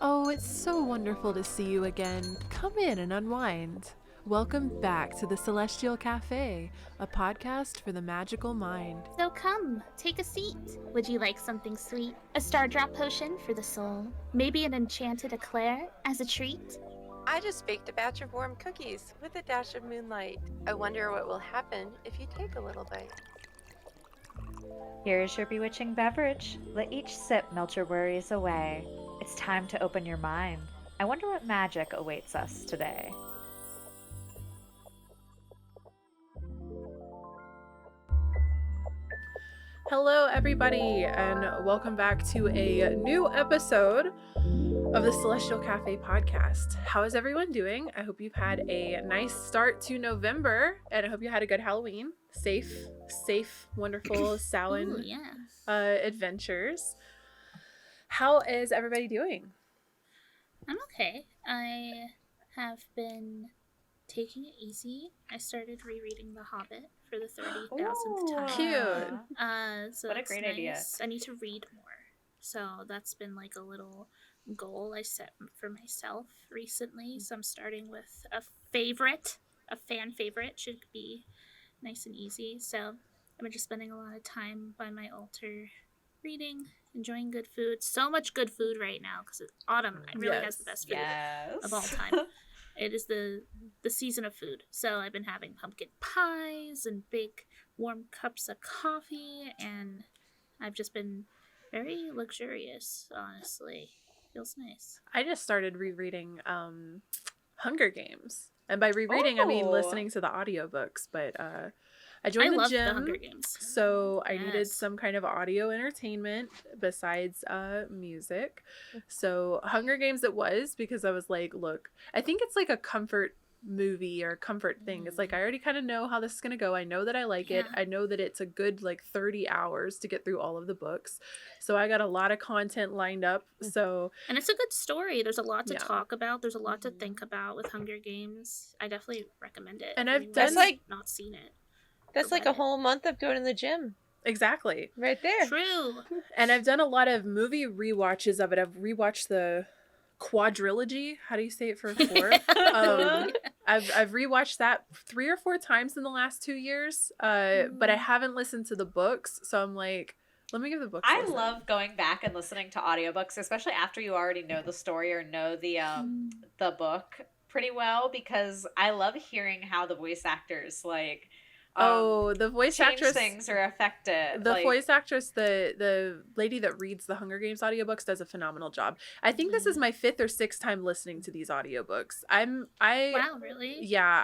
Oh, it's so wonderful to see you again. Come in and unwind. Welcome back to the Celestial Cafe, a podcast for the magical mind. So come, take a seat. Would you like something sweet? A star drop potion for the soul? Maybe an enchanted eclair as a treat? I just baked a batch of warm cookies with a dash of moonlight. I wonder what will happen if you take a little bite. Here is your bewitching beverage. Let each sip melt your worries away. It's time to open your mind. I wonder what magic awaits us today. Hello, everybody, and welcome back to a new episode of the Celestial Cafe podcast. How is everyone doing? I hope you've had a nice start to November, and I hope you had a good Halloween. Safe, wonderful Samhain adventures. How is everybody doing? I'm okay. I have been taking it easy. I started rereading The Hobbit for the 30,000th time. Cute. So What a great idea. I need to read more. So that's been like a little goal I set for myself recently. So I'm starting with a fan favorite. Should be nice and easy. So I've been just spending a lot of time by my altar reading, enjoying good food. So much good food right now because autumn really has the best food of all time. It is the season of food. So I've been having pumpkin pies and big warm cups of coffee, and I've just been very luxurious, honestly. Feels nice. I just started rereading Hunger Games. And by rereading, I mean listening to the audiobooks, but I joined the gym, the Hunger Games. So I needed some kind of audio entertainment besides music. So Hunger Games it was, because I was like, look, I think it's like a comfort movie or comfort thing. It's like I already kind of know how this is gonna go. I know that I like it. I know that it's a good like 30 hours to get through all of the books, so I got a lot of content lined up. So and it's a good story. There's a lot to talk about. There's a lot to think about with Hunger Games. I definitely recommend it. And I've not seen it. That's like a whole month of going to the gym. Exactly. Right there. True. And I've done a lot of movie rewatches of it. I've rewatched the quadrilogy. How do you say it for 4? I've rewatched that 3 or 4 times in the last 2 years. But I haven't listened to the books, so I'm like, let me give the books a listen. Love going back and listening to audiobooks, especially after you already know the story or know the book pretty well, because I love hearing how the voice actors like the voice actress things are affected. The voice actress, the lady that reads the Hunger Games audiobooks does a phenomenal job. I think this is my 5th or 6th time listening to these audiobooks. Wow, really? Yeah,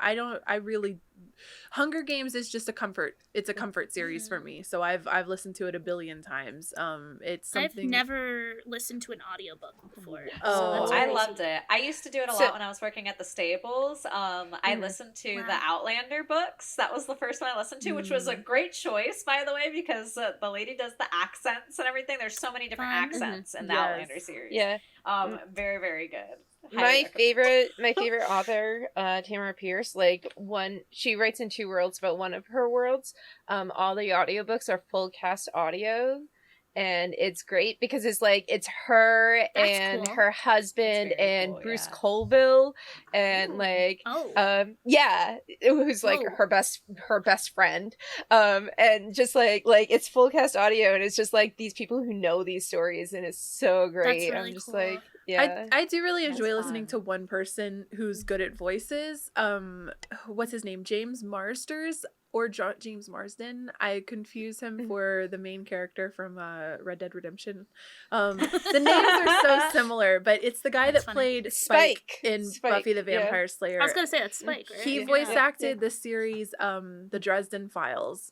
Hunger Games is just a comfort. It's a comfort series for me. So I've listened to it a billion times. It's something I've never listened to an audiobook before. Oh, I loved it. I used to do it a lot when I was working at the stables. I listened to the Outlander books. That was the first one I listened to, which was a great choice, by the way, because the lady does the accents and everything. There's so many different accents in the Outlander series. Yeah. Very, very good. My favorite author, Tamara Pierce, she writes in 2 worlds, but one of her worlds, all the audiobooks are full cast audio, and it's great because it's her and her husband and Bruce Colville and who's like her best friend, and just like it's full cast audio, and it's just like these people who know these stories, and it's so great. That's really I'm just cool. like, yeah, I do really enjoy listening to one person who's good at voices. What's his name? James Marsters or James Marsden. I confuse him for the main character from Red Dead Redemption. The names are so similar, but it's the guy that played Spike in Buffy the Vampire Slayer. I was gonna say that's Spike, right? He voice acted the series The Dresden Files.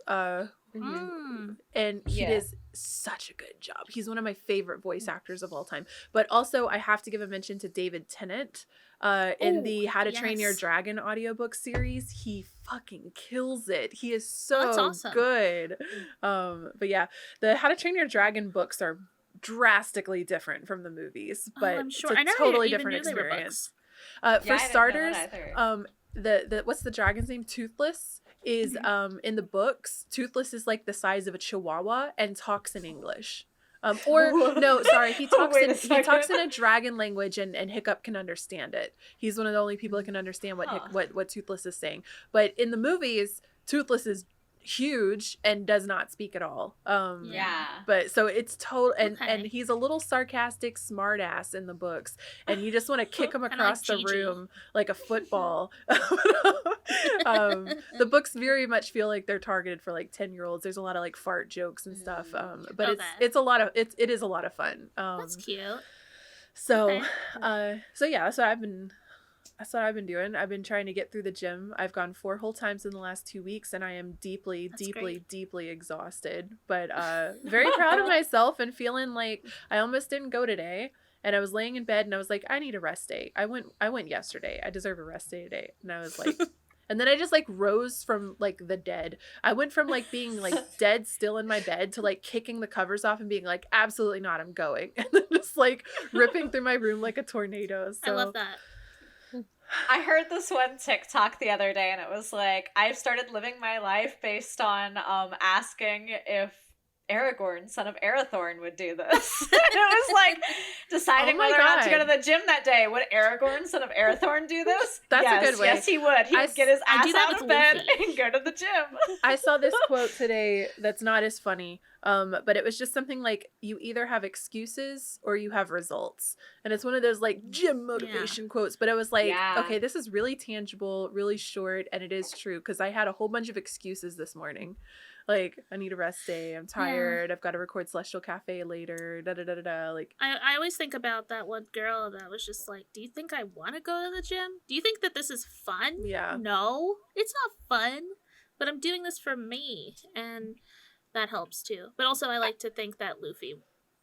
And he does such a good job. He's one of my favorite voice actors of all time. But also I have to give a mention to David Tennant in the How to Train Your Dragon audiobook series. He fucking kills it. He is so good. But yeah, the How to Train Your Dragon books are drastically different from the movies, but I'm sure. it's a totally different experience. For starters, the what's the dragon's name? Toothless is in the books. Toothless is like the size of a chihuahua and talks in English. Or no, sorry, he talks Wait a he talks in second. a dragon language, and Hiccup can understand it. He's one of the only people that can understand what Toothless is saying. But in the movies, Toothless is huge and does not speak at all. Yeah. But so it's total, and Okay. he's a little sarcastic smartass in the books, and you just want to kick him Kinda across like the Gigi. room like a football. The books very much feel like they're targeted for like 10-year-olds. There's a lot of like fart jokes and stuff. But Okay. it's a lot of it is a lot of fun. That's cute. So Okay. so yeah, that's what I've been doing. I've been trying to get through the gym. I've gone 4 whole times in the last 2 weeks, and I am deeply exhausted. But very proud of myself and feeling like I almost didn't go today. And I was laying in bed and I was like, I need a rest day. I went yesterday. I deserve a rest day today. And I was like, and then I just like rose from like the dead. I went from like being like dead still in my bed to like kicking the covers off and being like, absolutely not, I'm going. And then just like ripping through my room like a tornado. So I love that. I heard this one TikTok the other day, and it was like, I've started living my life based on asking if Aragorn, son of Arathorn, would do this. And it was like deciding Oh my whether or not to go God. to the gym that day. Would Aragorn, son of Arathorn, do this? That's a Yes, good way. Yes, he would. He would get his I do ass that out with of bed Luffy. and go to the gym. I saw this quote today that's not as funny, but it was just something like, you either have excuses or you have results. And it's one of those like gym motivation quotes, but it was like, Yeah. okay, this is really tangible, really short, and it is true, because I had a whole bunch of excuses this morning. Like, I need a rest day, I'm tired, I've got to record Celestial Cafe later, da-da-da-da-da, like... I always think about that one girl that was just like, do you think I want to go to the gym? Do you think that this is fun? Yeah. No, it's not fun, but I'm doing this for me, and that helps too. But also, I like to think that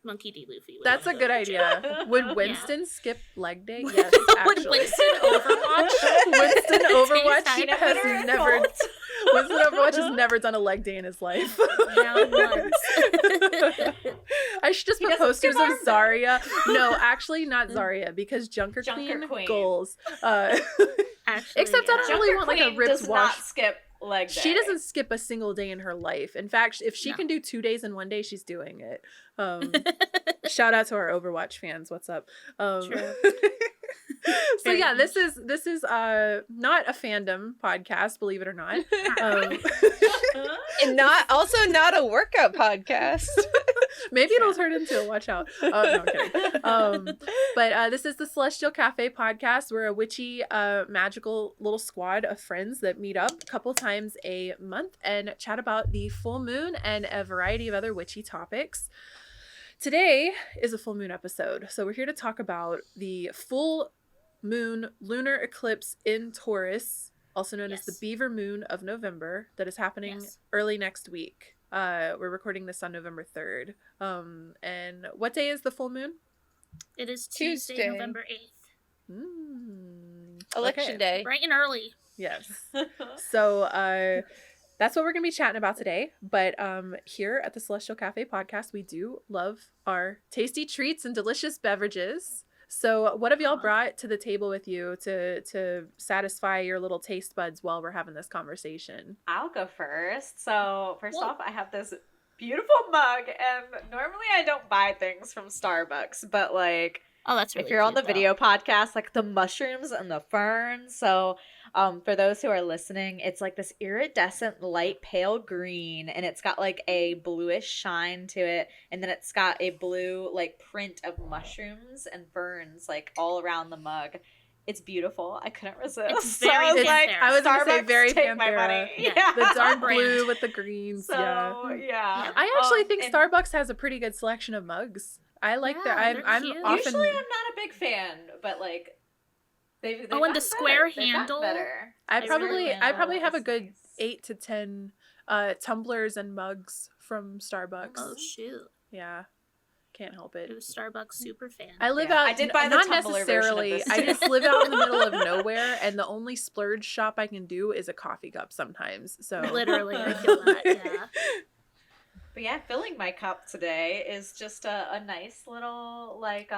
Monkey D. Luffy would That's a wanna go good to the gym. idea. Would Winston skip leg day? Yes, Would actually. Winston Overwatch? Winston Overwatch Taste Peanut has butter and never... malt. Winston Overwatch has never done a leg day in his life. Not once. I should just He put doesn't posters skip of arm day. Zarya. No, actually not Zarya, because Junker Junker Queen. goals. Actually, Except I don't yeah. really want like a Queen ripped does wash. not skip leg day. She doesn't skip a single day in her life. In fact, if she No. can do 2 days in one day, she's doing it. Shout out to our Overwatch fans. What's up? True. So Very yeah, niche. this is not a fandom podcast, believe it or not. And not a workout podcast. Maybe it'll turn into a watch out. No, I'm kidding. But this is the Celestial Cafe podcast. We're a witchy, magical little squad of friends that meet up a couple times a month and chat about the full moon and a variety of other witchy topics. Today is a full moon episode, so we're here to talk about the full moon lunar eclipse in Taurus, also known as the Yes. Beaver Moon of November, that is happening Yes. early next week. We're recording this on November 3rd. And what day is the full moon? It is Tuesday, Tuesday. November 8th. Election Okay. day. Bright and early. Yes. So that's what we're going to be chatting about today. But here at the Celestial Cafe podcast, we do love our tasty treats and delicious beverages. So what have y'all brought to the table with you to satisfy your little taste buds while we're having this conversation? I'll go first. So first Whoa. off, I have this beautiful mug, and normally I don't buy things from Starbucks, but like Oh, that's really if you're on the cute, though. video podcast, like the mushrooms and the ferns. So for those who are listening, it's like this iridescent light pale green, and it's got like a bluish shine to it, and then it's got a blue like print of mushrooms and ferns like all around the mug. It's beautiful. I couldn't resist. It's So I very was like, Panthera. I was gonna say Starbucks, very take my Panthera. money. Yeah. The dark Brand. blue with the greens. So yeah. yeah. I actually think and Starbucks has a pretty good selection of mugs. I like Yeah, that. they're I'm cute. often Usually I'm not a big fan, but like they've and gotten the square better. They've gotten handle? better. I They probably really I probably have a It's good nice. 8 to 10 tumblers and mugs from Starbucks. Oh, shoot. Yeah. Can't help it. You're a Starbucks super fan. I live Yeah, out I did buy the not tumbler version of necessarily. this I too. just live out in the middle of nowhere, and the only splurge shop I can do is a coffee cup sometimes. So Literally, I feel that, yeah. But yeah, filling my cup today is just a nice little like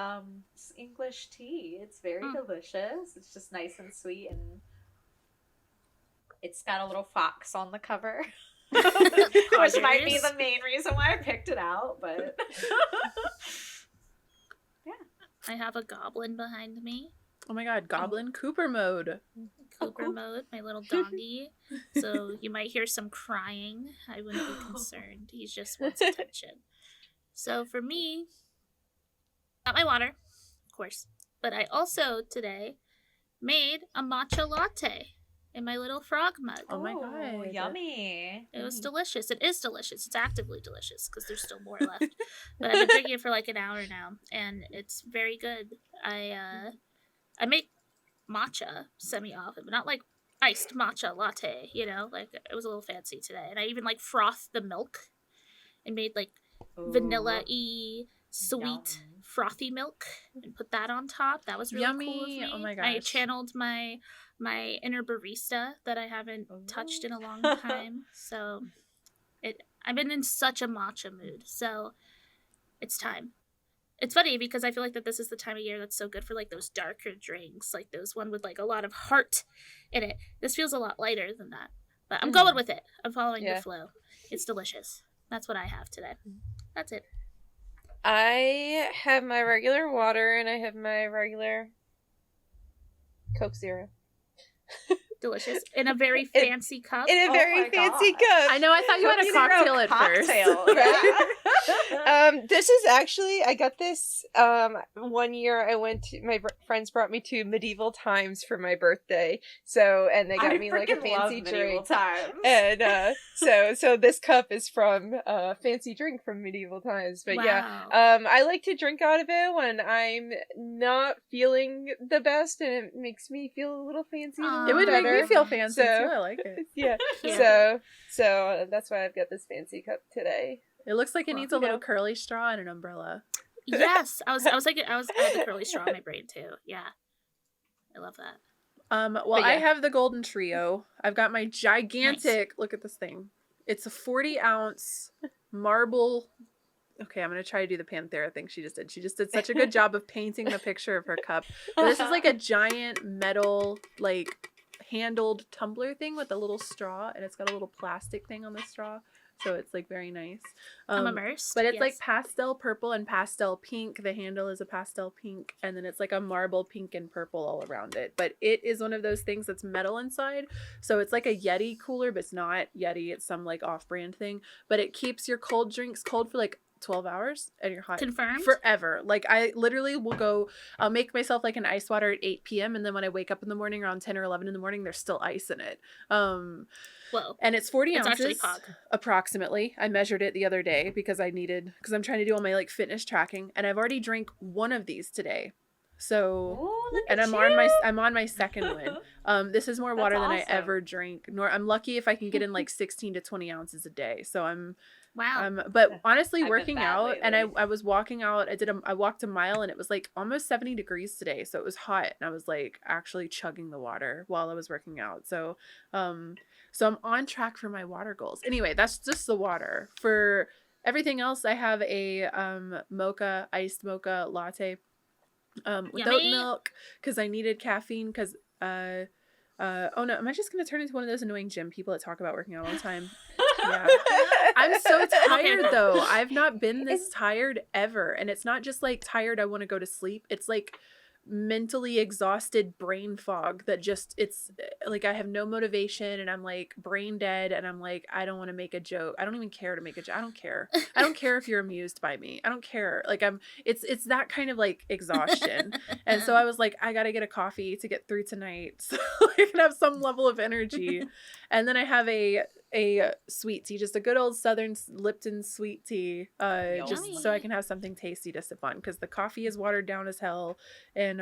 English tea. It's very delicious. It's just nice and sweet, and it's got a little fox on the cover. Which might be Poggers. the main reason why I picked it out, but I have a goblin behind me. Oh my god, Goblin Cooper mode. Cooper mode, my little doggy. So you might hear some crying. I wouldn't be concerned. He just wants attention. So for me, got my water, of course. But I also today made a matcha latte in my little frog mug. Oh my god. Yummy. It was delicious. It is delicious. It's actively delicious because there's still more left. But I've been drinking it for like an hour now, and it's very good. I make matcha semi-often, but not like iced matcha latte, you know? Like, it was a little fancy today. And I even like frothed the milk and made like vanilla-y, sweet, frothy milk and put that on top. That was really Yummy. cool of me. Oh my gosh. I channeled my inner barista that I haven't touched in a long time. So I've been in such a matcha mood. So it's time. It's funny because I feel like that this is the time of year that's so good for like those darker drinks, like those one with like a lot of heart in it. This feels a lot lighter than that, but I'm going with it. I'm following the flow. It's delicious. That's what I have today. That's it. I have my regular water and I have my regular Coke Zero. Delicious. In a very fancy cup. In a very fancy cup. I know, I thought you had a cocktail at first. This is actually, I got this one year I went to, my friends brought me to Medieval Times for my birthday. So, and they got me like a fancy drink. Times. And so this cup is from a fancy drink from Medieval Times. But Wow. I like to drink out of it when I'm not feeling the best and it makes me feel a little fancy. It would make me feel fancy too. I like it. Yeah. Yeah. So that's why I've got this fancy cup today. It looks like it needs a little curly straw and an umbrella. Yes. I had the curly straw in my brain too. Yeah. I love that. Well, yeah. I have the golden trio. I've got my gigantic, look at this thing. It's a 40-ounce marble. Okay, I'm going to try to do the Panthera thing she just did. She just did such a good job of painting the picture of her cup. But this is like a giant metal, like, handled tumbler thing with a little straw, and it's got a little plastic thing on the straw. So it's like very nice. I'm immersed. But it's like pastel purple and pastel pink. The handle is a pastel pink, and then it's like a marble pink and purple all around it. But it is one of those things that's metal inside. So it's like a Yeti cooler, but it's not Yeti. It's some like off-brand thing. But it keeps your cold drinks cold for like 12 hours and you're hot Confirmed? forever. Like I literally will I'll make myself like an ice water at 8 p.m. and then when I wake up in the morning around 10 or 11 in the morning, there's still ice in it. Whoa. And it's 40 It's actually ounces pog. approximately. I measured it the other day because I'm trying to do all my like fitness tracking, and I've already drank one of these today. So Ooh, and I'm on my second one. This is more water than I awesome. ever drink. I'm lucky if I can get in like 16 to 20 ounces a day. So Wow. but honestly, I've been working bad out, and lately. I was walking out. I walked a mile, and it was like almost 70 degrees today, so it was hot, and I was like actually chugging the water while I was working out. So I'm on track for my water goals. Anyway, that's just the water. For everything else, I have a iced mocha latte without Yummy. milk because I needed caffeine because oh no, am I just gonna turn into one of those annoying gym people that talk about working out all the time? Yeah. I'm so tired though. I've not been this tired ever. And it's not just like tired, I want to go to sleep. It's like mentally exhausted brain fog that just, it's like I have no motivation and I'm like brain dead and I'm like, I don't want to make a joke. I don't even care to make a joke. I don't care. I don't care if you're amused by me. I don't care. Like it's that kind of like exhaustion. And so I was like, I got to get a coffee to get through tonight so I can have some level of energy. And then I have a sweet tea, just a good old Southern Lipton sweet tea, just so I can have something tasty to sip on because the coffee is watered down as hell. And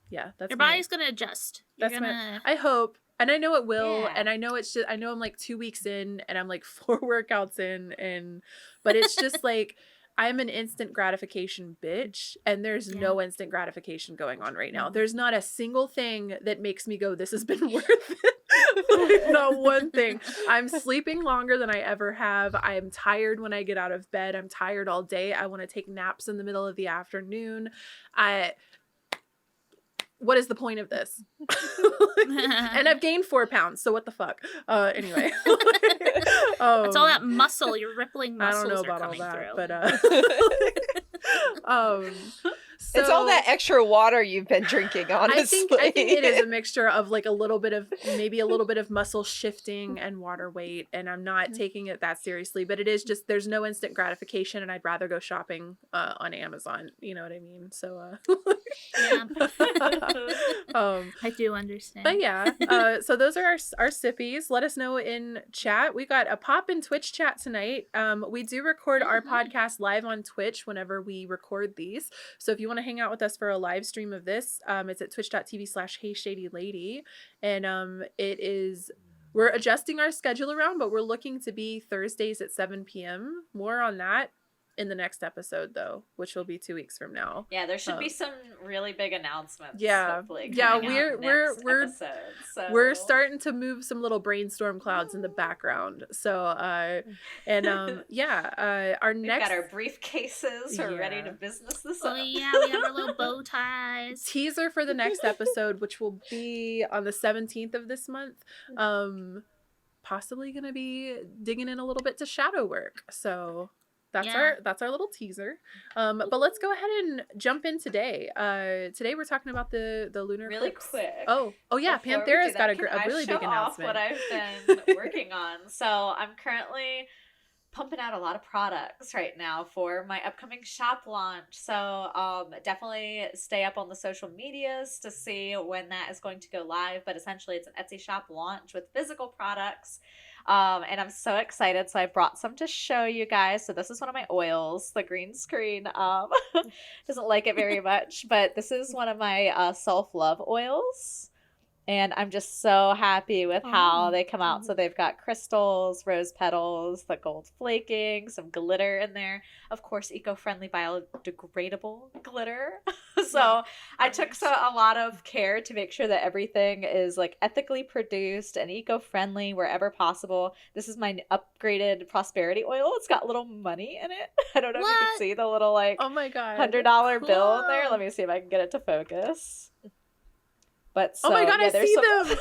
yeah, that's Your body's gonna adjust. I hope, and I know it will. Yeah. And I know I know I'm like 2 weeks in and I'm like 4 workouts in, but it's just like I'm an instant gratification bitch, and there's no instant gratification going on right now. There's not a single thing that makes me go, this has been worth it. Like, not one thing. I'm sleeping longer than I ever have. I'm tired when I get out of bed. I'm tired all day. I want to take naps in the middle of the afternoon. what is the point of this? And I've gained 4 pounds, so what the fuck? Anyway. It's all that muscle, your rippling muscles I don't know are about all coming that, through. So, it's all that extra water you've been drinking, honestly. I think it is a mixture of like a little bit of muscle shifting and water weight, and I'm not taking it that seriously, but it is just, there's no instant gratification, and I'd rather go shopping on Amazon, you know what I mean? So Yeah. I do understand. But yeah, so those are our sippies. Let us know in chat. We got a pop in Twitch chat tonight. We do record our podcast live on Twitch whenever we record these. So if you want to hang out with us for a live stream of this, it's at twitch.tv/HeyShadyLady. And we're adjusting our schedule around, but we're looking to be Thursdays at 7 p.m. More on that in the next episode, though, which will be 2 weeks from now. Yeah, there should be some really big announcements. Yeah, we're starting to move some little brainstorm clouds in the background. So, our We've next, got our briefcases. We're ready to business this up. Oh yeah, we have our little bow ties. Teaser for the next episode, which will be on the 17th of this month. Possibly gonna be digging in a little bit to shadow work. So. That's our little teaser. But let's go ahead and jump in today. Today we're talking about the lunar really eclipse. Quick. Oh yeah, Panthera's got a really big announcement. What I've been working on. So I'm currently pumping out a lot of products right now for my upcoming shop launch. So definitely stay up on the social medias to see when that is going to go live. But essentially it's an Etsy shop launch with physical products. And I'm so excited. So I brought some to show you guys. So this is one of my oils. The green screen doesn't like it very much, but this is one of my self-love oils. And I'm just so happy with how they come out. So they've got crystals, rose petals, the gold flaking, some glitter in there. Of course, eco-friendly, biodegradable glitter. So I took a lot of care to make sure that everything is like ethically produced and eco-friendly wherever possible. This is my upgraded prosperity oil. It's got little money in it. I don't know if you can see the little like oh my God, $100 bill in there. Let me see if I can get it to focus. But so, oh my God, I see them.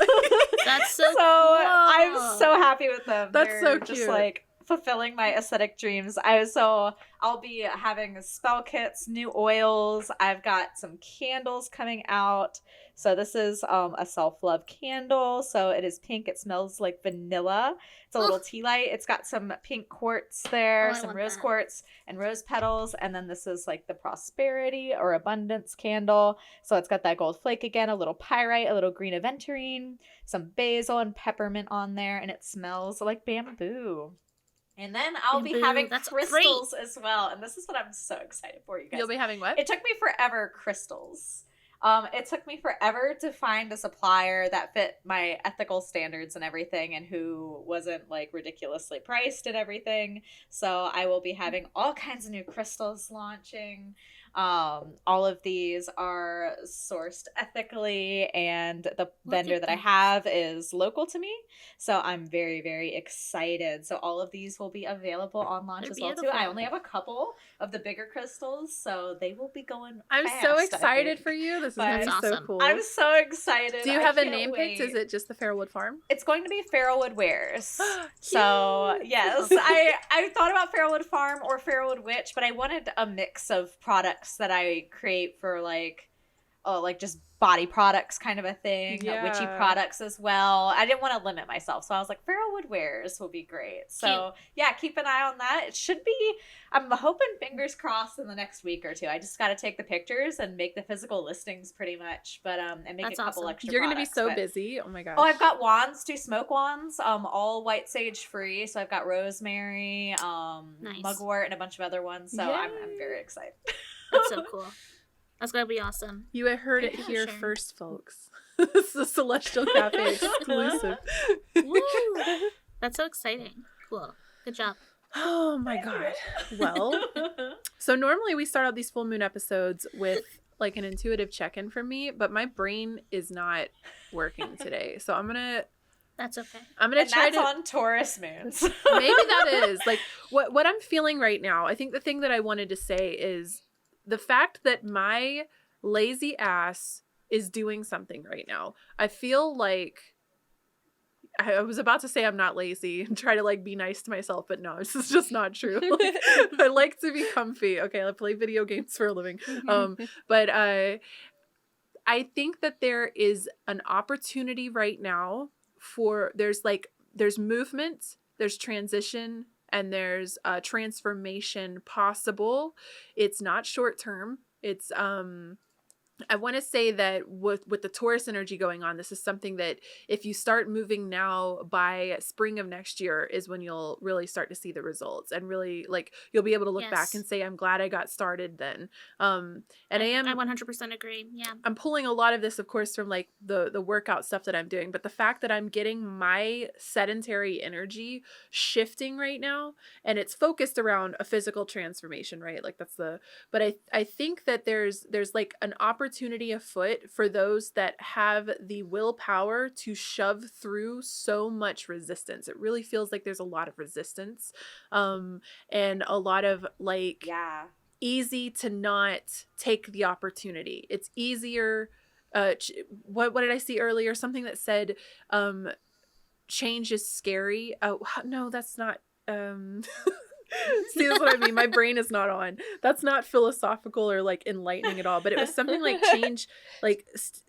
That's so cool. I'm so happy with them. They're so cute. Just like fulfilling my aesthetic dreams. I'll be having spell kits, new oils. I've got some candles coming out. So this is a self-love candle. So it is pink. It smells like vanilla. It's a little tea light. It's got some pink quartz there, some rose quartz and rose petals. And then this is like the prosperity or abundance candle. So it's got that gold flake again, a little pyrite, a little green aventurine, some basil and peppermint on there. And it smells like bamboo. And then I'll be having crystals as well. And this is what I'm so excited for, you guys. You'll be having what? It took me forever, crystals. It took me forever to find a supplier that fit my ethical standards and everything and who wasn't like ridiculously priced and everything. So I will be having all kinds of new crystals launching. All of these are sourced ethically, and the vendor that I have is local to me. So I'm very, very excited. So all of these will be available on launch as well too. I only have a couple of the bigger crystals, so they will be going I'm fast, so excited for you. This is going to be so cool. I'm so excited. Do you have a name picked? Is it just the Farrellwood Farm? It's going to be Farrellwood Wares. So yes, I thought about Farrellwood Farm or Farrellwood Witch, but I wanted a mix of products that I create for like just body products kind of a thing, witchy products as well. I didn't want to limit myself, so I was like, Farrellwood Wares will be great. So yeah, keep an eye on that. It should be, I'm hoping, fingers crossed, in the next week or two. I just got to take the pictures and make the physical listings pretty much, but and make a couple extra. You're gonna be so busy. Oh my gosh. Oh, I've got wands, 2 smoke wands, all white sage free. So I've got rosemary, mugwort, and a bunch of other ones. So I'm very excited. That's so cool. That's gonna be awesome. You heard it here first, folks. It's the Celestial Cafe exclusive. Woo! That's so exciting. Cool. Good job. Oh my God. Well, so normally we start out these full moon episodes with like an intuitive check-in from me, but my brain is not working today. So that's okay. I'm gonna try to on Taurus moons. Maybe that is like what I'm feeling right now. I think the thing that I wanted to say is the fact that my lazy ass is doing something right now. I feel like I was about to say I'm not lazy and try to like be nice to myself, but no, this is just not true. Like, I like to be comfy. Okay, I play video games for a living. But I think that there is an opportunity right now for there's movement, there's transition, and there's transformation possible. It's not short term. It's I want to say that with the Taurus energy going on, this is something that if you start moving now, by spring of next year is when you'll really start to see the results, and really like you'll be able to look back and say, I'm glad I got started then. And I 100% agree. Yeah. I'm pulling a lot of this, of course, from like the workout stuff that I'm doing, but the fact that I'm getting my sedentary energy shifting right now, and it's focused around a physical transformation, right? Like but I think that there's like an opportunity afoot for those that have the willpower to shove through so much resistance. It really feels like there's a lot of resistance, and a lot of like easy to not take the opportunity. It's easier. What did I see earlier? Something that said change is scary. Oh no, that's not. See, that's what I mean. My brain is not on. That's not philosophical or like enlightening at all. But it was something like change, like it's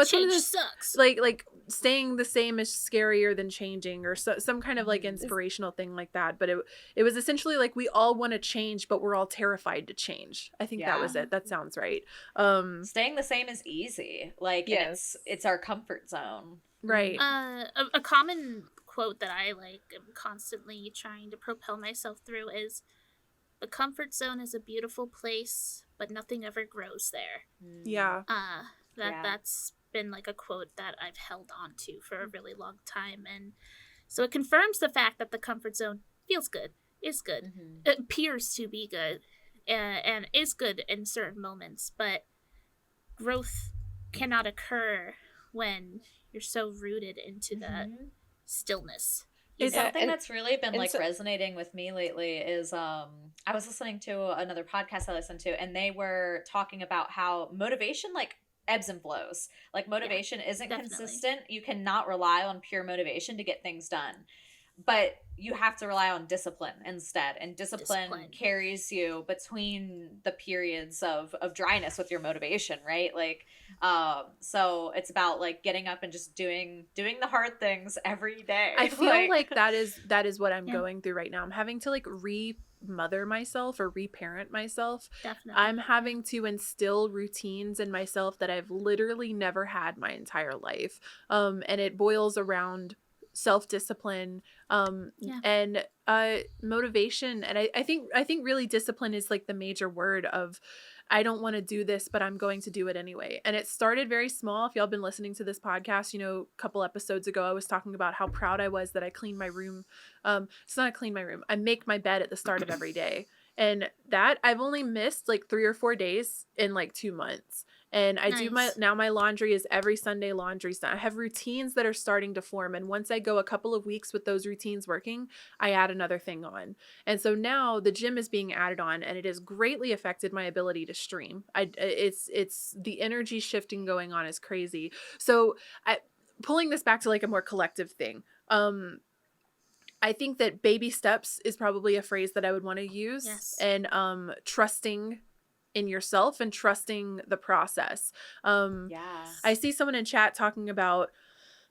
change sucks. Like staying the same is scarier than changing, or some kind of like inspirational thing like that. But it was essentially like we all want to change, but we're all terrified to change. I think that was it. That sounds right. Staying the same is easy. Like it's our comfort zone. Right. A common quote that I like am constantly trying to propel myself through is, the comfort zone is a beautiful place, but nothing ever grows there. Yeah. That's been like a quote that I've held on to for a really long time, and so it confirms the fact that the comfort zone feels good, is good, it appears to be good, and is good in certain moments, but growth cannot occur when you're so rooted into that stillness. Something that's really been like resonating with me lately is I was listening to another podcast I listened to, and they were talking about how motivation like ebbs and flows. Like motivation isn't consistent. You cannot rely on pure motivation to get things done, but you have to rely on discipline instead, and discipline carries you between the periods of dryness with your motivation, right? Like so it's about like getting up and just doing the hard things every day. I feel like that is what I'm going through right now. I'm having to like remother myself or reparent myself. Definitely. I'm having to instill routines in myself that I've literally never had my entire life, and it boils around self-discipline, and motivation. And I think really discipline is like the major word of, I don't want to do this, but I'm going to do it anyway. And it started very small. If y'all been listening to this podcast, a couple episodes ago, I was talking about how proud I was that I cleaned my room. It's not clean my room. I make my bed at the start of every day. And that I've only missed like 3 or 4 days in like 2 months. And I do my laundry is every Sunday laundry's done. I have routines that are starting to form. And once I go a couple of weeks with those routines working, I add another thing on. And so now the gym is being added on, and it has greatly affected my ability to stream. It's the energy shifting going on is crazy. So pulling this back to like a more collective thing. I think that baby steps is probably a phrase that I would want to use. Yes. And trusting in yourself and trusting the process. I see someone in chat talking about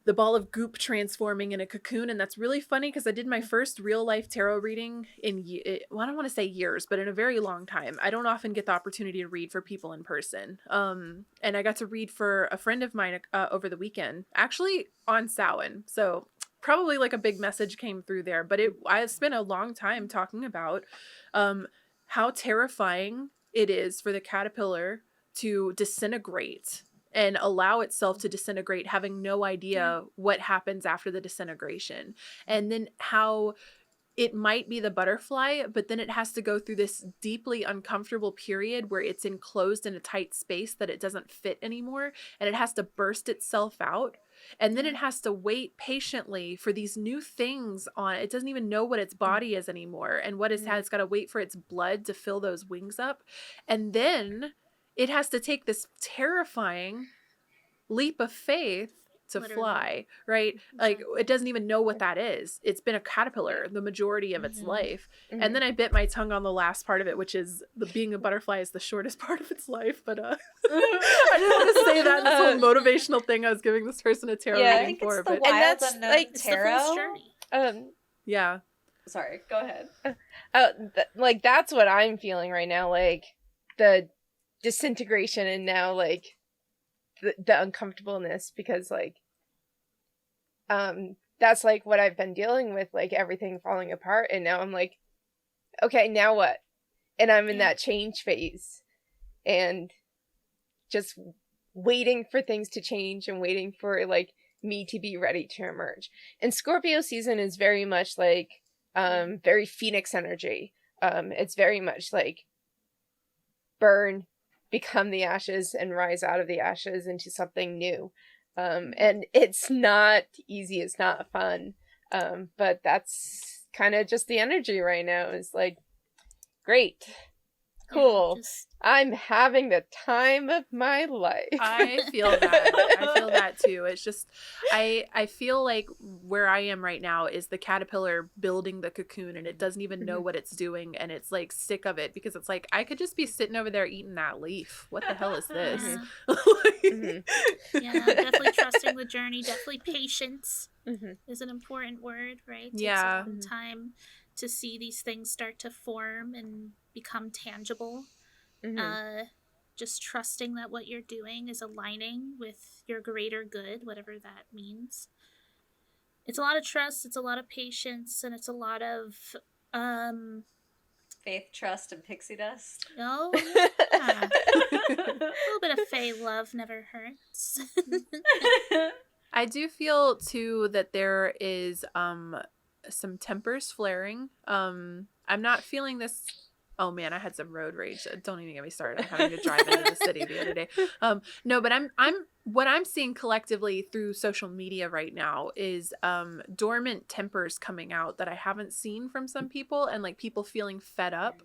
the ball of goop transforming in a cocoon, and that's really funny because I did my first real life tarot reading in I don't want to say years, but in a very long time. I don't often get the opportunity to read for people in person, and I got to read for a friend of mine over the weekend, actually on Samhain, so probably like a big message came through there. But I spent a long time talking about how terrifying it is for the caterpillar to disintegrate and allow itself to disintegrate, having no idea what happens after the disintegration. And then how it might be the butterfly, but then it has to go through this deeply uncomfortable period where it's enclosed in a tight space that it doesn't fit anymore, and it has to burst itself out. And then it has to wait patiently for these new things on. It doesn't even know what its body is anymore. And it's got to wait for its blood to fill those wings up. And then it has to take this terrifying leap of faith to Literally. fly, right? Like, it doesn't even know what that is. It's been a caterpillar the majority of its life. And then I bit my tongue on the last part of it, which is being a butterfly is the shortest part of its life. But I didn't want to say that in this whole motivational thing I was giving this person a tarot reading for. But and that's unknown like tarot. It's the fool's journey. Yeah. Sorry, go ahead. Like that's what I'm feeling right now, like the disintegration and now like the uncomfortableness, because like that's like what I've been dealing with, like everything falling apart, and now I'm like, okay, now what? And I'm in that change phase and just waiting for things to change and waiting for like me to be ready to emerge. And Scorpio season is very much like very Phoenix energy. It's very much like burn, become the ashes, and rise out of the ashes into something new. And it's not easy, it's not fun. But that's kind of just the energy right now. It's like, great, cool. I'm having the time of my life. I feel that. I feel that too. It's just, I feel like where I am right now is the caterpillar building the cocoon, and it doesn't even know what it's doing, and it's like sick of it, because it's like, I could just be sitting over there eating that leaf. What the hell is this? Yeah, definitely trusting the journey. Definitely patience is an important word, right? Yeah. It takes a long time to see these things start to form and become tangible. Just trusting that what you're doing is aligning with your greater good, whatever that means. It's a lot of trust, it's a lot of patience, and it's a lot of faith, trust, and pixie dust. Oh, yeah. A little bit of fae love never hurts. I do feel too that there is some tempers flaring. I'm not feeling this. Oh man, I had some road rage. Don't even get me started. I'm having to drive into the city the other day. No, but I'm what I'm seeing collectively through social media right now is dormant tempers coming out that I haven't seen from some people, and like people feeling fed up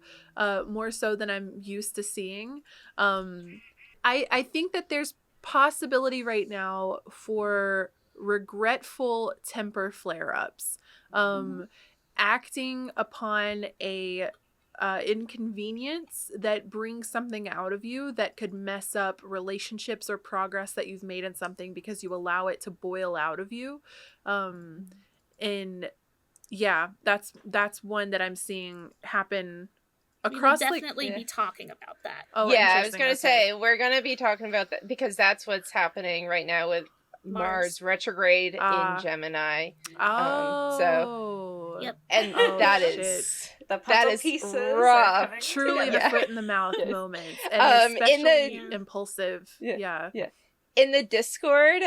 more so than I'm used to seeing. I think that there's possibility right now for regretful temper flare-ups, acting upon a inconvenience that brings something out of you that could mess up relationships or progress that you've made in something because you allow it to boil out of you. And yeah, that's one that I'm seeing happen across. We will definitely be talking about that. Oh yeah, I was gonna say we're gonna be talking about that because that's what's happening right now with Mars Retrograde in Gemini. Yep. And that is the puzzle pieces rough. Truly together. the foot in the mouth moment, and especially impulsive. Yeah. In the Discord,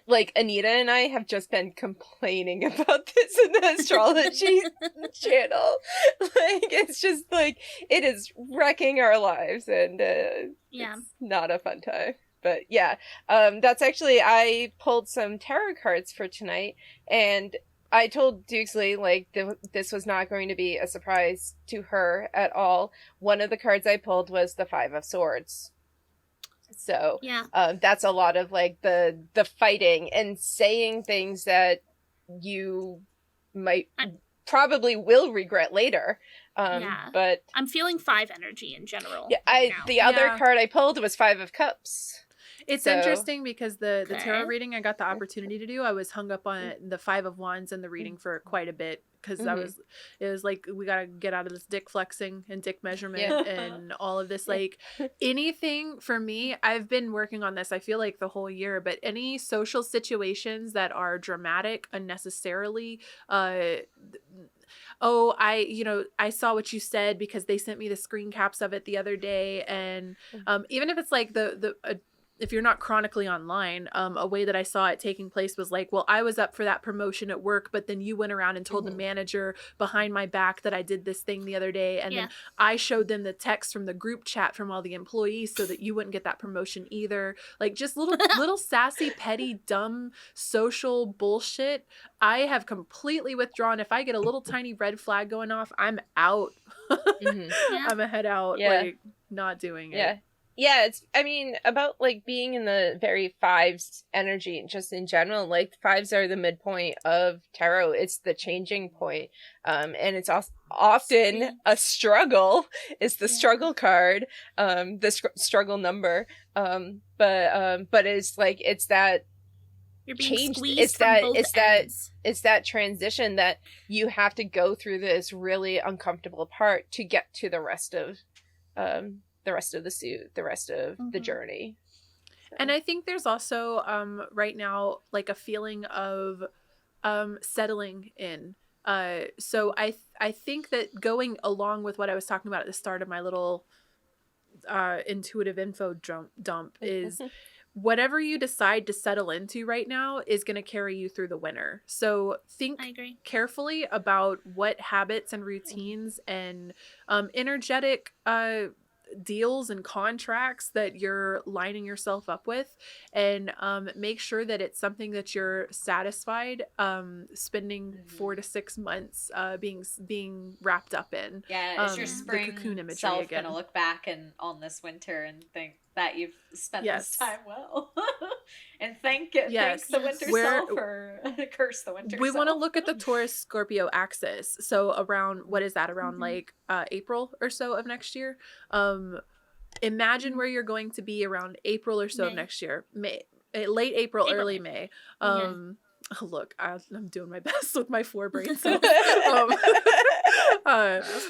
like Anita and I have just been complaining about this in the astrology channel. Like it's just like it is wrecking our lives, and it's not a fun time. But yeah, that's actually, I pulled some tarot cards for tonight, and I told Dukesley, like, this was not going to be a surprise to her at all. One of the cards I pulled was the Five of Swords. So, that's a lot of, like, the fighting and saying things that you might probably will regret later. But I'm feeling 5 energy in general. Yeah, the other card I pulled was Five of Cups. It's interesting because the tarot reading I got the opportunity to do, I was hung up on the Five of Wands and the reading for quite a bit because it was like, we gotta get out of this dick flexing and dick measurement and all of this, like anything for me. I've been working on this, I feel like the whole year, but any social situations that are dramatic unnecessarily, I saw what you said because they sent me the screen caps of it the other day. And even if it's like if you're not chronically online, a way that I saw it taking place was like, well, I was up for that promotion at work, but then you went around and told the manager behind my back that I did this thing the other day. And then I showed them the text from the group chat from all the employees so that you wouldn't get that promotion either. Like just little sassy, petty, dumb social bullshit. I have completely withdrawn. If I get a little tiny red flag going off, I'm out. I'm a head out, like not doing it. Yeah, it's, I mean, about like being in the very fives energy, just in general. Like fives are the midpoint of tarot. It's the changing point. And it's often a struggle. It's the struggle card, the struggle number. But it's like, it's that you're being change. Squeezed from both ends. It's that transition that you have to go through this really uncomfortable part to get to the rest of the suit, the rest of the journey. So. And I think there's also right now like a feeling of settling in. So I think that going along with what I was talking about at the start of my little intuitive info dump is whatever you decide to settle into right now is going to carry you through the winter. So think carefully about what habits and routines and energetic deals and contracts that you're lining yourself up with, and make sure that it's something that you're satisfied spending 4 to 6 months being wrapped up in. Is your spring cocoon imagery self again gonna look back on this winter and think that you've spent this time well and thank the winter self or curse the winter we self? want to look at the Taurus Scorpio axis, so around like April or so of next year. Imagine where you're going to be around April or so of next year. Late April, early May. Look, I'm doing my best with my forebrain cells.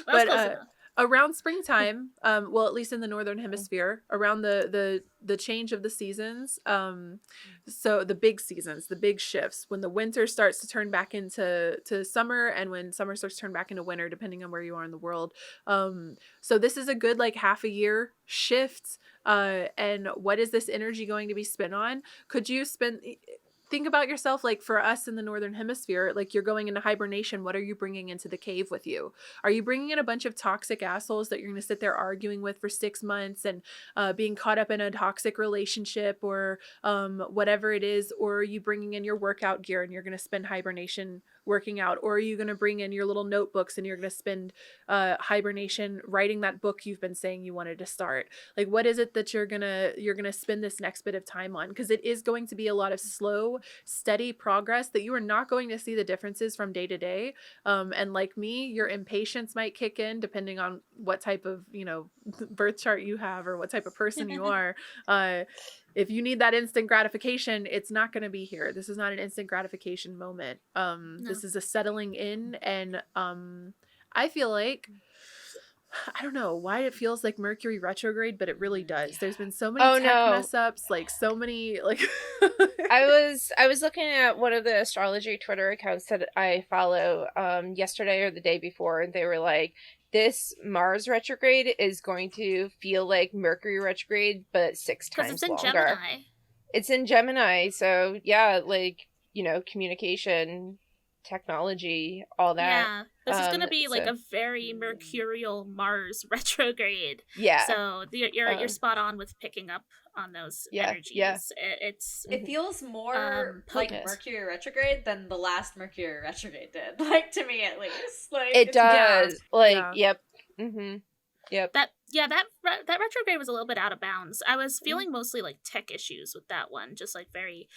But around springtime, well, at least in the northern hemisphere, around the change of the seasons, so the big seasons, the big shifts, when the winter starts to turn back into summer, and when summer starts to turn back into winter, depending on where you are in the world. So this is a good like half a year shift. And what is this energy going to be spent on? Think about yourself, like for us in the northern hemisphere, like you're going into hibernation. What are you bringing into the cave with you? Are you bringing in a bunch of toxic assholes that you're going to sit there arguing with for 6 months and being caught up in a toxic relationship or whatever it is? Or are you bringing in your workout gear and you're going to spend hibernation working out? Or are you going to bring in your little notebooks and you're going to spend hibernation writing that book you've been saying you wanted to start? Like, what is it that you're going to spend this next bit of time on? Because it is going to be a lot of slow, steady progress that you are not going to see the differences from day to day. And like me, your impatience might kick in depending on what type of, birth chart you have or what type of person you are. If you need that instant gratification, it's not going to be here. This is not an instant gratification moment. No. This is a settling in. And I feel like, I don't know why it feels like Mercury retrograde, but it really does. There's been so many mess ups, like so many, like I was looking at one of the astrology Twitter accounts that I follow yesterday or the day before, and they were like, this Mars retrograde is going to feel like Mercury retrograde, but 6 times longer. Because it's in Gemini. It's in Gemini, so yeah, like, communication, technology, all that. Yeah, this is going to be like a very mercurial Mars retrograde. Yeah. So you're spot on with picking up on those energies. Yeah. It feels more like Mercury retrograde than the last Mercury retrograde did. Like, to me at least. Like it does. Yep. Mm-hmm. Yep. That retrograde was a little bit out of bounds. I was feeling mostly like tech issues with that one, just like very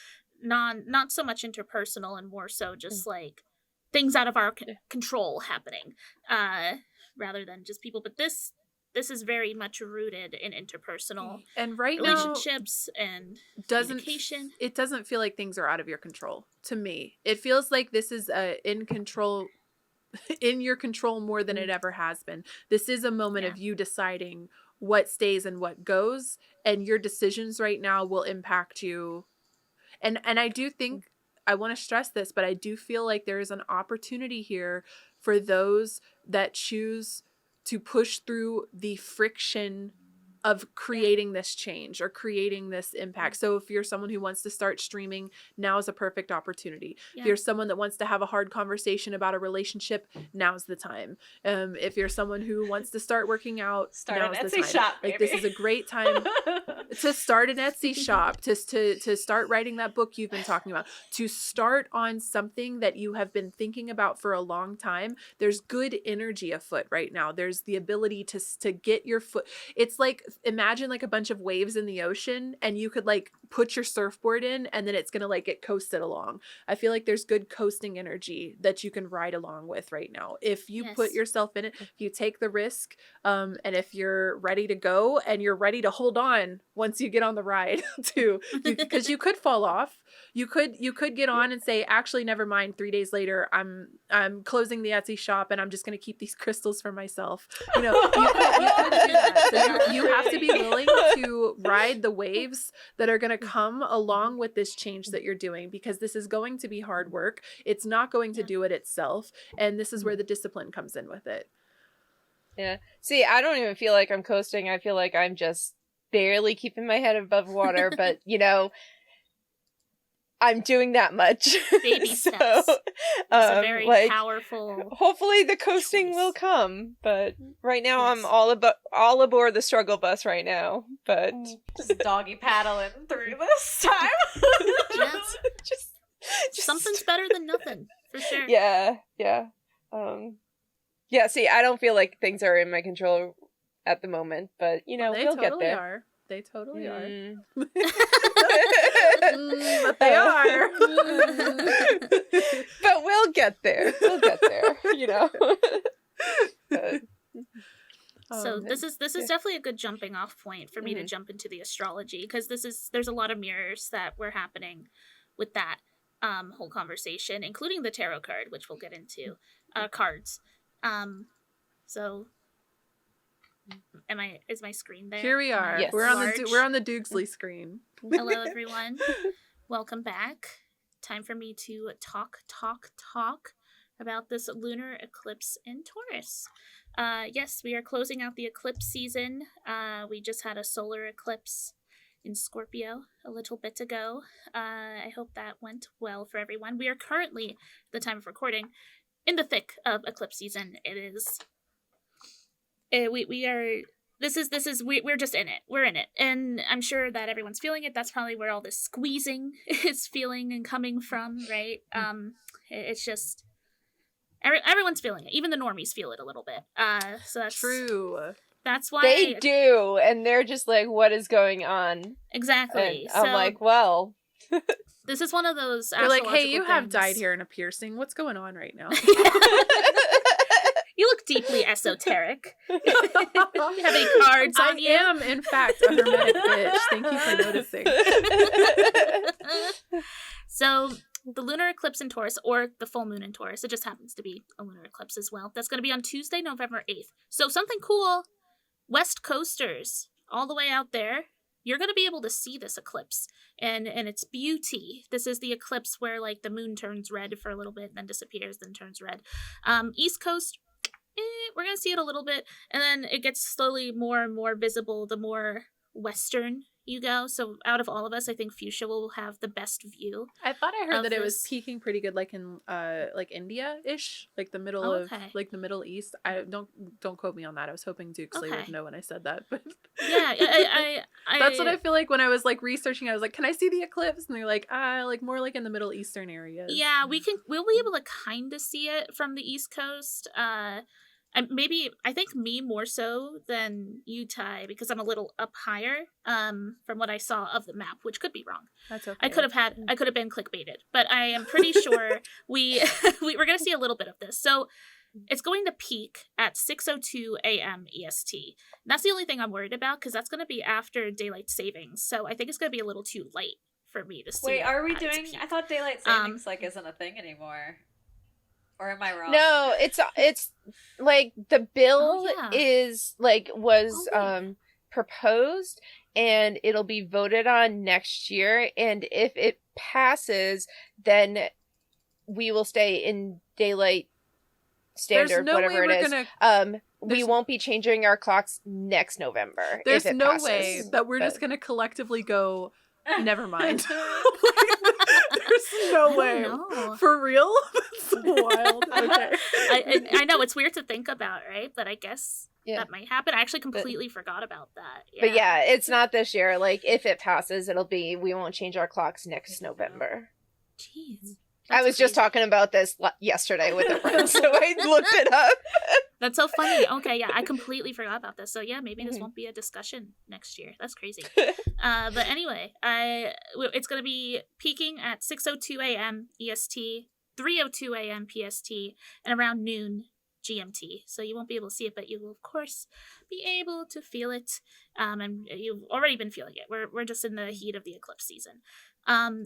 not so much interpersonal and more so just like things out of our control happening, rather than just people. But this is very much rooted in interpersonal and relationships and communication. It doesn't feel like things are out of your control to me. It feels like this is in your control more than it ever has been. This is a moment of you deciding what stays and what goes, and your decisions right now will impact you. And I do think, I want to stress this, but I do feel like there is an opportunity here for those that choose to push through the friction of creating this change or creating this impact. So if you're someone who wants to start streaming, now is a perfect opportunity. Yeah. If you're someone that wants to have a hard conversation about a relationship, now's the time. If you're someone who wants to start working out, now's the time. Shop, like, this is a great time to start an Etsy shop, to start writing that book you've been talking about, to start on something that you have been thinking about for a long time. There's good energy afoot right now. There's the ability to get your foot. It's like, imagine like a bunch of waves in the ocean, and you could like put your surfboard in, and then it's gonna like get coasted along. I feel like there's good coasting energy that you can ride along with right now if you put yourself in it, if you take the risk, and if you're ready to go and you're ready to hold on once you get on the ride too, because you could fall off. You could get on and say, actually, never mind. 3 days later, I'm closing the Etsy shop and I'm just going to keep these crystals for myself. You know, you could do that. So you have to be willing to ride the waves that are going to come along with this change that you're doing, because this is going to be hard work. It's not going to do it itself. And this is where the discipline comes in with it. Yeah. See, I don't even feel like I'm coasting. I feel like I'm just barely keeping my head above water, but you know, I'm doing that much. Baby steps. It's a very powerful. Hopefully, the coasting will come, but right now I'm all aboard the struggle bus right now. But just doggy paddling through this time. just something's better than nothing, for sure. Yeah. Yeah. See, I don't feel like things are in my control at the moment, but you know, we'll get there. They totally are. But they are. But we'll get there. You know. So this is definitely a good jumping off point for me to jump into the astrology, because there's a lot of mirrors that were happening with that whole conversation, including the tarot card, which we'll get into cards. So. Is my screen there? Here we are. Yes. We're on the Doogsley screen. Hello everyone. Welcome back. Time for me to talk about this lunar eclipse in Taurus. Yes, we are closing out the eclipse season. We just had a solar eclipse in Scorpio a little bit ago. I hope that went well for everyone. We are currently, at the time of recording, in the thick of eclipse season. It is we're just in it. We're in it. And I'm sure that everyone's feeling it. That's probably where all this squeezing is feeling and coming from, right? It's just everyone's feeling it. Even the normies feel it a little bit. So that's true. That's why they do, and they're just like, what is going on? Exactly. And I'm like, well, this is one of those You're like, hey, you things. have dyed hair and a piercing. What's going on right now? You look deeply esoteric. You have any cards on you? I am, in fact, a hermetic bitch. Thank you for noticing. So, the lunar eclipse in Taurus, or the full moon in Taurus, it just happens to be a lunar eclipse as well. That's going to be on Tuesday, November 8th. So, something cool. West Coasters, all the way out there, you're going to be able to see this eclipse and its beauty. This is the eclipse where, like, the moon turns red for a little bit, then disappears, then turns red. East Coast, we're going to see it a little bit, and then it gets slowly more and more visible the more western you go. So out of all of us, I think Fuchsia will have the best view. I thought I heard that it was peaking pretty good, like in like India-ish, like the middle of like the Middle East. I don't quote me on that. I was hoping Dukesley would know when I said that, but yeah, that's what I feel like when I was like researching. I was like, can I see the eclipse? And they're like, like more like in the Middle Eastern areas. Yeah, we'll be able to kind of see it from the East Coast. And maybe I think me more so than you, Ty, because I'm a little up higher from what I saw of the map, which could be wrong. That's okay. I could have been clickbaited, but I am pretty sure we're going to see a little bit of this. So it's going to peak at 6:02 a.m. EST. And that's the only thing I'm worried about, because that's going to be after daylight savings. So I think it's going to be a little too late for me to see. Wait, are we doing? I thought daylight savings isn't a thing anymore. Or am I wrong? No, it's like the bill was proposed, and it'll be voted on next year, and if it passes, then we will stay in daylight standard, whatever it is. We won't be changing our clocks next November. There's no way that we're just gonna collectively go, never mind. There's no way. For real? That's wild. Okay. I know, it's weird to think about, right? But I guess that might happen. I actually completely forgot about that. Yeah. But yeah, it's not this year. Like, if it passes, we won't change our clocks next November. Jeez. I was just talking about this yesterday with a friend, so I looked it up. That's so funny. Okay, yeah, I completely forgot about this. So yeah, maybe this won't be a discussion next year. That's crazy. But anyway, it's going to be peaking at 6:02 a.m. EST, 3:02 a.m. PST, and around noon GMT. So you won't be able to see it, but you will, of course, be able to feel it. And you've already been feeling it. We're just in the heat of the eclipse season.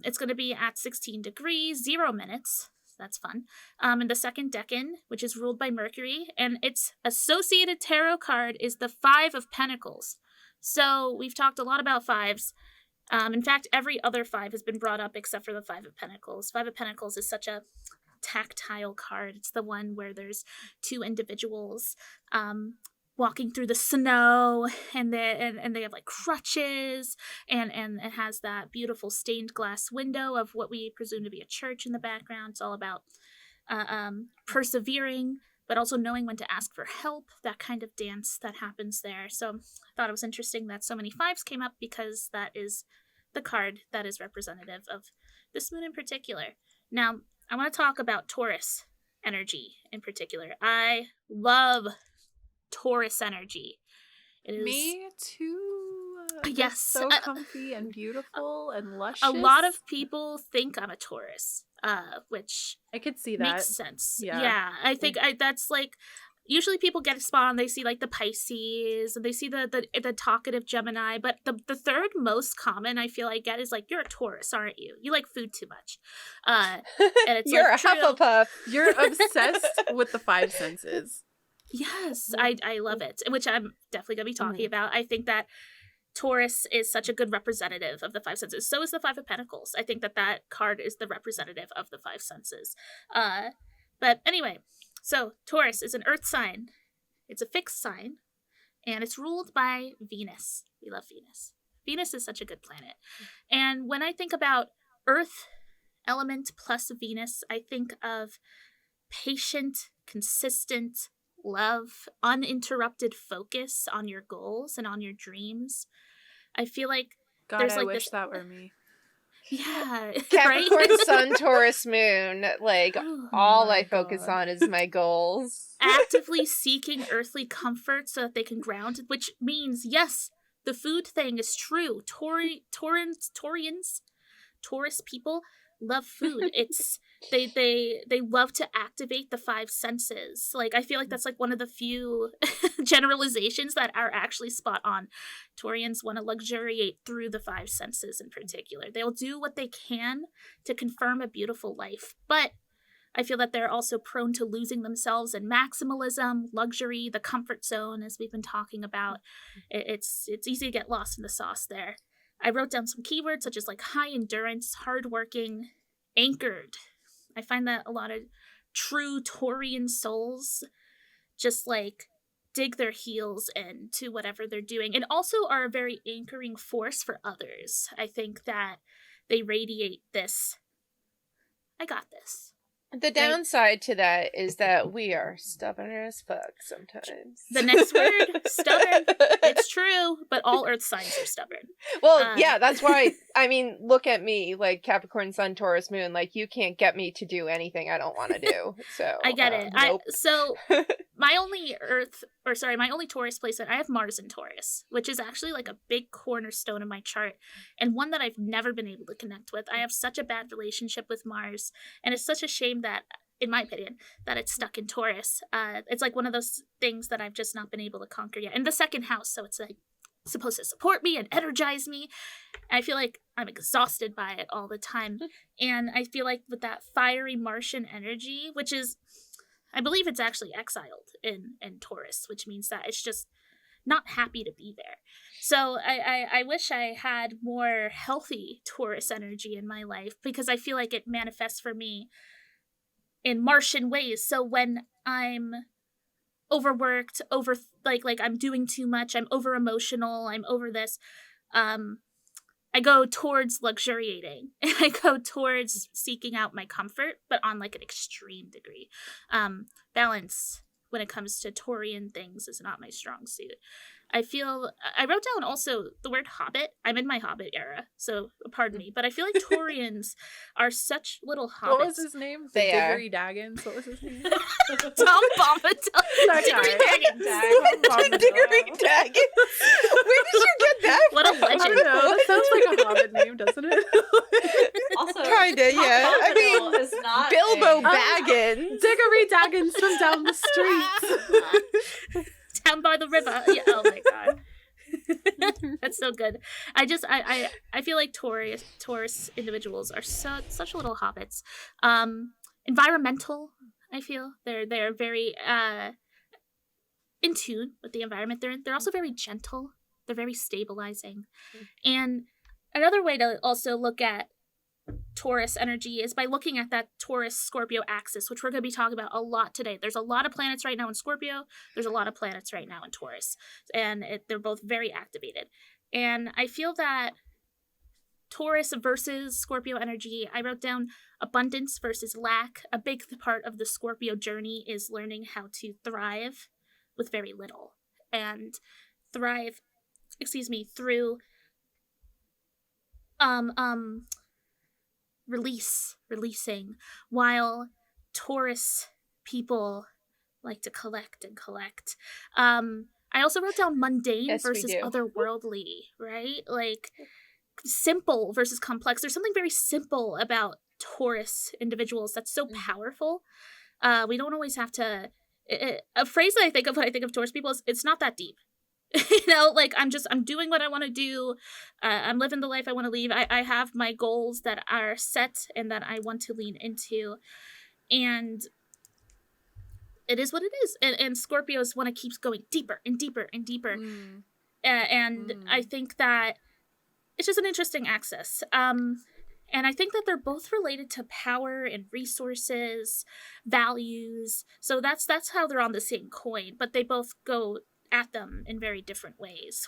It's going to be at 16 degrees, 0 minutes. That's fun. In the second decan, which is ruled by Mercury, and its associated tarot card is the 5 of Pentacles. So we've talked a lot about fives. In fact, every other 5 has been brought up except for the 5 of Pentacles. 5 of Pentacles is such a tactile card. It's the one where there's 2 individuals walking through the snow, and they have like crutches, and it has that beautiful stained glass window of what we presume to be a church in the background. It's all about persevering, but also knowing when to ask for help, that kind of dance that happens there. So I thought it was interesting that so many 5s came up, because that is the card that is representative of this moon in particular. Now, I want to talk about Taurus energy in particular. I love Taurus energy. It is me too. Yes, so comfy and beautiful and luscious. A lot of people think I'm a Taurus, which I could see that makes sense. Yeah, I think that's like, usually people get a spot on, they see like the Pisces, and they see the talkative Gemini, but the third most common I feel I get is like, you're a Taurus, aren't you? You like food too much. And it's you're like, a Hufflepuff. You're obsessed with the 5 senses. Yes, I love it, which I'm definitely going to be talking about. I think that Taurus is such a good representative of the 5 senses. So is the 5 of Pentacles. I think that card is the representative of the 5 senses. But anyway, so Taurus is an earth sign. It's a fixed sign, and it's ruled by Venus. We love Venus. Venus is such a good planet. And when I think about earth element plus Venus, I think of patient, consistent love, uninterrupted focus on your goals and on your dreams. I feel like God, there's I like wish that were me. Yeah, Capricorn, right? Sun, Taurus, Moon. Like, all I focus on is my goals. Actively seeking earthly comfort so that they can ground, which means, yes, the food thing is true. Taurus people love food. It's they love to activate the 5 senses. Like, I feel like that's like one of the few generalizations that are actually spot on. Taurians want to luxuriate through the 5 senses in particular. They'll do what they can to confirm a beautiful life, but I feel that they're also prone to losing themselves in maximalism, luxury, the comfort zone, as we've been talking about. It's easy to get lost in the sauce there. I wrote down some keywords such as like high endurance, hardworking, anchored. I find that a lot of true Taurian souls just like dig their heels into whatever they're doing, and also are a very anchoring force for others. I think that they radiate this, I got this. The downside to that is that we are stubborn as fuck sometimes. The next word, stubborn. It's true, but all earth signs are stubborn. Well, yeah, that's why, I mean, look at me, like Capricorn, Sun, Taurus, Moon, like you can't get me to do anything I don't want to do, so. I get it. Nope. My only Taurus placement, I have Mars in Taurus, which is actually like a big cornerstone of my chart, and one that I've never been able to connect with. I have such a bad relationship with Mars, and it's such a shame that, in my opinion, that it's stuck in Taurus. It's like one of those things that I've just not been able to conquer yet. In the second house, so it's like supposed to support me and energize me. I feel like I'm exhausted by it all the time. And I feel like with that fiery Martian energy, which is, I believe it's actually exiled in Taurus, which means that it's just not happy to be there. So I wish I had more healthy Taurus energy in my life, because I feel like it manifests for me in Martian ways. So when I'm overworked, like I'm doing too much, I'm over emotional, I'm over this, I go towards luxuriating, and I go towards seeking out my comfort, but on like an extreme degree. Balance when it comes to Taurian things is not my strong suit. I wrote down also the word hobbit. I'm in my hobbit era, so pardon me, but I feel like Taurians are such little hobbits. What was his name? They Diggory Daggins. What was his name? Tom Bombadil. Diggory Daggins. Diggory Daggins. Where did you get that What a from? legend. I don't know. That sounds like a hobbit name, doesn't it? Also, Kinda, Tom yeah. I mean, Bombadil is not Bilbo a- Baggins. Diggory Daggins from down the street. Down by the river. Yeah, oh my god. That's so good. I feel like Taurus individuals are such little hobbits. Environmental, I feel. They're very in tune with the environment they're in. They're also very gentle. They're very stabilizing. And another way to also look at Taurus energy is by looking at that Taurus-Scorpio axis, which we're going to be talking about a lot today. There's a lot of planets right now in Scorpio. There's a lot of planets right now in Taurus. And they're both very activated. And I feel that Taurus versus Scorpio energy, I wrote down abundance versus lack. A big part of the Scorpio journey is learning how to thrive with very little. And thrive, through releasing, while Taurus people like to collect and collect. I also wrote down mundane versus otherworldly, right? Like simple versus complex. There's something very simple about Taurus individuals that's so powerful. We don't always have to. A phrase that I think of when I think of Taurus people is, it's not that deep. Like I'm doing what I want to do. I'm living the life I want to live. I have my goals that are set and that I want to lean into, and it is what it is. And Scorpios want to keep going deeper and deeper and deeper. I think that it's just an interesting axis. And I think that they're both related to power and resources, values. So that's how they're on the same coin, but they both go at them in very different ways.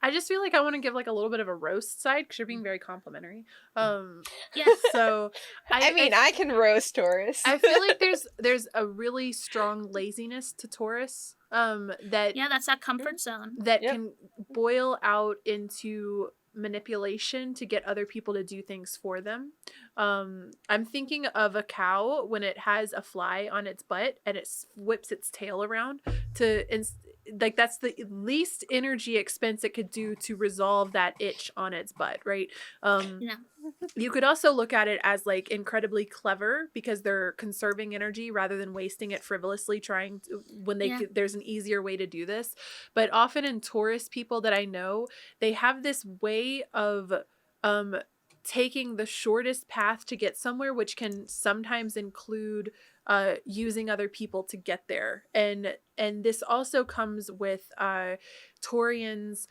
I just feel like I want to give like a little bit of a roast side because you're being very complimentary. Yes. So I can roast Taurus. I feel like there's a really strong laziness to Taurus. That's that comfort zone that can boil out into manipulation to get other people to do things for them. I'm thinking of a cow when it has a fly on its butt and it whips its tail around like that's the least energy expense it could do to resolve that itch on its butt, right? You could also look at it as like incredibly clever because they're conserving energy rather than wasting it frivolously trying to, when there's an easier way to do this. But often in Taurus people that I know, they have this way of taking the shortest path to get somewhere, which can sometimes include using other people to get there. And this also comes with Taurians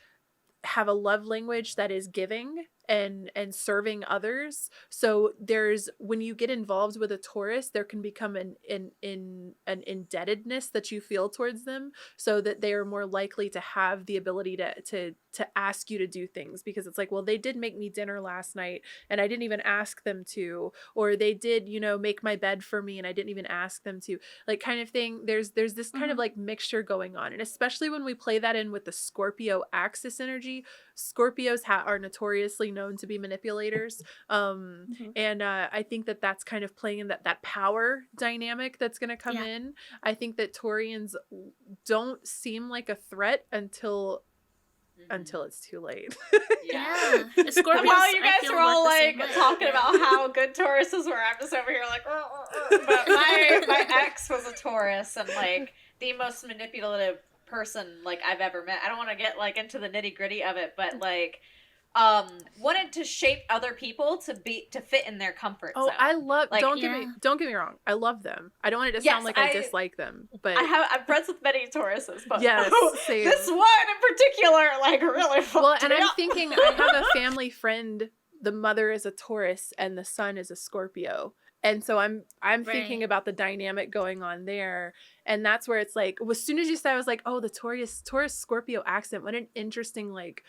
have a love language that is giving and serving others. So when you get involved with a Taurus, there can become an indebtedness that you feel towards them, so that they are more likely to have the ability to ask you to do things, because it's like, well, they did make me dinner last night and I didn't even ask them to, or they did, make my bed for me and I didn't even ask them to, like, kind of thing. There's this kind of like mixture going on. And especially when we play that in with the Scorpio axis energy, Scorpios are notoriously known to be manipulators. And I think that that's kind of playing in that power dynamic that's going to come in. I think that Taurians don't seem like a threat until it's too late. Yeah. Scorpios, while you guys are all like talking about how good Tauruses were, I'm just over here like, but my ex was a Taurus and like the most manipulative person like I've ever met. I don't want to get like into the nitty gritty of it, but like wanted to shape other people to fit in their comfort zone. I love, like, don't get me wrong, I love them. I don't want it to sound like I dislike them, but I'm friends with many Tauruses, but same. This one in particular like really fucked and me I'm up. thinking I have a family friend, the mother is a Taurus and the son is a Scorpio. And so I'm thinking about the dynamic going on there. And that's where it's like, as soon as you said, I was like, oh, the Taurus Scorpio accent, what an interesting like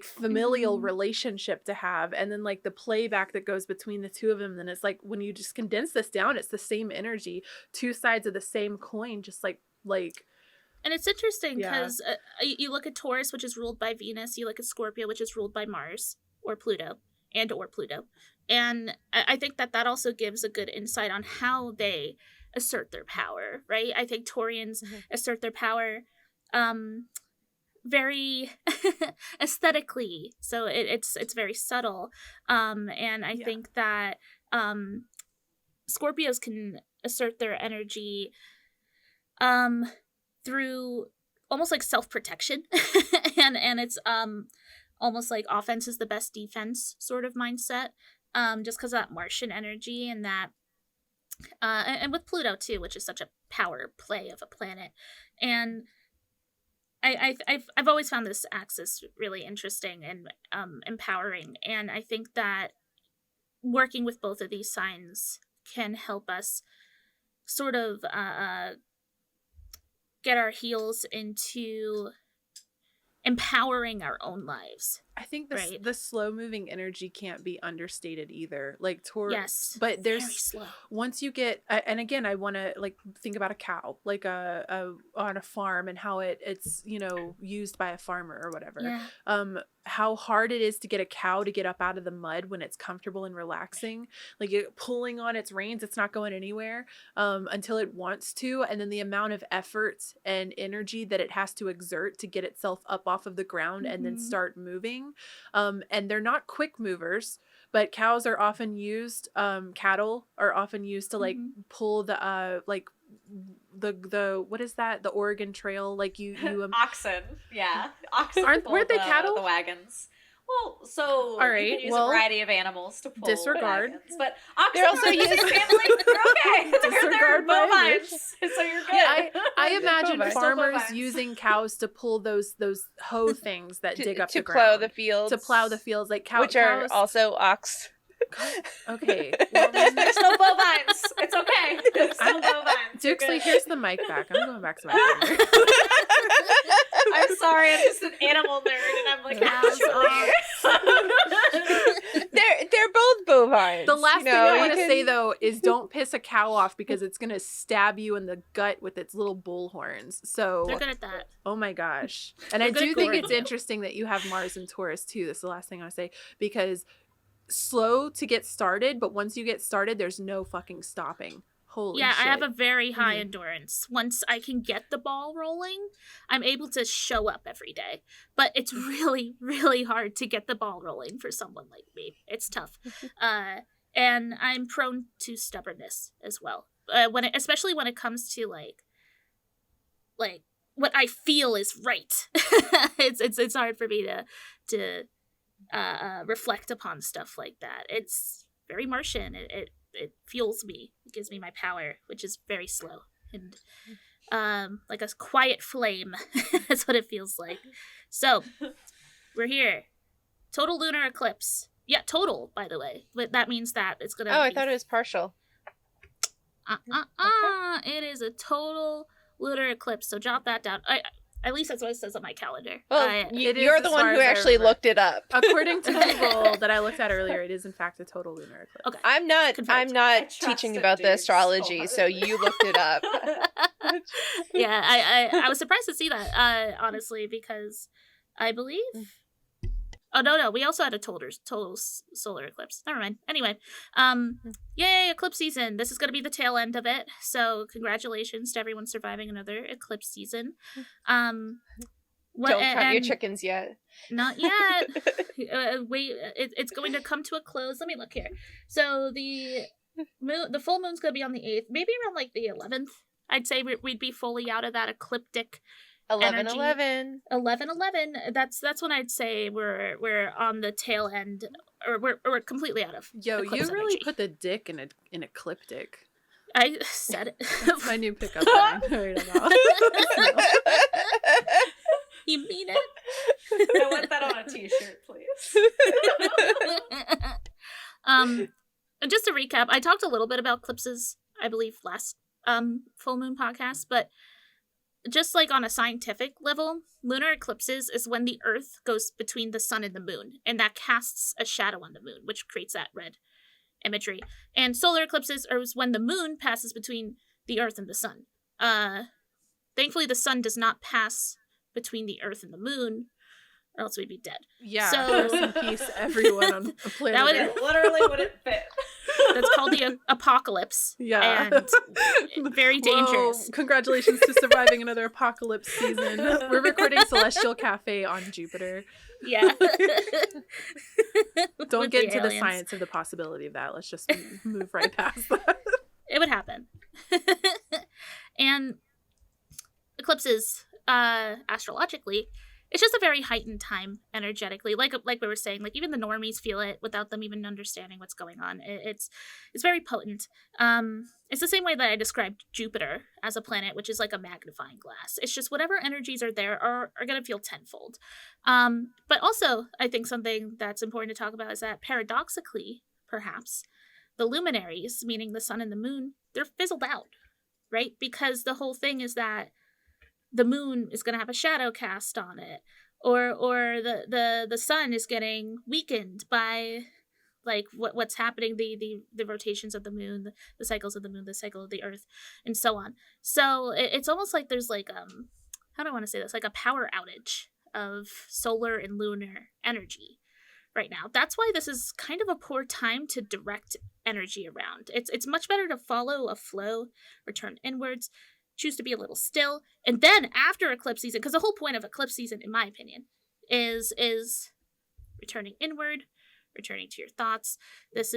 familial relationship to have. And then like the playback that goes between the two of them, then it's like, when you just condense this down, it's the same energy, two sides of the same coin, just like And it's interesting because you look at Taurus, which is ruled by Venus. You look at Scorpio, which is ruled by Mars or Pluto, and I think that also gives a good insight on how they assert their power, right? I think Taurians assert their power very aesthetically, so it's very subtle, and I think that Scorpios can assert their energy through almost like self-protection and it's almost like offense is the best defense sort of mindset, just because of that Martian energy and that and with Pluto too, which is such a power play of a planet. And I've always found this axis really interesting and empowering, and I think that working with both of these signs can help us sort of get our heels into empowering our own lives. I think the slow moving energy can't be understated either. Like Taurus, but there's very slow. Once you get, and again, I want to like think about a cow, like on a farm and how it's used by a farmer or whatever. Yeah. How hard it is to get a cow to get up out of the mud when it's comfortable and relaxing, like pulling on its reins, it's not going anywhere until it wants to, and then the amount of effort and energy that it has to exert to get itself up off of the ground and then start moving. And they're not quick movers, but cows are often used, cattle are often used to like pull the the what is that, the Oregon Trail, like you oxen. Oxen weren't they cattle? The wagons. Well, so all right, you can use a variety of animals to pull disregard wagons, but oxen they're also used family. They're okay. Disregard bovines, so you're good. I imagine Bovines. farmers using cows to pull those hoe things that dig up the plow ground. the fields, to plow the fields, like cows, which are also ox. Okay, well, there's no bovines. It's okay. There's no bovines. Duxley, here's the mic back. I'm going back to my corner. I'm sorry, I'm just an animal nerd, and I'm like, they're both bovines. The last thing I want to say though is don't piss a cow off, because it's gonna stab you in the gut with its little bull horns. So they're good at that. Oh my gosh. And I do think it's interesting that you have Mars and Taurus too. That's the last thing I want to say, because slow to get started, but once you get started, there's no fucking stopping. Holy shit. I have a very high endurance. Once I can get the ball rolling, I'm able to show up every day. But it's really, really hard to get the ball rolling for someone like me. It's tough. And I'm prone to stubbornness as well. Especially when it comes to like what I feel is right. It's hard for me to reflect upon stuff like that. It's very Martian. It fuels me. It gives me my power, which is very slow and like a quiet flame. That's what it feels like. So we're here. Total lunar eclipse. Yeah, total, by the way. But that means that it's gonna. I thought it was partial. It is a total lunar eclipse. So jot that down. At least that's what it says on my calendar. Well, you're the one who actually looked it up. According to Google that I looked at earlier, it is in fact a total lunar eclipse. Okay. I'm not teaching about the astrology, so you looked it up. Yeah, I was surprised to see that, honestly, because I believe... Oh, no, we also had a total solar eclipse. Never mind. Anyway, yay, eclipse season. This is going to be the tail end of it. So congratulations to everyone surviving another eclipse season. Don't count your chickens yet. Not yet. Wait, it's going to come to a close. Let me look here. So the full moon's going to be on the 8th, maybe around like the 11th. I'd say we'd be fully out of that ecliptic 11/11. 11/11. That's when I'd say we're on the tail end, or we're completely out of. Yo, you really energy. put the dick in ecliptic. I said it. That's my new pickup line right now. You mean it? I want that on a t-shirt, please. And just to recap, I talked a little bit about eclipses, I believe, last full moon podcast, but just like on a scientific level, lunar eclipses is when the Earth goes between the sun and the moon, and that casts a shadow on the moon, which creates that red imagery. And solar eclipses are when the moon passes between the Earth and the sun. Thankfully, the sun does not pass between the Earth and the moon, or else we'd be dead. Yeah, so rest in peace, everyone on the planet. That would, it literally wouldn't fit. That's called the apocalypse. Yeah. And very dangerous. Whoa, congratulations to surviving another apocalypse season. We're recording Celestial Cafe on Jupiter. Yeah. Don't With get into the aliens. science of the possibility of that. Let's just move right past that. It would happen. And eclipses, astrologically, it's just a very heightened time energetically. Like we were saying, like even the normies feel it without them even understanding what's going on. It's very potent. It's the same way that I described Jupiter as a planet, which is like a magnifying glass. It's just whatever energies are there are going to feel tenfold. But also, I think something that's important to talk about is that paradoxically, perhaps, the luminaries, meaning the sun and the moon, they're fizzled out, right? Because the whole thing is that the moon is going to have a shadow cast on it, or the sun is getting weakened by like what's happening, the rotations of the moon, the cycles of the moon, the cycle of the earth, and so on. So it's almost like there's like how do I want to say this, like a power outage of solar and lunar energy right now. That's why this is kind of a poor time to direct energy around. It's much better to follow a flow, return inwards, choose to be a little still, and then after eclipse season, because the whole point of eclipse season, in my opinion, is returning inward, returning to your thoughts. There's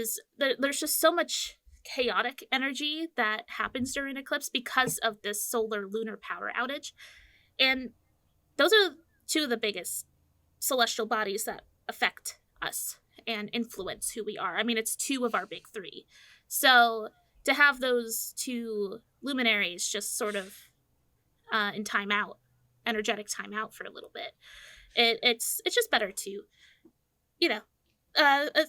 just so much chaotic energy that happens during eclipse because of this solar lunar power outage, and those are two of the biggest celestial bodies that affect us and influence who we are. I mean, it's two of our big three. So to have those two luminaries just sort of in timeout, energetic timeout for a little bit, it's just better to,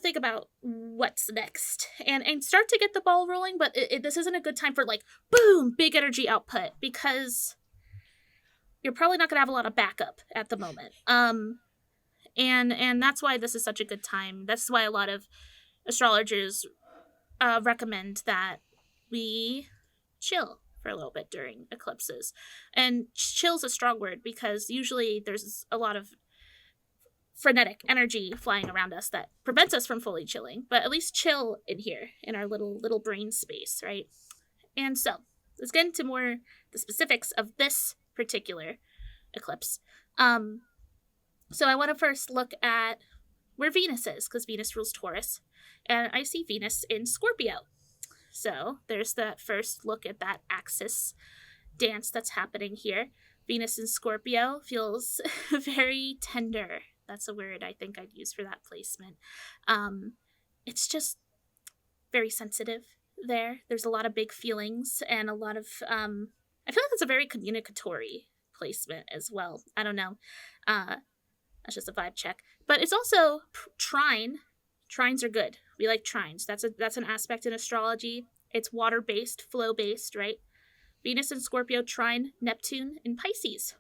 think about what's next and start to get the ball rolling. But this isn't a good time for like, boom, big energy output, because you're probably not going to have a lot of backup at the moment. And that's why this is such a good time. That's why a lot of astrologers recommend that we chill for a little bit during eclipses. And chill's a strong word because usually there's a lot of frenetic energy flying around us that prevents us from fully chilling, but at least chill in here in our little brain space, right? And so let's get into more the specifics of this particular eclipse. So I want to first look at where Venus is, because Venus rules Taurus, and I see Venus in Scorpio. So there's that first look at that axis dance that's happening here. Venus in Scorpio feels very tender. That's a word I think I'd use for that placement. It's just very sensitive there. There's a lot of big feelings and a lot of, I feel like it's a very communicatory placement as well. I don't know. That's just a vibe check. But it's also trine. Trines are good. We like trines. That's an aspect in astrology. It's water-based, flow-based, right? Venus in Scorpio trine Neptune in Pisces.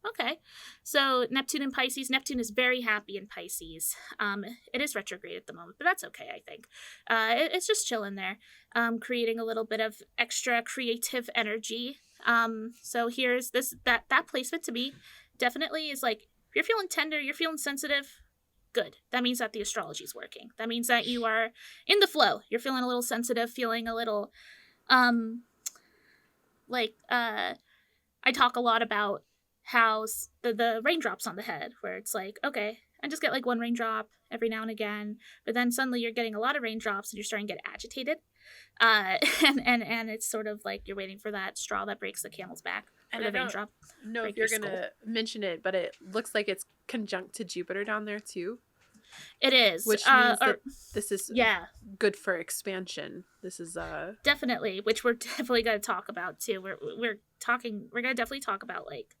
Okay. So Neptune in Pisces. Neptune is very happy in Pisces. It is retrograde at the moment, but that's okay, I think. It's just chilling there, creating a little bit of extra creative energy. So here's that placement to me definitely is like, if you're feeling tender, you're feeling sensitive, good. That means that the astrology is working. That means that you are in the flow. You're feeling a little sensitive, feeling a little, I talk a lot about how the raindrops on the head, where it's like, okay, I just get like one raindrop every now and again, but then suddenly you're getting a lot of raindrops and you're starting to get agitated. And it's sort of like you're waiting for that straw that breaks the camel's back. And I don't know if you're going to mention it, but it looks like it's conjunct to Jupiter down there too. It is. Which means that this is good for expansion. This is definitely, which we're definitely going to talk about too. We're going to definitely talk about like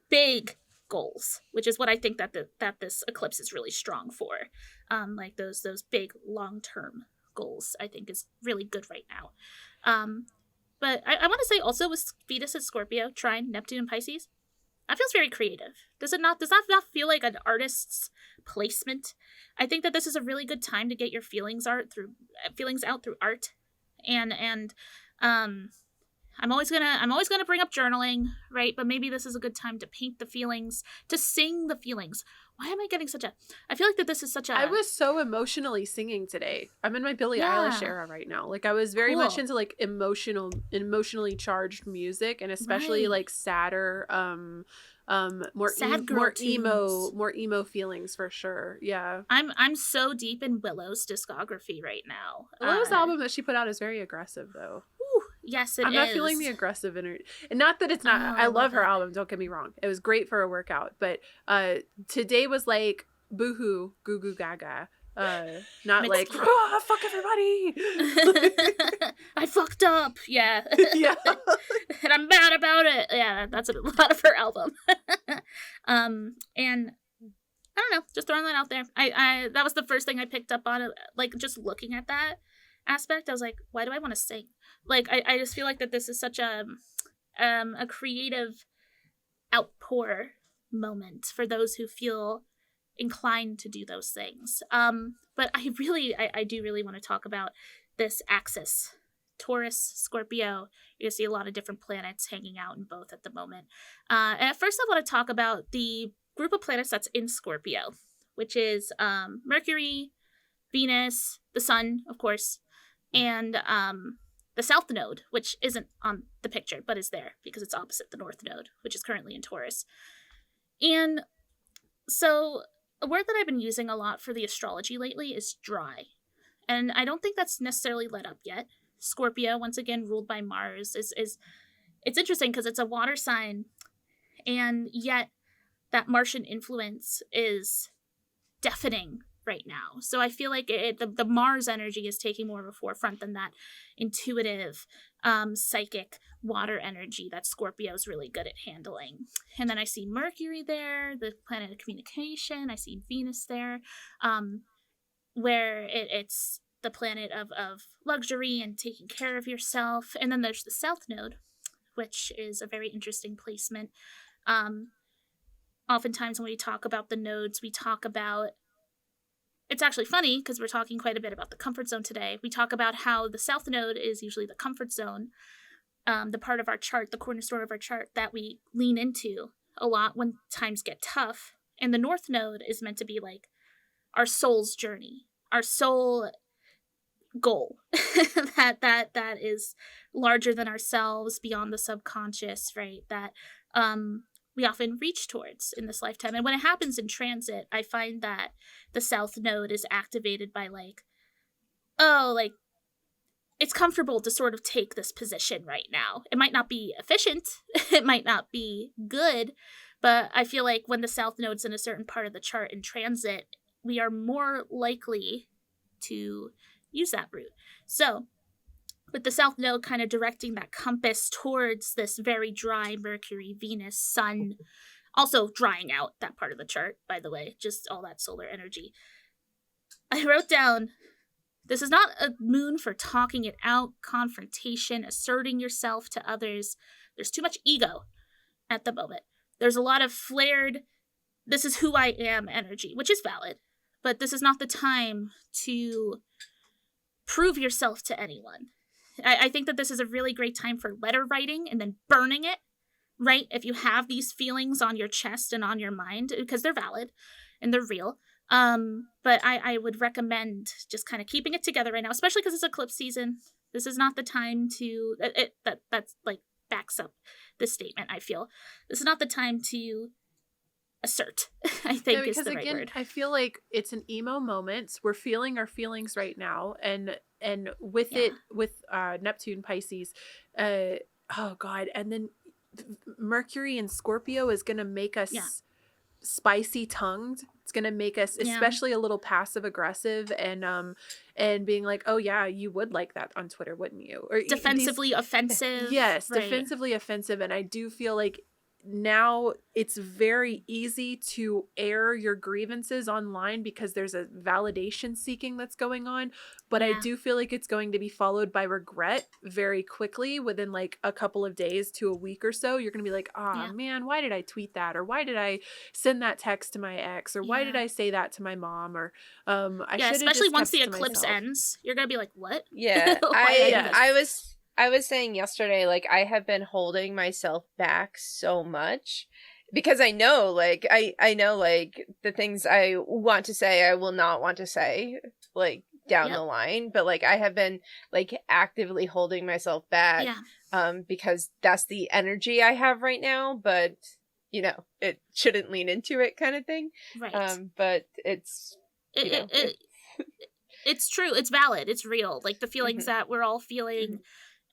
big goals, which is what I think that this eclipse is really strong for. Like those big long-term goals, I think is really good right now. But I want to say also with Venus and Scorpio, trine Neptune and Pisces, that feels very creative. Does that not feel like an artist's placement? I think that this is a really good time to get your feelings out through art, and I'm always gonna bring up journaling, right? But maybe this is a good time to paint the feelings, to sing the feelings. Why am I getting I feel like that this is such a... I was so emotionally singing today. I'm in my Billie Eilish era right now. Like, I was very much into like emotionally charged music, and especially like sadder, more emo feelings for sure. Yeah. I'm so deep in Willow's discography right now. Willow's album that she put out is very aggressive though. Yes, it is. I'm not feeling the aggressive energy. And not that it's not, I love her album, don't get me wrong. It was great for a workout, but today was like boohoo, goo goo gaga. Not like, fuck everybody. I fucked up. Yeah. Yeah. And I'm mad about it. Yeah, that's a lot of her album. And I don't know, just throwing that out there. I that was the first thing I picked up on, like, just looking at that aspect. I was like, why do I want to sing? Like, I just feel like that this is such a creative outpour moment for those who feel inclined to do those things. But I do really want to talk about this axis. Taurus, Scorpio. You're going to see a lot of different planets hanging out in both at the moment. And at first I want to talk about the group of planets that's in Scorpio, which is Mercury, Venus, the Sun, of course, and the South Node, which isn't on the picture, but is there because it's opposite the North Node, which is currently in Taurus. And so a word that I've been using a lot for the astrology lately is dry. And I don't think that's necessarily let up yet. Scorpio, once again, ruled by Mars, is it's interesting because it's a water sign, and yet that Martian influence is deafening right now. So I feel like the Mars energy is taking more of a forefront than that intuitive, psychic water energy that Scorpio is really good at handling. And then I see Mercury there, the planet of communication. I see Venus there, where it's the planet of luxury and taking care of yourself. And then there's the South Node, which is a very interesting placement. Oftentimes when we talk about the nodes, we talk about, it's actually funny because we're talking quite a bit about the comfort zone today. We talk about how the South Node is usually the comfort zone, the part of our chart, the cornerstone of our chart that we lean into a lot when times get tough. And the North Node is meant to be like our soul's journey, our soul goal that is larger than ourselves, beyond the subconscious, right? That we often reach towards in this lifetime. And when it happens in transit, I find that the South Node is activated by it's comfortable to sort of take this position right now. It might not be efficient, it might not be good, but I feel like when the South Node's in a certain part of the chart in transit, we are more likely to use that route. So with the South Node kind of directing that compass towards this very dry Mercury, Venus, Sun, also drying out that part of the chart, by the way, just all that solar energy. I wrote down, this is not a moon for talking it out, confrontation, asserting yourself to others. There's too much ego at the moment. There's a lot of flared, this is who I am energy, which is valid, but this is not the time to prove yourself to anyone. I think that this is a really great time for letter writing and then burning it, right? If you have these feelings on your chest and on your mind, because they're valid and they're real. But I would recommend just kind of keeping it together right now, especially because it's eclipse season. This is not the time to, that's like backs up this statement, I feel. This is not the time to assert, I think is the right word. I feel like it's an emo moment. We're feeling our feelings right now, and with it, with Neptune, Pisces, oh god, and then Mercury and Scorpio is gonna make us spicy tongued. It's gonna make us especially a little passive aggressive, and being like, oh yeah, you would like that on Twitter, wouldn't you? Or defensively offensive. Yes, right. Defensively offensive. And I do feel like now it's very easy to air your grievances online because there's a validation seeking that's going on. But I do feel like it's going to be followed by regret very quickly within like a couple of days to a week or so. You're going to be like, man, why did I tweet that? Or why did I send that text to my ex? Or why did I say that to my mom? Or I should have especially just once the kept to eclipse myself. ends, you're going to be like, what? Yeah. I was I was saying yesterday, like, I have been holding myself back so much because I know, like, I know, like, the things I want to say, I will not want to say, like, down the line. But, like, I have been, like, actively holding myself back because that's the energy I have right now. But, you know, it shouldn't lean into it kind of thing. Right. But it's, you know, it's true. It's valid. It's real. Like, the feelings that we're all feeling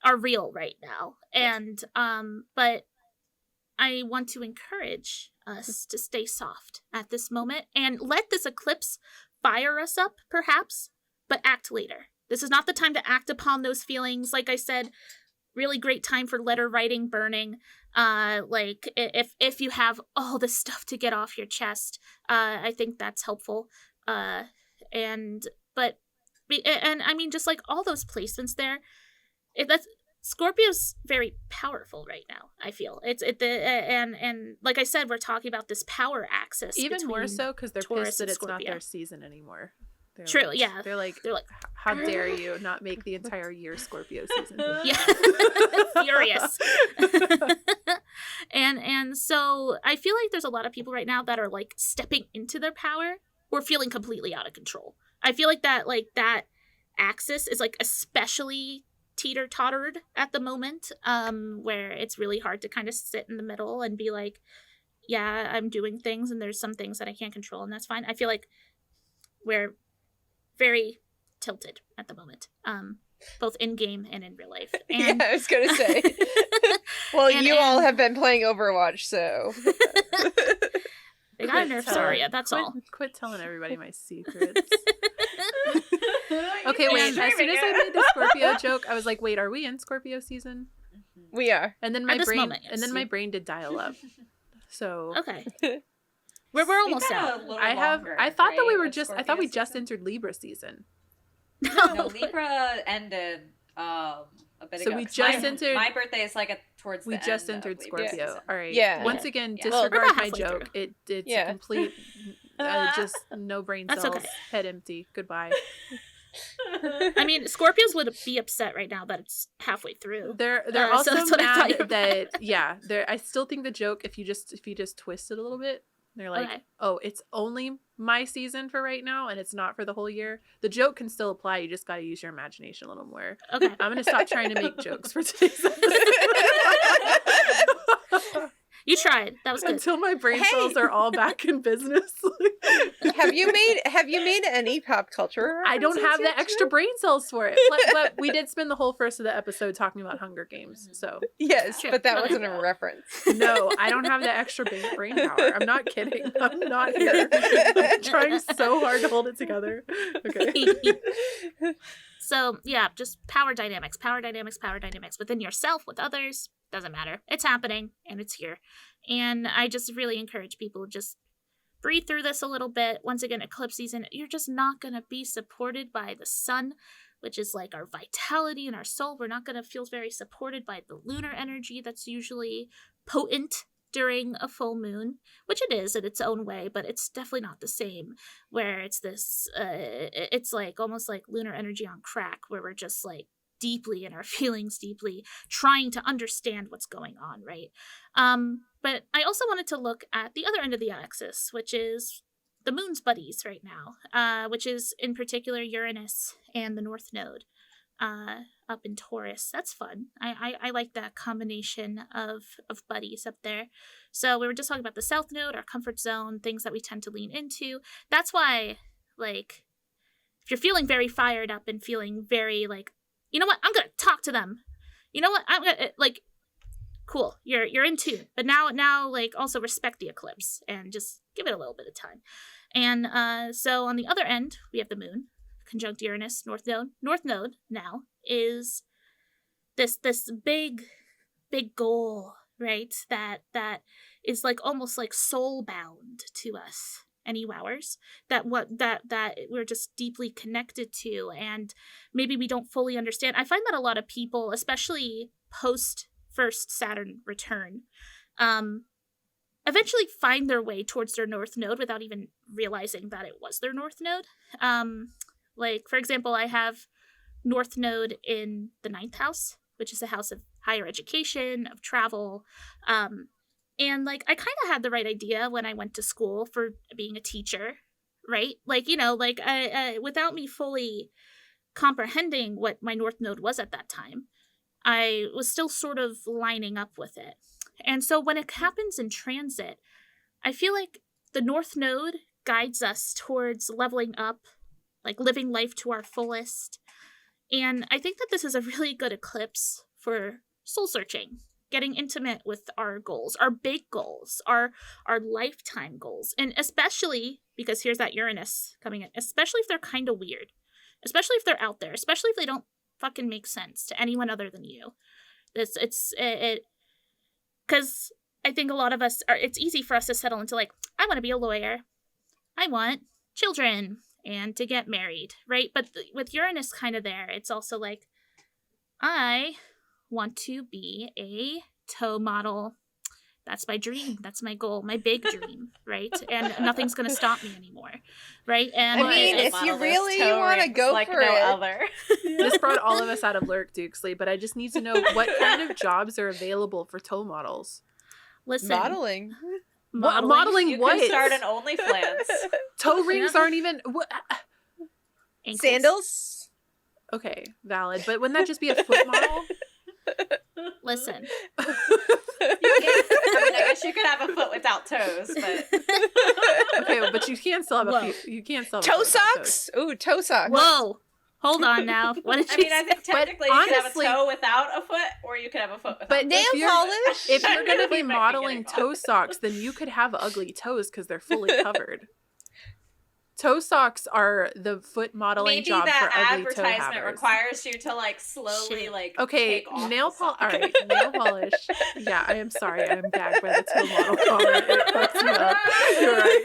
are real right now. And, but I want to encourage us to stay soft at this moment and let this eclipse fire us up, perhaps, but act later. This is not the time to act upon those feelings. Like I said, really great time for letter writing, burning. Like, if you have all this stuff to get off your chest, I think that's helpful. And I mean, just like all those placements there, that's Scorpio's very powerful right now. I feel and like I said, we're talking about this power axis. Even more so because they're Taurus pissed that and it's not Scorpio. their season anymore. They're True, like, yeah. They're like, how dare you not make the entire year Scorpio season? Yeah, furious. and so I feel like there's a lot of people right now that are like stepping into their power or feeling completely out of control. I feel like that axis is like especially teeter-tottered at the moment, where it's really hard to kind of sit in the middle and be like, yeah, I'm doing things and there's some things that I can't control and that's fine. I feel like we're very tilted at the moment, both in game and in real life. And yeah, I was gonna say. Well, you all have been playing Overwatch, so they got a nerf Zarya, that's all. Quit telling everybody my secrets. Okay, wait. As soon as I made the Scorpio joke, I was like, "Wait, are we in Scorpio season?" We are. And then my brain did dial up. So okay, we're almost out. I thought that we were just. I thought we just entered Libra season. No, Libra ended a bit ago. So we just entered. My birthday is like towards the end. We just entered Scorpio. All right. Yeah. Once again, Yeah. disregard my Through. joke. It's a complete. Just no brain cells. Okay. Head empty. Goodbye. I mean, Scorpios would be upset right now that it's halfway through. They're So also that's what I thought you were mad that I still think the joke, if you just twist it a little bit, they're like, Okay. oh, it's only my season for right now and it's not for the whole year. The joke can still apply. You just got to use your imagination a little more. Okay. I'm gonna stop trying to make jokes for today's episode. You tried. That was good. Until my brain cells are all back in business. Have you made any pop culture? I don't have the yet, extra brain cells for it. But we did spend the whole first of the episode talking about Hunger Games. So Yes, Sure. but that Okay. wasn't a reference. no, I don't have the extra brain power. I'm not kidding. I'm not here. I'm trying so hard to hold it together. Okay. So, yeah, just power dynamics within yourself, with others. Doesn't matter. It's happening, and it's here. And I just really encourage people to just breathe through this a little bit. Once again, eclipse season, you're just not going to be supported by the sun, which is like our vitality and our soul. We're not going to feel very supported by the lunar energy that's usually potent during a full moon, which it is in its own way, but it's definitely not the same, where it's this, it's like almost like lunar energy on crack, where we're just like deeply in our feelings, deeply trying to understand what's going on, right? But I also wanted to look at the other end of the axis, which is the moon's buddies right now, which is in particular Uranus and the North Node up in Taurus. That's fun. I like that combination of buddies up there. So we were just talking about the South Node, our comfort zone, things that we tend to lean into. That's why, like, if you're feeling very fired up and feeling very like, you know what, I'm gonna talk to them. You know what, I'm gonna like, cool. You're in tune. But now like also respect the eclipse and just give it a little bit of time. And so on the other end, we have the moon, conjunct Uranus, North Node. North Node now is this big goal, right? That is like almost like soul bound to us. Any wowers that we're just deeply connected to, and maybe we don't fully understand. I find that a lot of people, especially post first Saturn return, eventually find their way towards their North Node without even realizing that it was their North Node. Like, for example, I have North Node in the 9th house, which is a house of higher education, of travel. And like I kind of had the right idea when I went to school for being a teacher, right? Like, you know, like I without me fully comprehending what my North Node was at that time, I was still sort of lining up with it. And so when it happens in transit, I feel like the North Node guides us towards leveling up, like living life to our fullest. And I think that this is a really good eclipse for soul searching, getting intimate with our goals, our big goals, our lifetime goals. And especially because here's that Uranus coming in, especially if they're kind of weird, especially if they're out there, especially if they don't fucking make sense to anyone other than you. Because I think a lot of us it's easy for us to settle into like, I want to be a lawyer. I want children and to get married, right? But with Uranus kind of there, it's also like, I want to be a toe model. That's my dream. That's my goal, my big dream, right? And nothing's going to stop me anymore, right? And I mean, if you really want to go like for no it. other. This brought all of us out of Lurk, Dukesley, but I just need to know what kind of jobs are available for toe models. listen, Modeling. Modeling You what? can start an OnlyFans. Toe rings aren't even... ankles. Sandals. Okay, valid. But wouldn't that just be a foot model? Listen, I mean, I guess you could have a foot without toes, but Okay, but you can still have a Whoa. few. You can still have Toe a foot without socks. Ooh, toe socks. whoa, hold on now. What did I you mean, I think But technically you could honestly- have a toe without a foot, or you could have a foot without. But a Nail if you're- polish. If you're going to We be might be modeling getting toe off. socks, then you could have ugly toes because they're fully covered. Toe socks are the foot modeling Maybe job for that ugly toe advertisement havers. requires you to like slowly Shit. like Okay, take off nail the polish. sock. All right, nail polish. Yeah, I am sorry. I am gagged by the toe model comment. It fucks me up. You're right.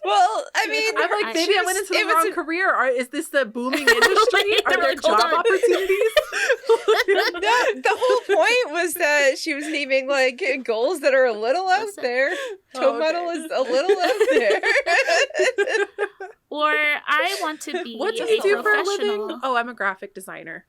Well, I mean, I'm like, maybe I went into the wrong career. Is this the booming industry? Are there Like, hold job on. opportunities? the whole point was that she was naming like goals that are a little out Listen. there. Oh, Toe okay. model is a little out there. Or I want to be What does a he do for a professional. living? Oh, I'm a graphic designer.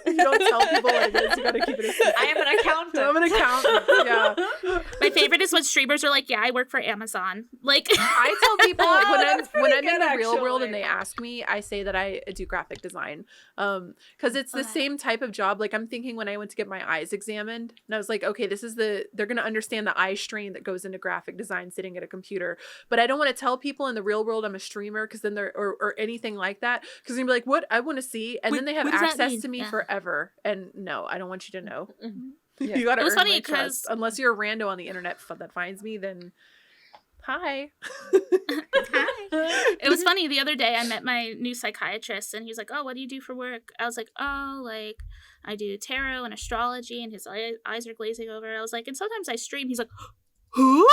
You don't tell people what it is. You gotta keep it a secret. I am an accountant. I'm an accountant. Yeah. My favorite is when streamers are like, "Yeah, I work for Amazon." Like, I tell people Oh, when I'm that's pretty in the good, real world and actually. they ask me, I say that I do graphic design. Because it's the Okay. same type of job. Like I'm thinking when I went to get my eyes examined, and I was like, okay, they're gonna understand the eye strain that goes into graphic design sitting at a computer. But I don't want to tell people in the real world I'm a streamer because then they're or anything like that. Because they're gonna be like, what? I want to see, and then they have what does that access mean? to me Yeah. forever. And no, I don't want you to know. Yeah. You gotta It was earn funny my 'cause- trust. Unless you're a rando on the internet that finds me, then hi. It was funny the other day. I met my new psychiatrist, and he was like, "Oh, what do you do for work?" I was like, "Oh, like I do tarot and astrology," and his eyes are glazing over. I was like, "And sometimes I stream." He's like, "Huh?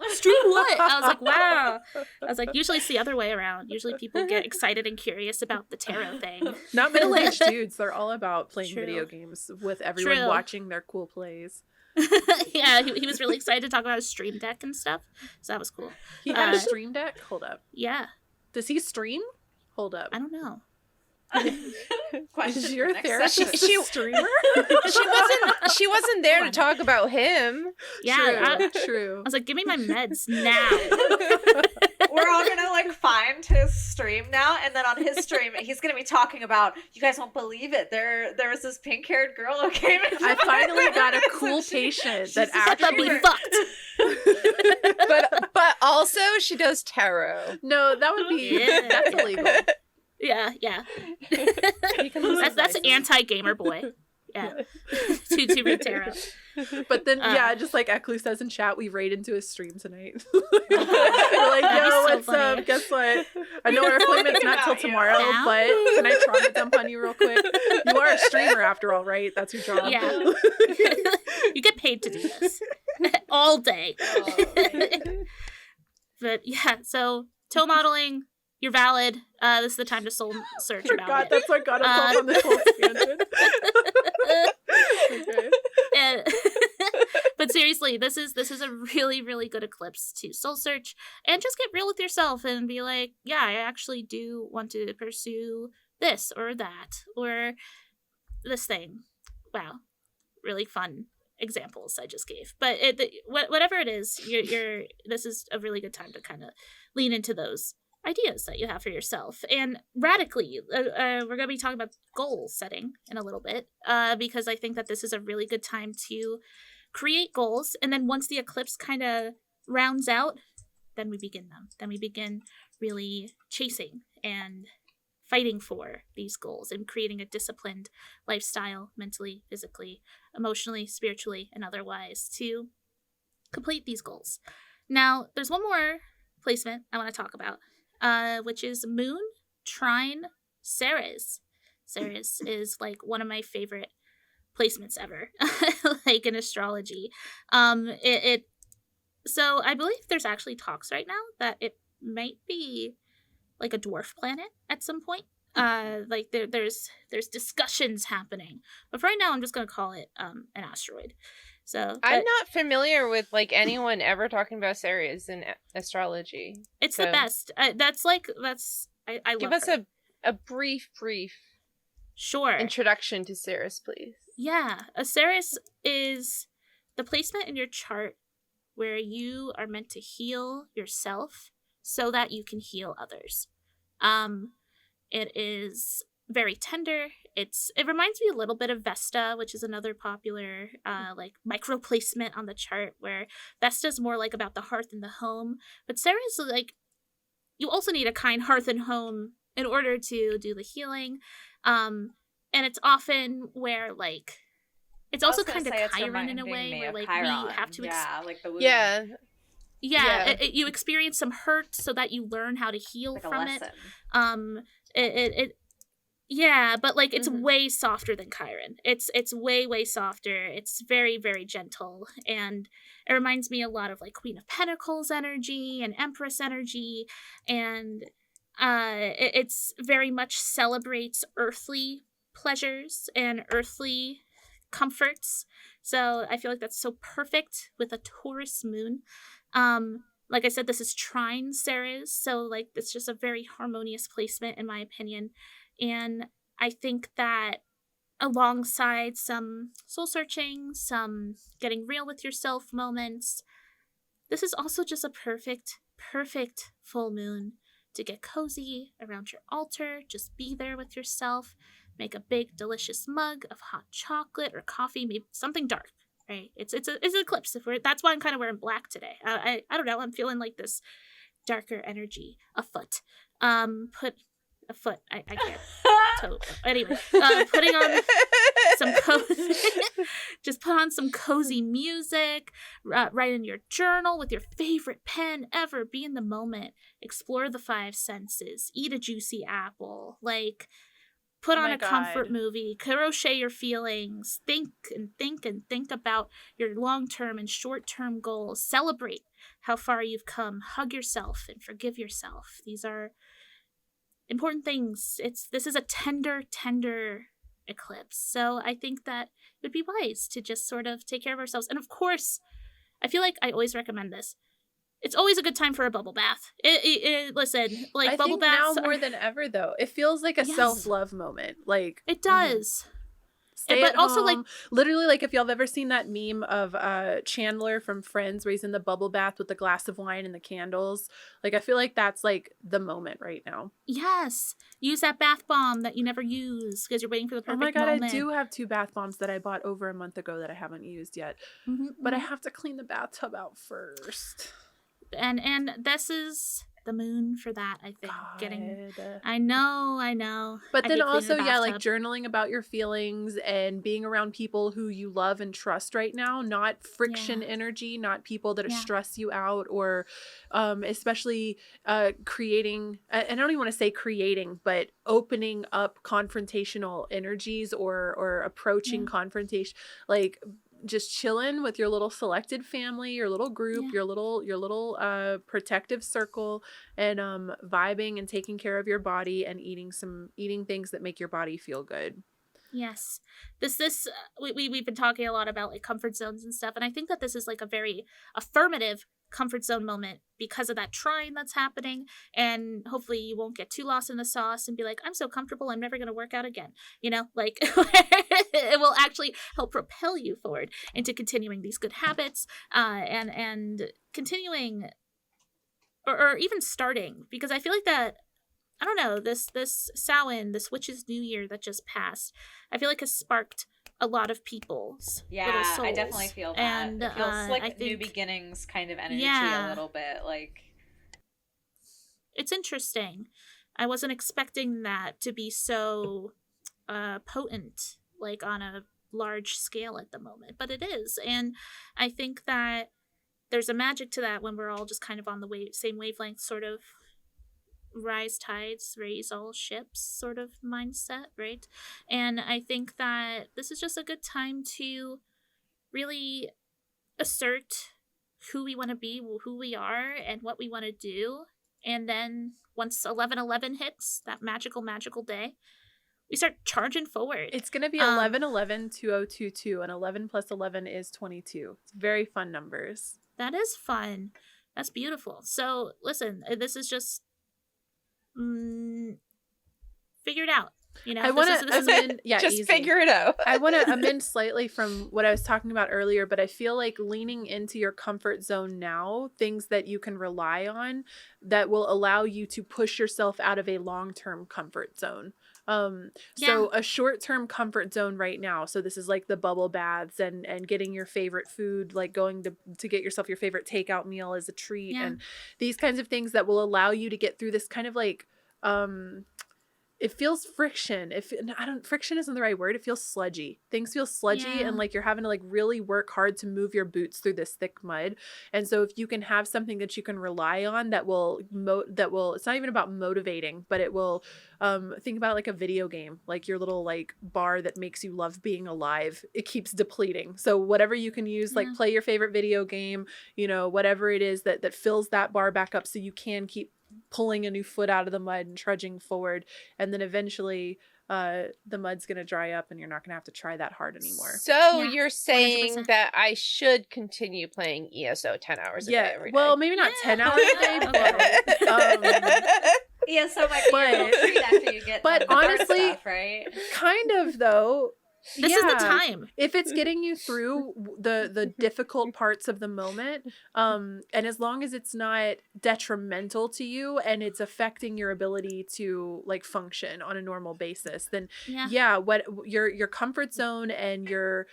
Stream what?" I was like, "Wow." I was like, "Usually it's the other way around. Usually people get excited and curious about the tarot thing." Not middle-aged dudes. They're all about playing True. video games with everyone True. watching their cool plays. Yeah, he was really excited to talk about his stream deck and stuff. So that was cool. He had a Uh, stream deck? Hold up. Yeah, Does he stream? Hold up. I don't know. Question Is for your next therapist session. She- a streamer? She wasn't there to talk about him. Yeah, True. I True. was like, "Give me my meds now." We're all gonna like find his stream now, and then on his stream, he's gonna be talking about. You guys won't believe it. There was this pink-haired girl who came in. I finally got a and cool she- patient she's that just Let them actually... be fucked. But also she does tarot. No, that would be... Yeah. That's illegal. Yeah. He can lose his That's license. anti-gamer boy. Yeah. to read tarot. But then, Uh. yeah, just like Eklu says in chat, we raid into his stream tonight. We're like, That'd be yo, so what's funny. up? Guess what? I know our appointment's not till About you. tomorrow, Now? but can I trauma dump on you real quick? You are a streamer after all, right? That's your job. Yeah. You get paid to do this all day. But yeah, so toe modeling, you're valid. This is the time to soul search about God, it. that's what got us off on this whole tangent. Okay. And- but seriously, this is a really, really good eclipse to soul search and just get real with yourself and be like, yeah, I actually do want to pursue this or that or this thing. Wow, really fun examples I just gave. But whatever it is, you're this is a really good time to kind of lean into those ideas that you have for yourself. And radically, we're going to be talking about goal setting in a little bit, because I think that this is a really good time to create goals. And then once the eclipse kind of rounds out, then we begin them. Then we begin really chasing and fighting for these goals and creating a disciplined lifestyle, mentally, physically, emotionally, spiritually, and otherwise, to complete these goals. Now, there's one more placement I want to talk about, which is Moon Trine Ceres. Ceres is like one of my favorite placements ever, like in astrology. So I believe there's actually talks right now that it might be like a dwarf planet at some point. Like there's discussions happening, but for right now I'm just gonna call it an asteroid. So I'm not familiar with like anyone ever talking about Ceres in astrology. It's the best. I love give us her. a brief Sure introduction to Ceres, please. Yeah, a Ceres is the placement in your chart where you are meant to heal yourself so that you can heal others. It is very tender. It reminds me a little bit of Vesta, which is another popular like micro placement on the chart, where Vesta is more like about the hearth and the home, but Ceres is like you also need a kind hearth and home in order to do the healing. And it's often where like it's also kind of Chiron in a way, where like Chiron. we have to like the womb. You experience some hurt so that you learn how to heal from it. But like it's way softer than Chiron. It's way softer. It's very, very gentle, and it reminds me a lot of like Queen of Pentacles energy and Empress energy, and it's very much celebrates earthly pleasures and earthly comforts. So I feel like that's so perfect with a Taurus moon. Like I said, this is trine Ceres, so like it's just a very harmonious placement in my opinion. And I think that alongside some soul searching, some getting real with yourself moments, this is also just a perfect full moon to get cozy around your altar. Just be there with yourself. Make a big, delicious mug of hot chocolate or coffee, maybe something dark, right? It's an eclipse. That's why I'm kind of wearing black today. I don't know. I'm feeling like this darker energy afoot. Put a foot. I can't. Anyway, putting on some cozy. Just put on some cozy music. Write in your journal with your favorite pen ever. Be in the moment. Explore the 5 senses. Eat a juicy apple. Like. Put on a comfort movie, crochet your feelings, think about your long-term and short-term goals. Celebrate how far you've come. Hug yourself and forgive yourself. These are important things. This is a tender eclipse. So I think that it would be wise to just sort of take care of ourselves. And of course, I feel like I always recommend this. It's always a good time for a bubble bath. Listen, like I bubble think baths now more than ever though. It feels like a self-love moment. Like it does. Stay but at also home. like literally, like if y'all have ever seen that meme of Chandler from Friends where he's in the bubble bath with the glass of wine and the candles. Like I feel like that's like the moment right now. Yes. Use that bath bomb that you never use because you're waiting for the perfect moment. Oh my god, I do have 2 bath bombs that I bought over a month ago that I haven't used yet. But I have to clean the bathtub out first. And this is the moon for that, I think. I know. But then also, like journaling about your feelings and being around people who you love and trust right now, not friction energy, not people that stress you out or especially creating, and I don't even want to say creating, but opening up confrontational energies or approaching confrontation, like just chilling with your little selected family, your little group, your little protective circle, and vibing and taking care of your body and eating things that make your body feel good. Yes. We've been talking a lot about like comfort zones and stuff, and I think that this is like a very affirmative comfort zone moment because of that trine that's happening, and hopefully you won't get too lost in the sauce and be like, I'm so comfortable, I'm never going to work out again, you know, like it will actually help propel you forward into continuing these good habits, and continuing or even starting, because I feel like that, I don't know, this Samhain, this Witch's New Year that just passed, I feel like has sparked a lot of people's little souls. I definitely feel that. And it feels like I think, new beginnings kind of energy Yeah. a little bit. Like, it's interesting. I wasn't expecting that to be so potent, like on a large scale at the moment, but it is. And I think that there's a magic to that when we're all just kind of on the same wavelength, sort of rise tides, raise all ships sort of mindset, right? And I think that this is just a good time to really assert who we want to be, who we are, and what we want to do. And then once 11/11 hits, that magical day, we start charging forward. It's going to be 11/11/2022, and 11 plus 11 is 22. It's very fun numbers. That is fun. That's beautiful. So listen, this is just figure it out. You know, I want to amend. Yeah, just easy. figure it out. I want to amend slightly from what I was talking about earlier, but I feel like leaning into your comfort zone now, things that you can rely on that will allow you to push yourself out of a long-term comfort zone. So a short-term comfort zone right now. So this is like the bubble baths and getting your favorite food, like going to get yourself your favorite takeout meal as a treat, and these kinds of things that will allow you to get through this kind of like, it feels friction. Friction isn't the right word. It feels sludgy. Things feel sludgy and like you're having to like really work hard to move your boots through this thick mud. And so if you can have something that you can rely on that will, it's not even about motivating, but it will, think about it like a video game, like your little like bar that makes you love being alive. It keeps depleting. So whatever you can use, like play your favorite video game, you know, whatever it is that fills that bar back up so you can keep pulling a new foot out of the mud and trudging forward, and then eventually the mud's gonna dry up and you're not gonna have to try that hard anymore. So you're saying 100%. that I should continue playing ESO 10 hours a day every day? Well, maybe not 10 hours a day, but so might be a little treat after you get but the dark honestly, stuff, right? kind of though. This is the time. If it's getting you through the difficult parts of the moment, and as long as it's not detrimental to you and it's affecting your ability to like function on a normal basis, then what your comfort zone and your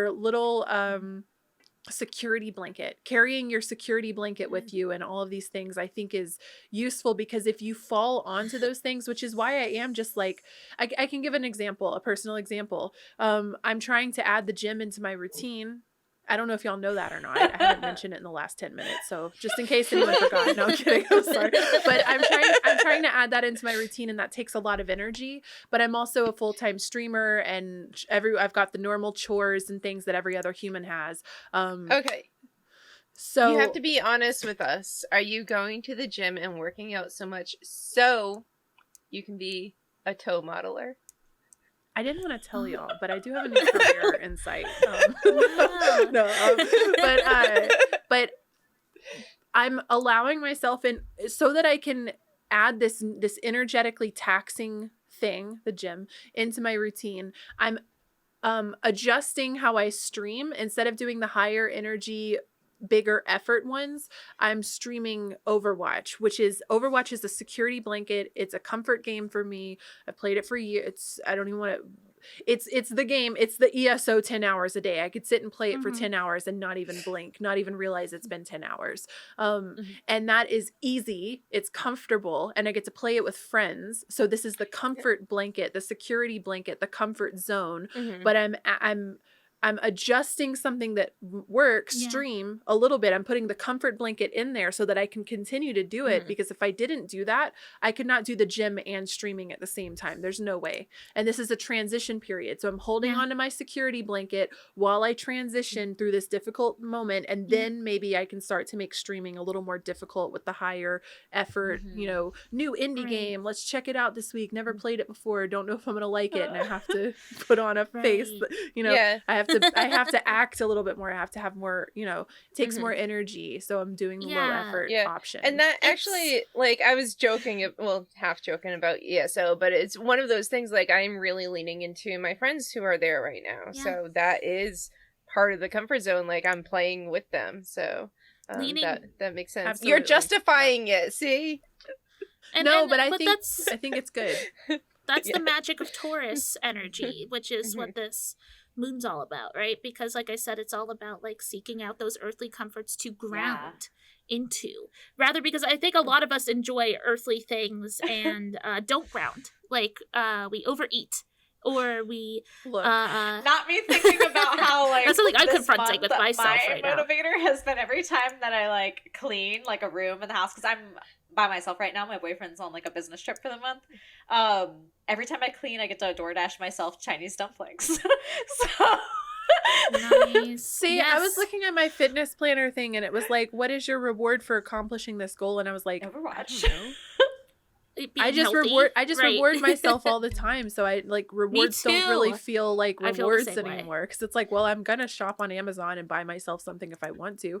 little security blanket, carrying your security blanket with you and all of these things, I think is useful, because if you fall onto those things, which is why I am just like, I can give an example, a personal example. I'm trying to add the gym into my routine. I don't know if y'all know that or not. I haven't mentioned it in the last 10 minutes. So just in case anyone forgot. No, I'm kidding. I'm sorry. But I'm trying to add that into my routine, and that takes a lot of energy. But I'm also a full-time streamer, and I've got the normal chores and things that every other human has. Okay. So you have to be honest with us. Are you going to the gym and working out so much so you can be a toe modeler? I didn't want to tell y'all, but I do have a new career insight. But I'm allowing myself in so that I can add this energetically taxing thing, the gym, into my routine. I'm adjusting how I stream. Instead of doing the higher energy, bigger effort ones, I'm streaming Overwatch, which is a security blanket. It's a comfort game for me. I played it for years. I don't even want to. It's the game. It's the ESO 10 hours a day. I could sit and play it for 10 hours and not even blink, not even realize it's been 10 hours. And that is easy. It's comfortable, and I get to play it with friends. So this is the comfort blanket, the security blanket, the comfort zone. But I'm adjusting something that works, stream a little bit. I'm putting the comfort blanket in there so that I can continue to do it, because if I didn't do that, I could not do the gym and streaming at the same time. There's no way. And this is a transition period. So I'm holding onto my security blanket while I transition through this difficult moment. And then maybe I can start to make streaming a little more difficult with the higher effort, you know, new indie game. Let's check it out this week. Never played it before. Don't know if I'm going to like it. And I have to put on a face, you know, I have have to act a little bit more. I have to have more, it takes more energy. So I'm doing the low effort option. And that actually, like, I was joking, half joking about ESO, but it's one of those things, like, I'm really leaning into my friends who are there right now. Yeah. So that is part of the comfort zone. Like, I'm playing with them. So that makes sense. Absolutely. You're justifying it, see? But I think it's good. That's the magic of Taurus energy, which is what this moon's all about, right? Because like I said, it's all about like seeking out those earthly comforts to ground into. Rather, because I think a lot of us enjoy earthly things and don't ground. Like we overeat. Or we not me thinking about how like that's something I'm confronting with myself right now. My motivator has been every time that I like clean like a room in the house, because I'm by myself right now. My boyfriend's on like a business trip for the month. Every time I clean, I get to DoorDash myself Chinese dumplings. So nice. See, I was looking at my fitness planner thing, and it was like, "What is your reward for accomplishing this goal?" And I was like, Overwatch. I don't know. I just reward myself all the time, so I like rewards don't really feel like rewards anymore, because it's like, well, I'm gonna shop on Amazon and buy myself something if I want to.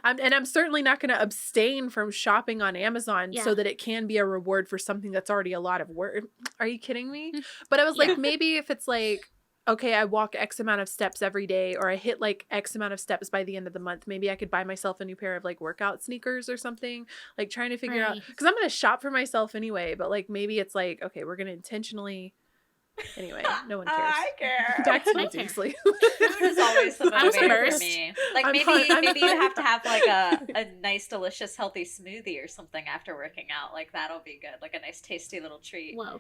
I'm certainly not gonna abstain from shopping on Amazon so that it can be a reward for something that's already a lot of work. Are you kidding me? But I was like, maybe if it's like, okay, I walk X amount of steps every day, or I hit like X amount of steps by the end of the month, maybe I could buy myself a new pair of like workout sneakers or something, like trying to figure out, because I'm going to shop for myself anyway, but like maybe it's like, okay, we're going to intentionally, anyway, no one cares. I care. Back to you, Dixley. Food is always the motivator for me. Like maybe you have to have like a nice, delicious, healthy smoothie or something after working out. Like that'll be good. Like a nice, tasty little treat. Whoa.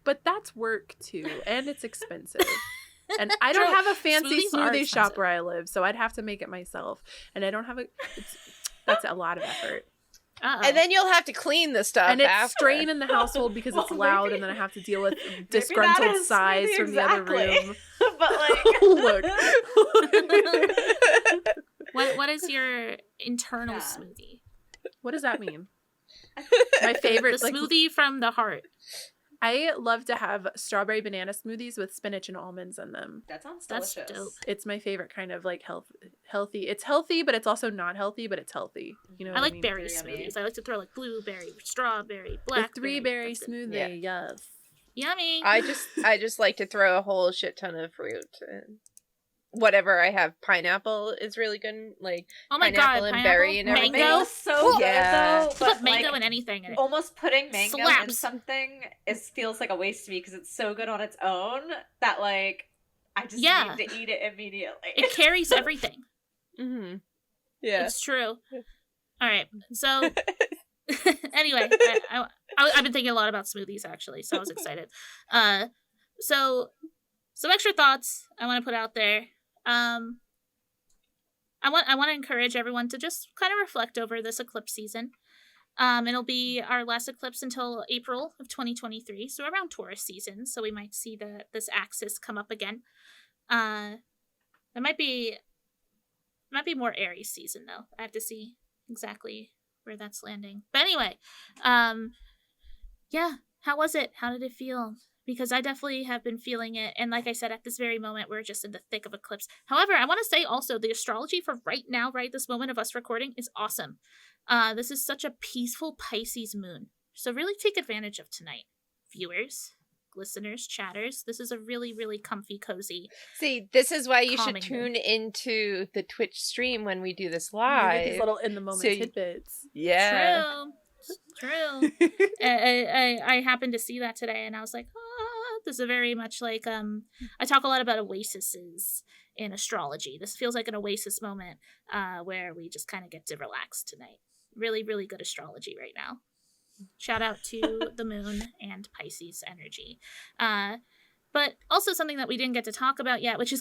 But that's work too, and it's expensive. And I don't have a fancy smoothie shop where I live, so I'd have to make it myself. And I don't have that's a lot of effort. And then you'll have to clean the stuff. And it's strain in the household because it's loud, and then I have to deal with disgruntled sighs from the other room. But like, look. What is your internal smoothie? What does that mean? My favorite, the smoothie from the heart. I love to have strawberry banana smoothies with spinach and almonds in them. That sounds delicious. That's dope. It's my favorite kind of like healthy. It's healthy, but it's also not healthy, but it's healthy. You know what I mean? Berry smoothies. I like to throw like blueberry, strawberry, blackberry. The 3-berry smoothie, yes. Yummy. I just like to throw a whole shit ton of fruit. Whatever I have, pineapple is really good. Like pineapple and berry and everything. Mango is so good though. But put mango in anything. Almost putting mango in something feels like a waste to me, because it's so good on its own that like I just need to eat it immediately. It carries everything. Mm-hmm. Yeah, it's true. All right, so anyway, I've been thinking a lot about smoothies actually, so I was excited. So some extra thoughts I want to put out there. I want to encourage everyone to just kind of reflect over this eclipse season. It'll be our last eclipse until April of 2023, so around Taurus season. So we might see this axis come up again. It might be more Aries season though. I have to see exactly where that's landing. But anyway, yeah, how was it? How did it feel? Because I definitely have been feeling it. And like I said, at this very moment, we're just in the thick of eclipse. However, I want to say also the astrology for right now, right this moment of us recording, is awesome. This is such a peaceful Pisces moon. So really take advantage of tonight. Viewers, listeners, chatters. This is a really, really comfy, cozy. See, this is why you should tune into the Twitch stream when we do this live. You get these little in-the-moment tidbits. Yeah. True. I happened to see that today, and I was like, this is very much like I talk a lot about oases in astrology. This feels like an oasis moment where we just kind of get to relax tonight. Really, really good astrology right now. Shout out to the moon and Pisces energy. But also something that we didn't get to talk about yet, which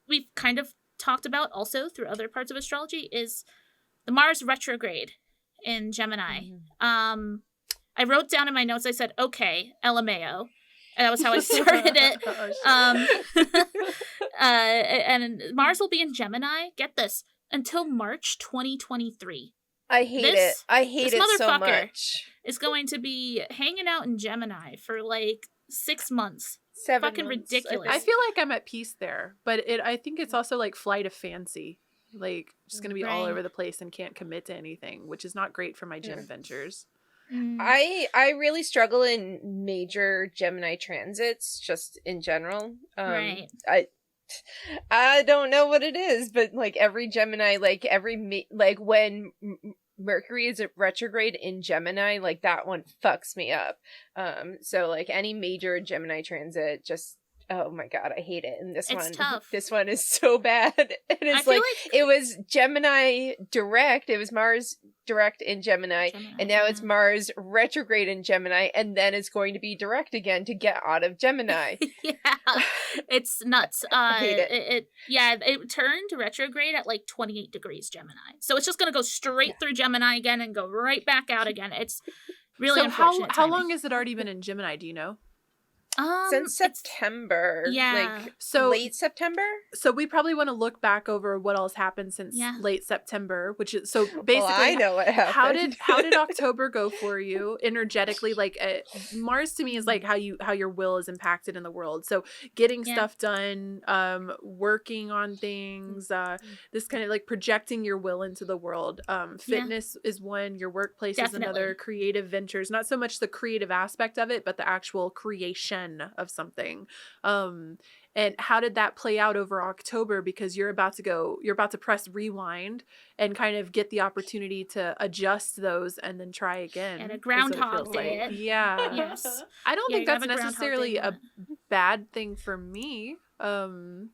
we've kind of talked about also through other parts of astrology, is the Mars Retrograde in Gemini. Mm-hmm. I wrote down in my notes, I said, okay, LMAO. And that was how I started it. And Mars will be in Gemini, get this, until March 2023. I hate it. I hate it so much. Is going to be hanging out in Gemini for like 6 months fucking months, ridiculous. I feel like I'm at peace there, but I think it's also like flight of fancy. Like, just gonna be all over the place and can't commit to anything, which is not great for my gym ventures. I really struggle in major Gemini transits, just in general. Right. I don't know what it is, but like every Gemini, like when Mercury is at retrograde in Gemini, like that one fucks me up. So like any major Gemini transit, just oh my god, I hate it. And It's tough. This one is so bad. And it's like it was Gemini direct. It was Mars direct in Gemini, and now it's Mars retrograde in Gemini, and then it's going to be direct again to get out of Gemini. Yeah, it's nuts. I hate it. It turned retrograde at like 28 degrees Gemini, so it's just gonna go straight through Gemini again and go right back out again. It's really unfortunate. How long has it already been in Gemini? Do you know? Since September, late September. So we probably want to look back over what else happened since late September, which is so basically. Well, I know what happened. How did October go for you energetically? Like Mars to me is like how your will is impacted in the world. So getting stuff done, working on things, this kind of like projecting your will into the world. Fitness is one. Your workplace is another. Creative ventures, not so much the creative aspect of it, but the actual creation of something. And how did that play out over October? Because you're about to press rewind and kind of get the opportunity to adjust those and then try again. And a Groundhog Day. Like. Yeah. Yes. I don't think that's necessarily a bad thing for me. I mean,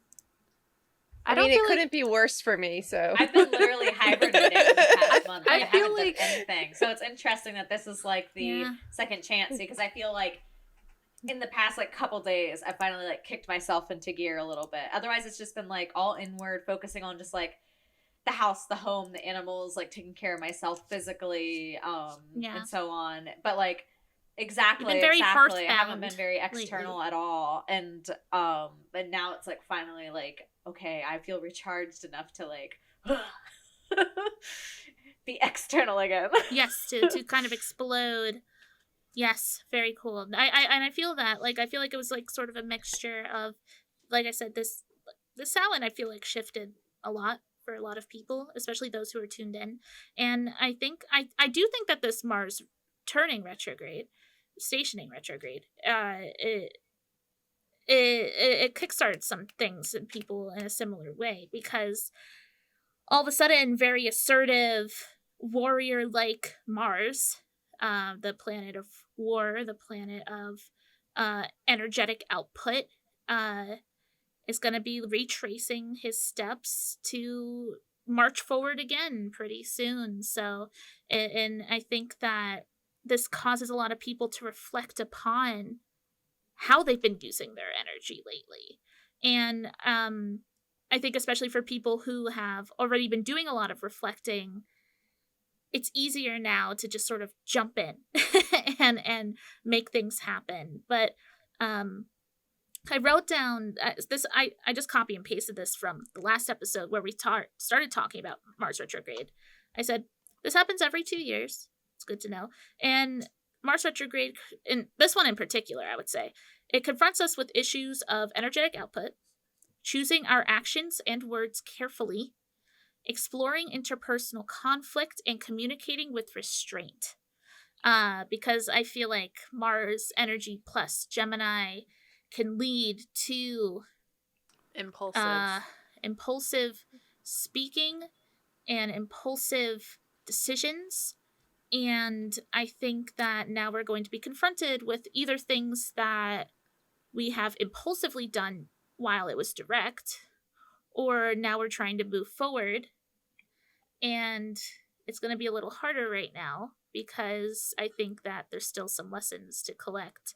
it couldn't be worse for me, so. I've been literally hibernating for the past month. I haven't done anything. So it's interesting that this is like the second chance, because I feel like in the past like couple days I finally like kicked myself into gear a little bit. Otherwise it's just been like all inward, focusing on just like the house, the home, the animals, like taking care of myself physically, and so on. But like exactly I haven't been very external lately at all. And now it's like finally like, okay, I feel recharged enough to like be external again. Yes, to kind of explode. Yes, very cool. I feel that. Like, I feel like it was like sort of a mixture of, like I said, this Samhain I feel like shifted a lot for a lot of people, especially those who are tuned in. And I think I do think that this Mars turning retrograde, stationing retrograde, it kickstarted some things in people in a similar way, because all of a sudden very assertive warrior-like Mars, the planet of war, the planet of energetic output, is going to be retracing his steps to march forward again pretty soon. So, and I think that this causes a lot of people to reflect upon how they've been using their energy lately. And I think especially for people who have already been doing a lot of reflecting, it's easier now to just sort of jump in and make things happen. But I wrote down this. I just copy and pasted this from the last episode where we started talking about Mars retrograde. I said, this happens every 2 years. It's good to know. And Mars retrograde, in this one in particular, I would say, it confronts us with issues of energetic output, choosing our actions and words carefully, exploring interpersonal conflict, and communicating with restraint. Because I feel like Mars energy plus Gemini can lead to impulsive speaking and impulsive decisions. And I think that now we're going to be confronted with either things that we have impulsively done while it was direct, or now we're trying to move forward. And it's going to be a little harder right now because I think that there's still some lessons to collect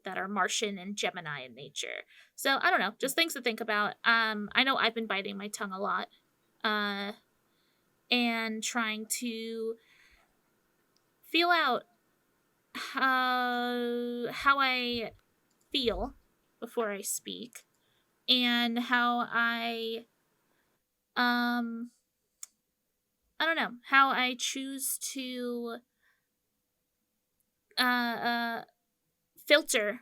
that are Martian and Gemini in nature. So I don't know, just things to think about. I know I've been biting my tongue a lot, and trying to feel out how I feel before I speak, and how I don't know, how I choose to filter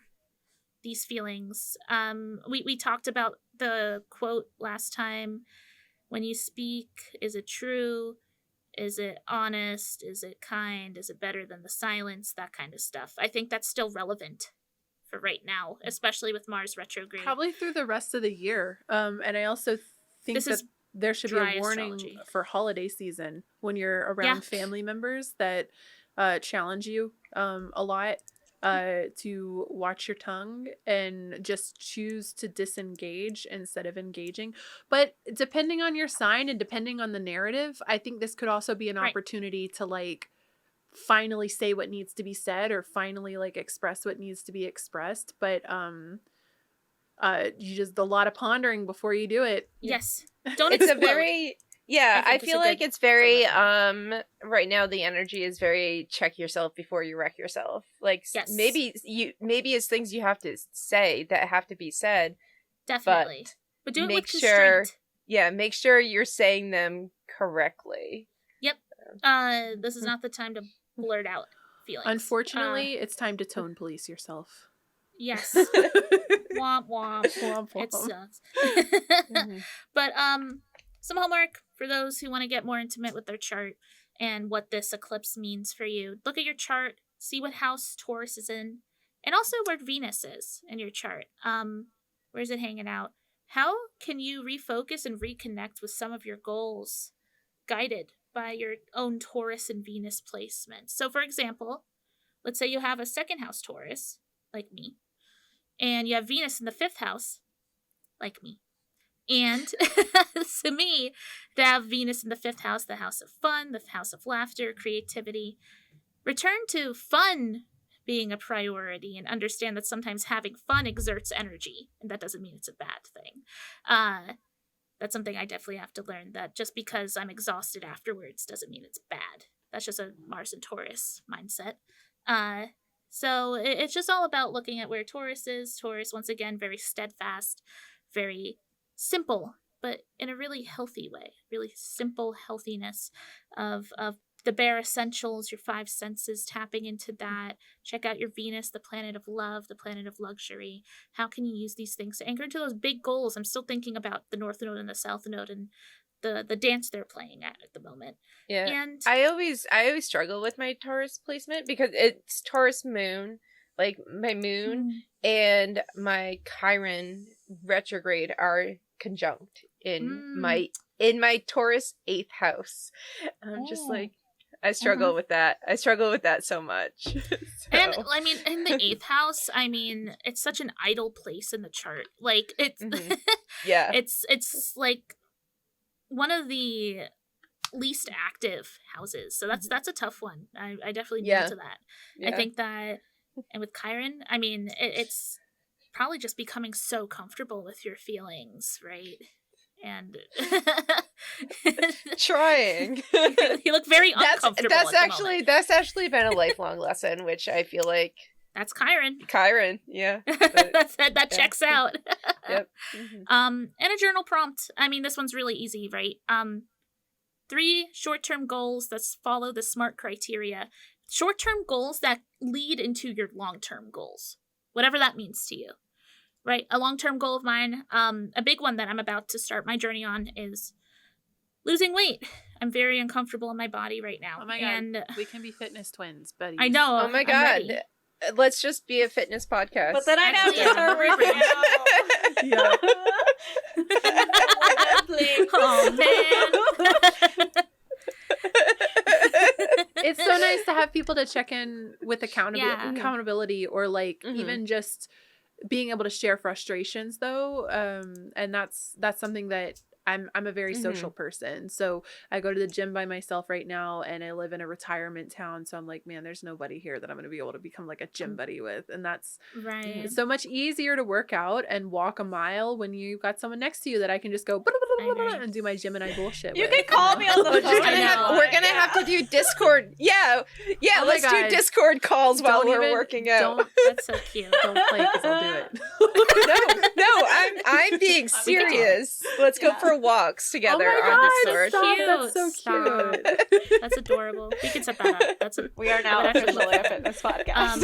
these feelings. We talked about the quote last time. When you speak, is it true? Is it honest? Is it kind? Is it better than the silence? That kind of stuff. I think that's still relevant for right now, especially with Mars retrograde. Probably through the rest of the year. And I also think that there should be a warning for holiday season when you're around family members that challenge you a lot. To watch your tongue and just choose to disengage instead of engaging. But depending on your sign and depending on the narrative, I think this could also be an opportunity to like finally say what needs to be said or finally like express what needs to be expressed. But you just a lot of pondering before you do it. Yes. Don't it's explode. A very I feel like it's very right now the energy is very check yourself before you wreck yourself. Like maybe it's things you have to say that have to be said. Definitely. But do it with constraint. Make sure you're saying them correctly. Yep. This is not the time to blurt out feelings. Unfortunately, it's time to tone police yourself. Yes. Womp womp. Womp womp. It sucks. But some homework for those who want to get more intimate with their chart and what this eclipse means for you. Look at your chart, see what house Taurus is in, and also where Venus is in your chart. Where's it hanging out? How can you refocus and reconnect with some of your goals guided by your own Taurus and Venus placement? So, for example, let's say you have a second house Taurus, like me, and you have Venus in the fifth house, like me. And to me, to have Venus in the fifth house, the house of fun, the house of laughter, creativity, return to fun being a priority and understand that sometimes having fun exerts energy. And that doesn't mean it's a bad thing. That's something I definitely have to learn, that just because I'm exhausted afterwards doesn't mean it's bad. That's just a Mars and Taurus mindset. So it's just all about looking at where Taurus is. Taurus, once again, very steadfast, very simple, but in a really healthy way. Really simple healthiness of the bare essentials, your five senses, tapping into that. Check out your Venus, the planet of love, the planet of luxury. How can you use these things to anchor into those big goals? I'm still thinking about the North Node and the South Node and the dance they're playing at the moment. Yeah. And I always struggle with my Taurus placement because it's Taurus moon, like my moon and my Chiron retrograde are conjunct in my Taurus 8th house. I'm just like, I struggle with that. I struggle with that so much. So. And I mean, in the 8th house, I mean, it's such an idle place in the chart. Like it's it's like one of the least active houses. So that's a tough one. I definitely know to that. Yeah. I think that, and with Chiron, I mean, it's probably just becoming so comfortable with your feelings, right? And trying. You look very uncomfortable. That's actually been a lifelong lesson, which I feel like that's Chiron. Yeah. That checks out. Yep. And a journal prompt. I mean, this one's really easy, right? 3 short-term goals that follow the SMART criteria. Short-term goals that lead into your long-term goals, whatever that means to you. Right, a long-term goal of mine, a big one that I'm about to start my journey on is losing weight. I'm very uncomfortable in my body right now. Oh my God, and we can be fitness twins, buddies. I know. Oh my God, let's just be a fitness podcast. But then I'd have to start working out. Oh man. It's so nice to have people to check in with accountability or like even just being able to share frustrations though. And that's something that I'm a very social person. So I go to the gym by myself right now and I live in a retirement town. So I'm like, man, there's nobody here that I'm going to be able to become like a gym buddy with. And that's right. It's so much easier to work out and walk a mile when you've got someone next to you that I can just go and do my Gemini bullshit You with. can call me on the phone. We're going to have to do Discord. Yeah, Oh let's do Discord calls while we're working out. That's so cute. Don't play because I'll do it. No, I'm being serious. Let's go for walks together on Discord. That's so cute. That's adorable. We can set that up. We are now officially a fitness podcast.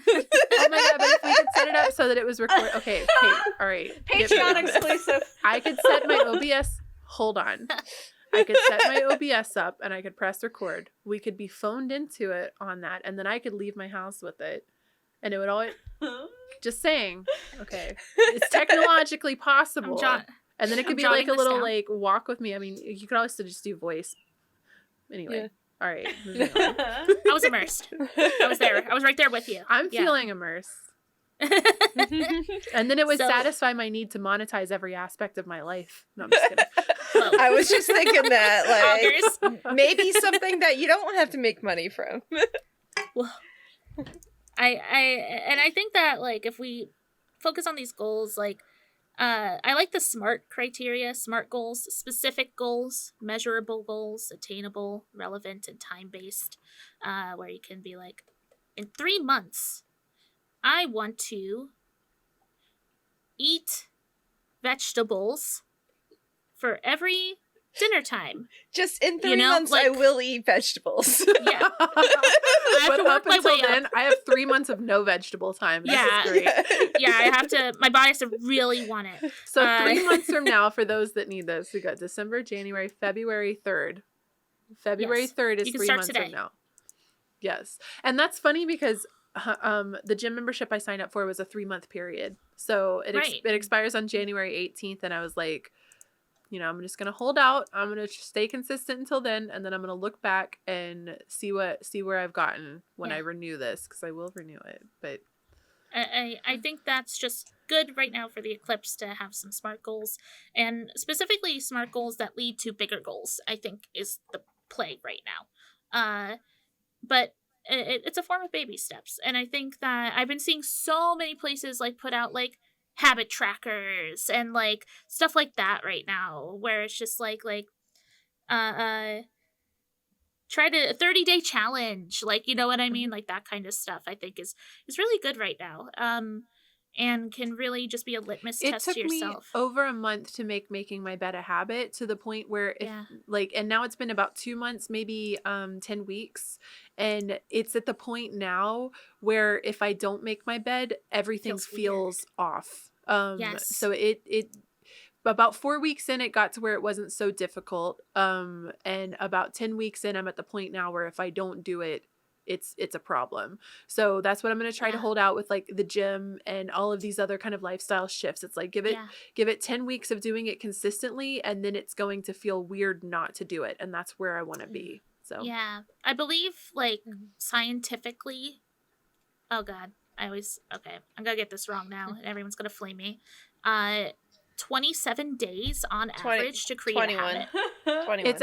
Oh my god, but if we could set it up so that it was recorded. Okay, all right. Patreon exclusive. I could set my OBS. Hold on. I could set my OBS up and I could press record. We could be phoned into it on that, and then I could leave my house with it. And it would always... Just saying. Okay. It's technologically possible. And then it could be like a little like walk with me. I mean, you could also just do voice. Anyway. All right. I was immersed. I was there. I was right there with you. I'm feeling immersed. And then it would satisfy my need to monetize every aspect of my life. No, I'm just kidding. I was just thinking that, like, maybe something that you don't have to make money from. Well, I think that, like, if we focus on these goals, like, I like the SMART criteria, SMART goals, specific goals, measurable goals, attainable, relevant, and time-based, where you can be like, in 3 months, I want to eat vegetables for every dinner time. Just in 3 months, like, I will eat vegetables. Yeah. I have to work my way up. I have 3 months of no vegetable time. This is great. Yeah, I have to, my body has to really want it. So 3 months from now, for those that need this, we got December, January, February 3rd. February 3rd is 3 months from now. Yes. And that's funny because the gym membership I signed up for was a 3-month period. So it expires on January 18th. And I was like, you know, I'm just going to hold out. I'm going to stay consistent until then. And then I'm going to look back and see where I've gotten when I renew this, because I will renew it. But I think that's just good right now for the eclipse to have some SMART goals, and specifically SMART goals that lead to bigger goals, I think is the play right now. But it's a form of baby steps. And I think that I've been seeing so many places like put out like habit trackers and like stuff like that right now, where it's just like try to 30-day challenge, like, you know what I mean, like that kind of stuff I think is really good right now, and can really just be a litmus test to yourself. It took me over a month to make making my bed a habit, to the point where and now it's been about 2 months, maybe 10 weeks, and it's at the point now where if I don't make my bed, everything feels off. So it about 4 weeks in, it got to where it wasn't so difficult, and about 10 weeks in, I'm at the point now where if I don't do it, it's a problem. So that's what I'm going to try to hold out with, like the gym and all of these other kind of lifestyle shifts. It's like give it 10 weeks of doing it consistently, and then it's going to feel weird not to do it, and that's where I want to be. So I believe like scientifically, oh god, I'm gonna get this wrong now and everyone's gonna flame me. 27 days on average to create 21. A habit. 21. It's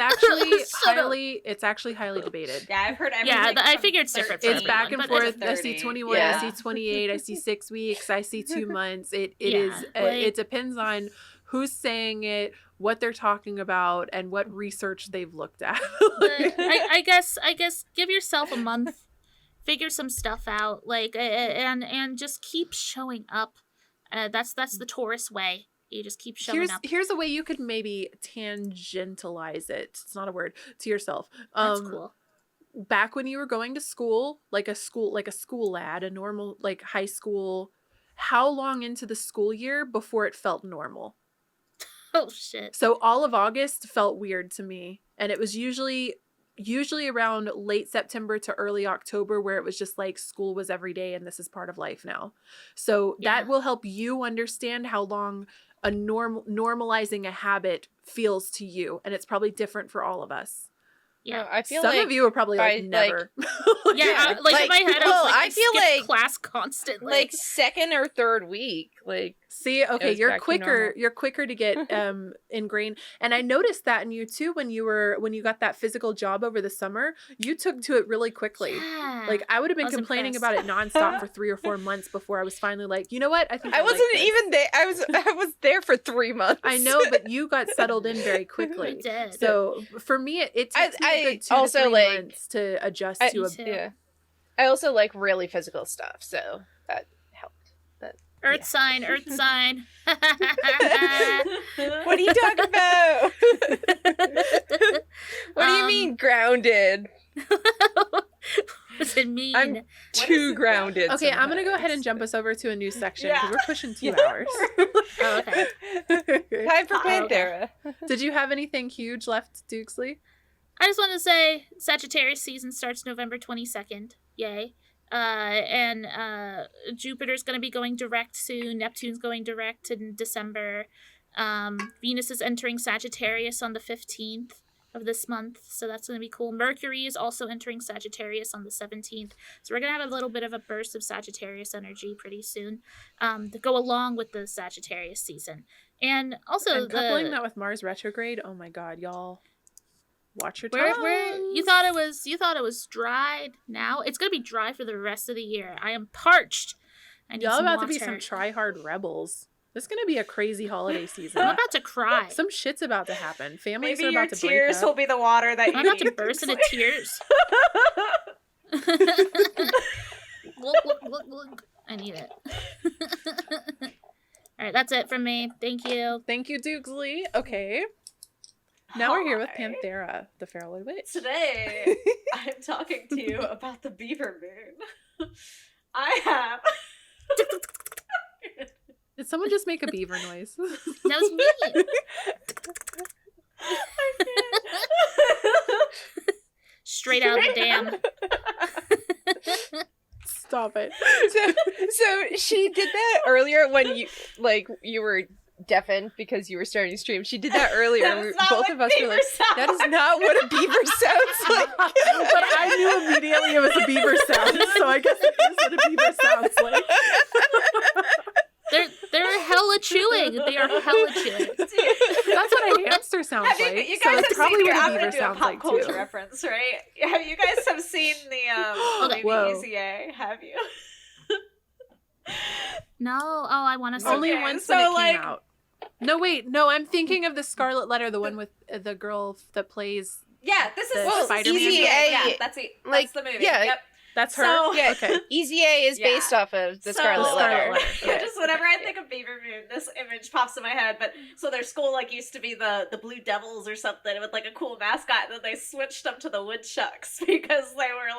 actually highly debated. Yeah, I've heard everything. Yeah, I figured it's different. It's back and forth. I see 21, I see 28, I see 6 weeks, I see 2 months. It depends on who's saying it, what they're talking about, and what research they've looked at. I guess give yourself a month, figure some stuff out, like, and just keep showing up. That's the Taurus way. You just keep showing up. Here's a way you could maybe tangentialize it. It's not a word, to yourself. That's cool. Back when you were going to school, like a school lad, a normal, like high school, how long into the school year before it felt normal? Oh shit. So all of August felt weird to me, and it was usually around late September to early October where it was just like school was every day and this is part of life now. So that will help you understand how long a normalizing a habit feels to you, and it's probably different for all of us. Yeah, I feel some of you are probably like never. Like in my head, I feel like class constantly, like second or third week. Like, see, okay, you're quicker. You're quicker to get ingrained, and I noticed that in you too when you got that physical job over the summer. You took to it really quickly. Yeah, like I would have been complaining about it nonstop for 3 or 4 months before I was finally like, you know what? I think I wasn't even there. I was there for 3 months. I know, but you got settled in very quickly. I did. So for me, it takes me a good 2 to 3 months to adjust to a. Yeah. I also like really physical stuff, so that helped. But Earth sign. What are you talking about? What do you mean grounded? does it mean? I'm too grounded. Okay, I'm gonna go ahead and jump us over to a new section because we're pushing 2 hours. Oh, okay. Time for Panthera. Did you have anything huge left, Dukesley? I just want to say Sagittarius season starts November 22nd. Yay. And Jupiter's going to be going direct soon. Neptune's going direct in December. Venus is entering Sagittarius on the 15th of this month, so that's going to be cool. Mercury is also entering Sagittarius on the 17th, so we're going to have a little bit of a burst of Sagittarius energy pretty soon to go along with the Sagittarius season. And also coupling that with Mars retrograde, oh my god, y'all. Watch your tongue. Where you thought it was dry now? It's gonna be dry for the rest of the year. I am parched. I need y'all about water. to be some try-hard rebels. This is gonna be a crazy holiday season. I'm about to cry. Some shit's about to happen. Families Maybe are about to break up. your tears will be the water that I'm you about to need. burst into tears. I need it. All right, that's it from me. Thank you. Thank you, Dukesley. Okay. Now we're here with Panthera, the Fairway Witch. Today, I'm talking to you about the Beaver Moon. I have... Did someone just make a beaver noise? That was me. Straight out of the dam. Stop it. So she did that earlier when you were deafened because you were starting to stream. She did that earlier. Both of us were like, that is not what a beaver sounds like. But I knew immediately it was a beaver sound, so I guess it is what a beaver sounds like. They're hella chewing. They are hella chewing. That's what a hamster sounds like. You guys so have probably seen, what I'm a going beaver to do a sounds pop like culture too. reference, right? Have you guys have seen the movie Whoa. Easy A? Have you? No. Oh, I want to see Only it. once when it came out. No, wait. No, I'm thinking of the Scarlet Letter, the one with the girl that plays. Yeah, this is Spider-Man. Easy A. Yeah, that's the movie. Yeah, Yep. That's her? So, yeah, okay. Easy A is based off of the Scarlet Letter. Yeah. Just whenever I think of Beaver Moon, this image pops in my head. But so their school used to be the Blue Devils or something with a cool mascot, and then they switched them to the Woodchucks because they were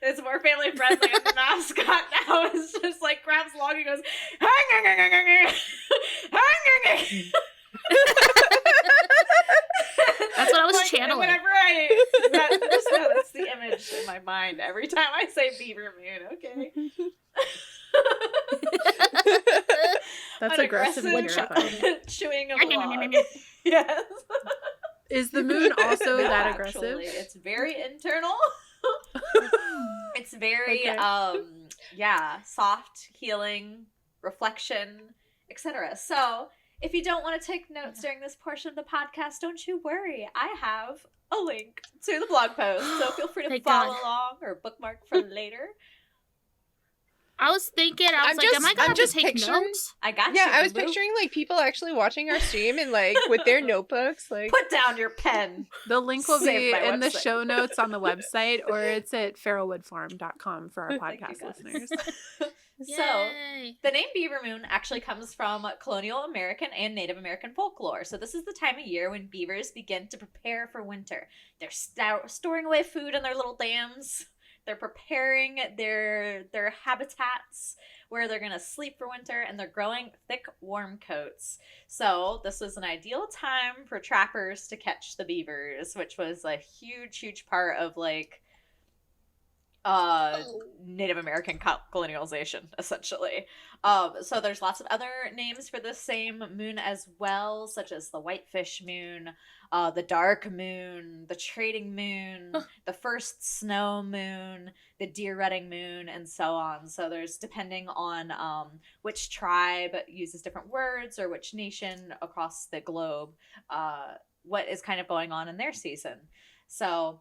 it's more family friendly, and the mascot now is just grabs along and goes That's what I was channeling. Whenever that's the image in my mind every time I say Beaver Moon. Okay. That's aggressive and terrifying. Chewing a log. Yes. Is the moon also that aggressive? Actually, it's very internal. It's very soft, healing, reflection, etc. So if you don't want to take notes during this portion of the podcast, don't you worry. I have a link to the blog post, so feel free to follow along or bookmark for later. I was thinking, am I going to take notes? I got you. Yeah, I was picturing people actually watching our stream and with their notebooks. Put down your pen. The link will be in the show notes on the website, or it's at farrowwoodfarm.com for our podcast listeners. So, the name Beaver Moon actually comes from colonial American and Native American folklore. So this is the time of year when beavers begin to prepare for winter. They're storing away food in their little dams. They're preparing their habitats where they're going to sleep for winter, and they're growing thick, warm coats. So this was an ideal time for trappers to catch the beavers, which was a huge, huge part of Native American colonialization, essentially. So there's lots of other names for the same moon as well, such as the Whitefish Moon, the Dark Moon, the Trading Moon, the First Snow Moon, the Deer-Rutting Moon, and so on. So there's, depending on which tribe uses different words or which nation across the globe, what is kind of going on in their season. So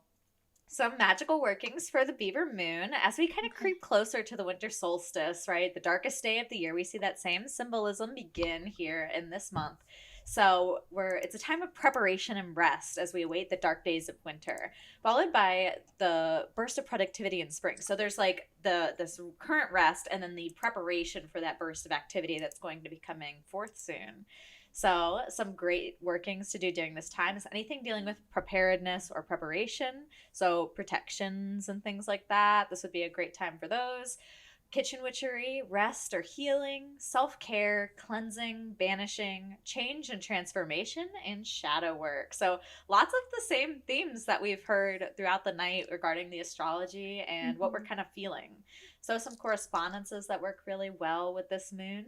some magical workings for the Beaver Moon as we kind of creep closer to the winter solstice, right? The darkest day of the year. We see that same symbolism begin here in this month. So it's a time of preparation and rest as we await the dark days of winter, followed by the burst of productivity in spring. So there's this current rest and then the preparation for that burst of activity that's going to be coming forth soon. So some great workings to do during this time is anything dealing with preparedness or preparation. So protections and things like that. This would be a great time for those. Kitchen witchery, rest or healing, self-care, cleansing, banishing, change and transformation, and shadow work. So lots of the same themes that we've heard throughout the night regarding the astrology and what we're kind of feeling. So some correspondences that work really well with this moon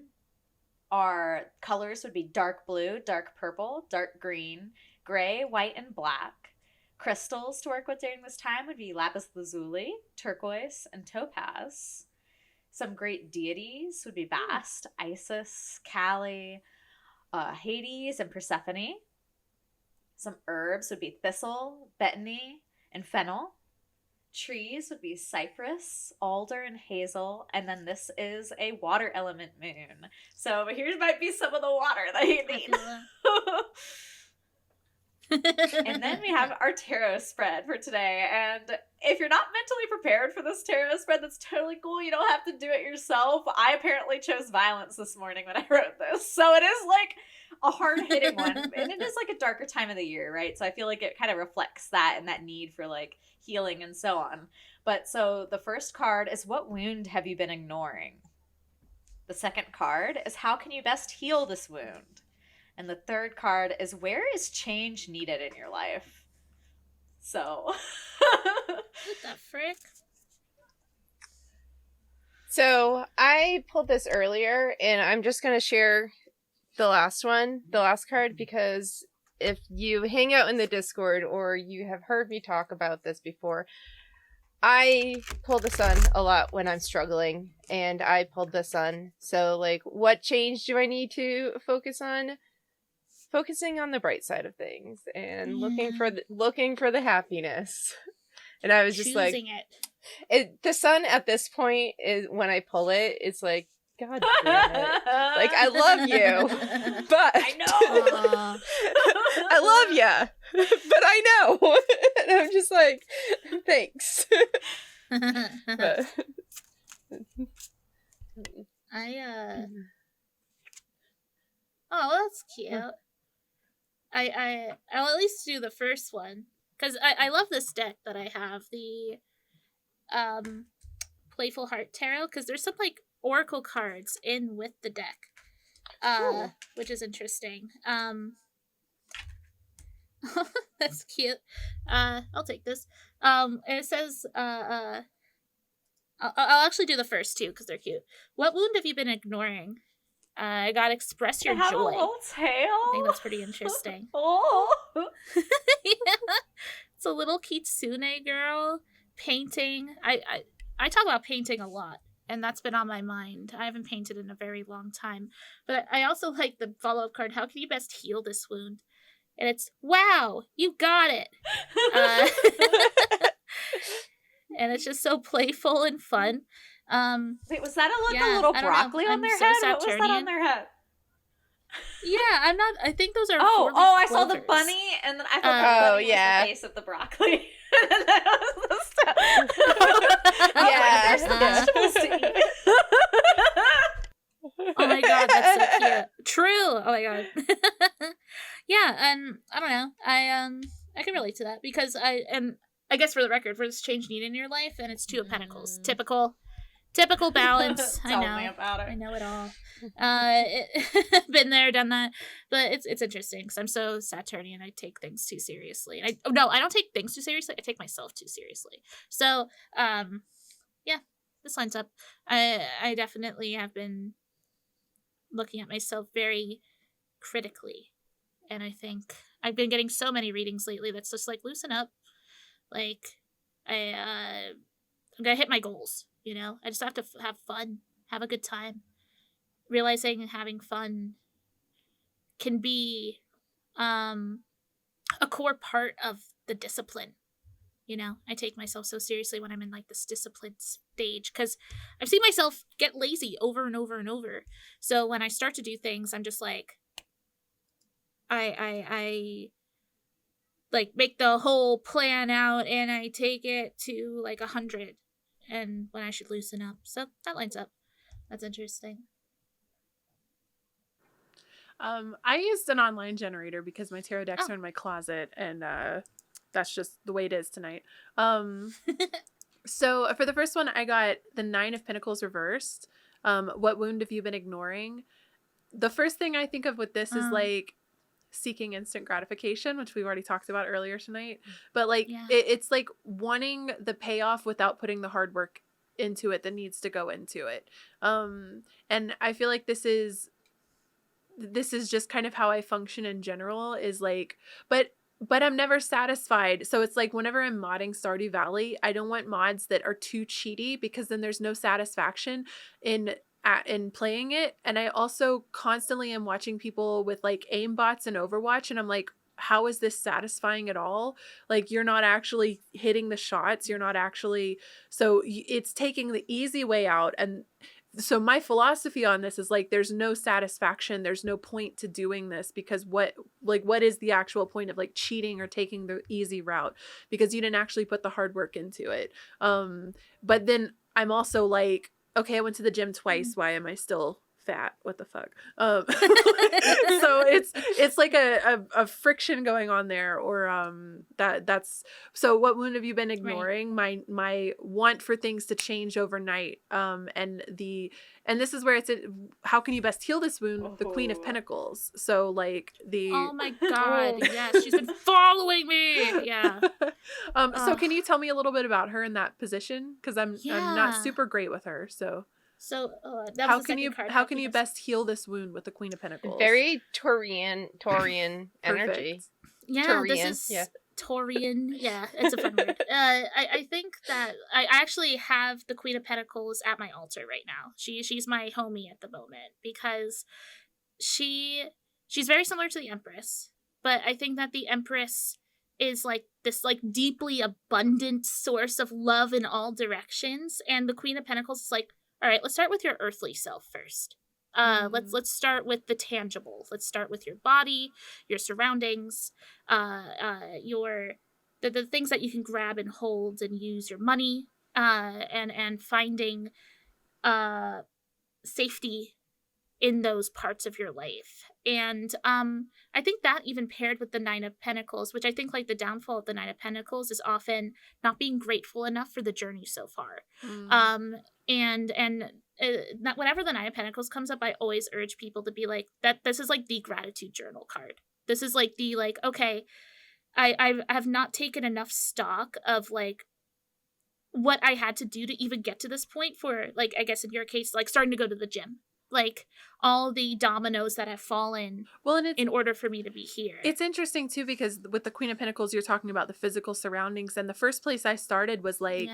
are colors would be dark blue, dark purple, dark green, gray, white, and black. Crystals to work with during this time would be lapis lazuli, turquoise, and topaz. Some great deities would be Bast, Isis, Kali, Hades, and Persephone. Some herbs would be thistle, betony, and fennel. Trees would be cypress, alder, and hazel. And then this is a water element moon. So here might be some of the water that you need. And then we have our tarot spread for today. And if you're not mentally prepared for this tarot spread, that's totally cool. You don't have to do it yourself. I apparently chose violence this morning when I wrote this. So it is like a hard-hitting one. And it is like a darker time of the year, right? So I feel like it kind of reflects that and that need for like healing and so on. But so the first card is, what wound have you been ignoring? The second card is, how can you best heal this wound? And the third card is, where is change needed in your life? So. What the frick? So I pulled this earlier, and I'm just going to share the last card, because if you hang out in the Discord or you have heard me talk about this before, I pull the sun a lot when I'm struggling, and I pulled the sun. So, like, what change do I need to focus on? Focusing on the bright side of things and looking for the happiness. And I was just choosing like, the sun at this point is, when I pull it, it's like, God damn it. Like, I love you, but I know. I love you, but I know. And I'm just like, thanks. But oh, that's cute. I'll at least do the first one, because I love this deck that I have, the Playful Heart Tarot, because there's some like oracle cards in with the deck, which is interesting. That's cute. I'll take this. And it says, I'll actually do the first two because they're cute. What wound have you been ignoring? I gotta express your They have joy. a little tail. I think that's pretty interesting. Oh. Yeah. It's a little kitsune girl painting. I talk about painting a lot, and that's been on my mind. I haven't painted in a very long time. But I also like the follow-up card, how can you best heal this wound? And it's, wow, you got it. And it's just so playful and fun. Wait, was that a little broccoli on their head? What was that on their head? Yeah, I think those are I saw the bunny, and then I thought the bunny was the face of the broccoli. And then that was the stuff. Yeah. There's vegetables to eat. Oh my god, that's so cute. True. Oh my god. Yeah, and I don't know. I can relate to that because I guess for the record, for this change need in your life, and it's Two of Pentacles. Typical balance. Tell me about it. I know it all. Been there, done that. But it's interesting because I'm so Saturnian. I take things too seriously. And I don't take things too seriously. I take myself too seriously. So, yeah, this lines up. I definitely have been looking at myself very critically, and I think I've been getting so many readings lately that's just like, loosen up. Like, I'm gonna hit my goals. You know, I just have to have fun, have a good time. Realizing having fun can be a core part of the discipline. You know, I take myself so seriously when I'm in like this discipline stage because I've seen myself get lazy over and over and over. So when I start to do things, I'm just like, I like make the whole plan out and I take it to like 100. And when I should loosen up. So that lines up. That's interesting. I used an online generator because my tarot decks are in my closet, and that's just the way it is tonight. So for the first one, I got the 9 of Pentacles reversed. What wound have you been ignoring? The first thing I think of with this is like seeking instant gratification, which we've already talked about earlier tonight. But like it's like wanting the payoff without putting the hard work into it that needs to go into it. And I feel like this is just kind of how I function in general, is like, but I'm never satisfied. So it's like whenever I'm modding Stardew Valley, I don't want mods that are too cheaty, because then there's no satisfaction in playing it. And I also constantly am watching people with like aim bots and Overwatch, and I'm like, how is this satisfying at all? Like, you're not actually hitting the shots. You're not actually, so it's taking the easy way out. And so my philosophy on this is like, there's no satisfaction. There's no point to doing this, because what is the actual point of like cheating or taking the easy route, because you didn't actually put the hard work into it. But then I'm also like, okay, I went to the gym twice. Why am I still fat? What the fuck? So it's like a friction going on there, or that's so. What wound have you been ignoring? Right. My want for things to change overnight. And this is where it's how can you best heal this wound? The Queen of Pentacles. So like oh my god, yes, she's been following me. Yeah. So can you tell me a little bit about her in that position? Because I'm not super great with her. So how can you best heal this wound with the Queen of Pentacles? Very Taurian energy. Yeah, Taurian. This is Taurian. Yeah, it's a fun word. I think that I actually have the Queen of Pentacles at my altar right now. She's my homie at the moment, because she's very similar to the Empress, but I think that the Empress is like this like deeply abundant source of love in all directions, and the Queen of Pentacles is like, all right, let's start with your earthly self first. Let's start with the tangible. Let's start with your body, your surroundings, the things that you can grab and hold and use, your money, and finding safety in those parts of your life. And I think that even paired with the 9 of Pentacles, which I think like the downfall of the 9 of Pentacles is often not being grateful enough for the journey so far. And whenever the 9 of Pentacles comes up, I always urge people to be like, that this is like the gratitude journal card. This is like the like, okay, I have not taken enough stock of like what I had to do to even get to this point, for like, I guess in your case, like starting to go to the gym. Like all the dominoes that have fallen in order for me to be here. It's interesting too, because with the Queen of Pentacles, you're talking about the physical surroundings, and the first place I started was like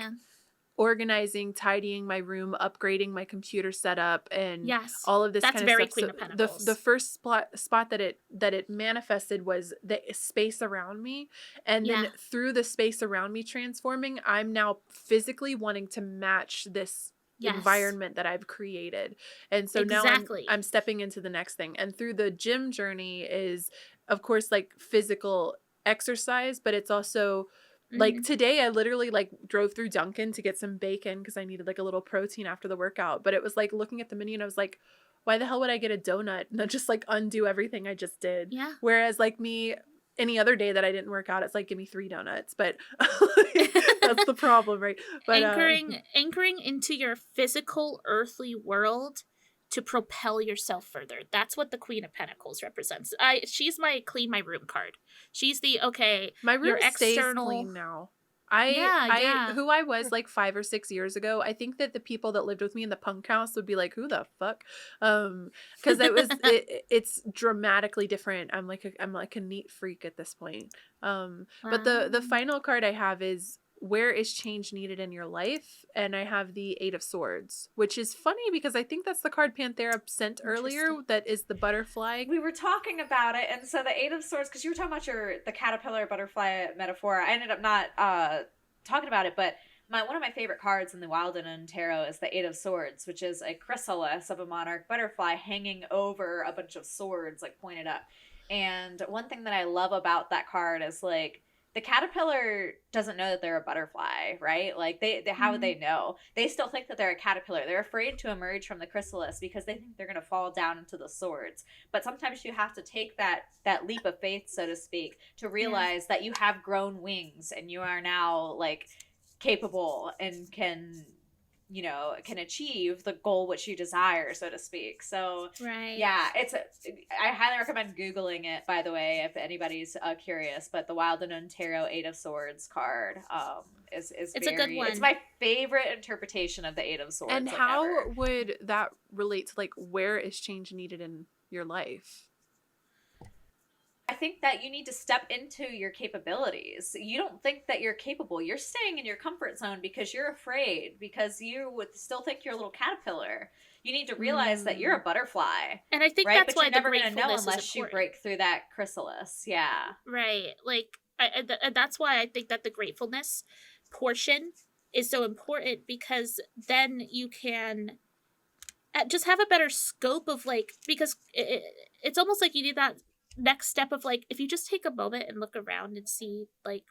organizing, tidying my room, upgrading my computer setup, and all of this kind of stuff. That's very Queen of Pentacles. The first spot that it manifested was the space around me, and then through the space around me transforming, I'm now physically wanting to match this environment that I've created. And so now I'm stepping into the next thing. And through the gym journey is, of course, like physical exercise, but it's also like today I literally like drove through Dunkin' to get some bacon because I needed like a little protein after the workout. But it was like looking at the menu and I was like, why the hell would I get a donut and then just like undo everything I just did? Yeah. Whereas like me, any other day that I didn't work out, it's like, give me 3 donuts. But that's the problem, right? But anchoring into your physical earthly world to propel yourself further. That's what the Queen of Pentacles represents. She's my clean my room card. She's the my room stays clean now. Who I was like 5 or 6 years ago, I think that the people that lived with me in the punk house would be like, who the fuck? Because it's dramatically different. I'm like a neat freak at this point. But the final card I have is, where is change needed in your life? And I have the 8 of Swords, which is funny because I think that's the card Panthera sent earlier. That is the butterfly. We were talking about it, and so the 8 of Swords, because you were talking about the caterpillar butterfly metaphor. I ended up not talking about it, but one of my favorite cards in the Wild and Tarot is the 8 of Swords, which is a chrysalis of a monarch butterfly hanging over a bunch of swords, like pointed up. And one thing that I love about that card is like, the caterpillar doesn't know that they're a butterfly, right? Like they how would they know? They still think that they're a caterpillar. They're afraid to emerge from the chrysalis because they think they're going to fall down into the swords. But sometimes you have to take that leap of faith, so to speak, to realize that you have grown wings and you are now like capable and can achieve the goal which you desire, so to speak. So yeah, I highly recommend Googling it, by the way, if anybody's curious. But the Wild Unknown Tarot 8 of Swords card is it's a good one. It's my favorite interpretation of the 8 of Swords. And how would that relate to like where is change needed in your life? I think that you need to step into your capabilities. You don't think that you're capable. You're staying in your comfort zone because you're afraid, because you would still think you're a little caterpillar. You need to realize that you're a butterfly. And I think right? that's but why you're never the going to know unless you break through that chrysalis. Yeah. Right. Like, that's why I think that the gratefulness portion is so important, because then you can just have a better scope of like, because it's almost like you need that next step of like, if you just take a moment and look around and see, like,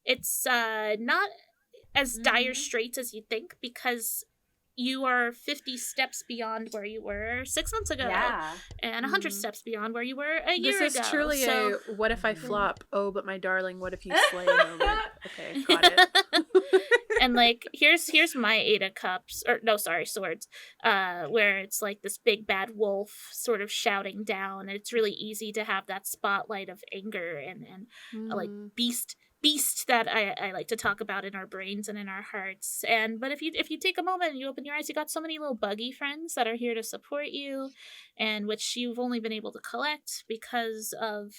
it's not as dire straits as you think, because you are 50 steps beyond where you were 6 months ago, and 100 steps beyond where you were a year ago. This is truly a what if I flop? Oh, but my darling, what if you slay moment? Okay, got it. And like, here's my 8 of Cups, or no, sorry, Swords, where it's like this big bad wolf sort of shouting down, and it's really easy to have that spotlight of anger and like beast that I like to talk about in our brains and in our hearts. But if you take a moment and you open your eyes, you got so many little buggy friends that are here to support you, and which you've only been able to collect because of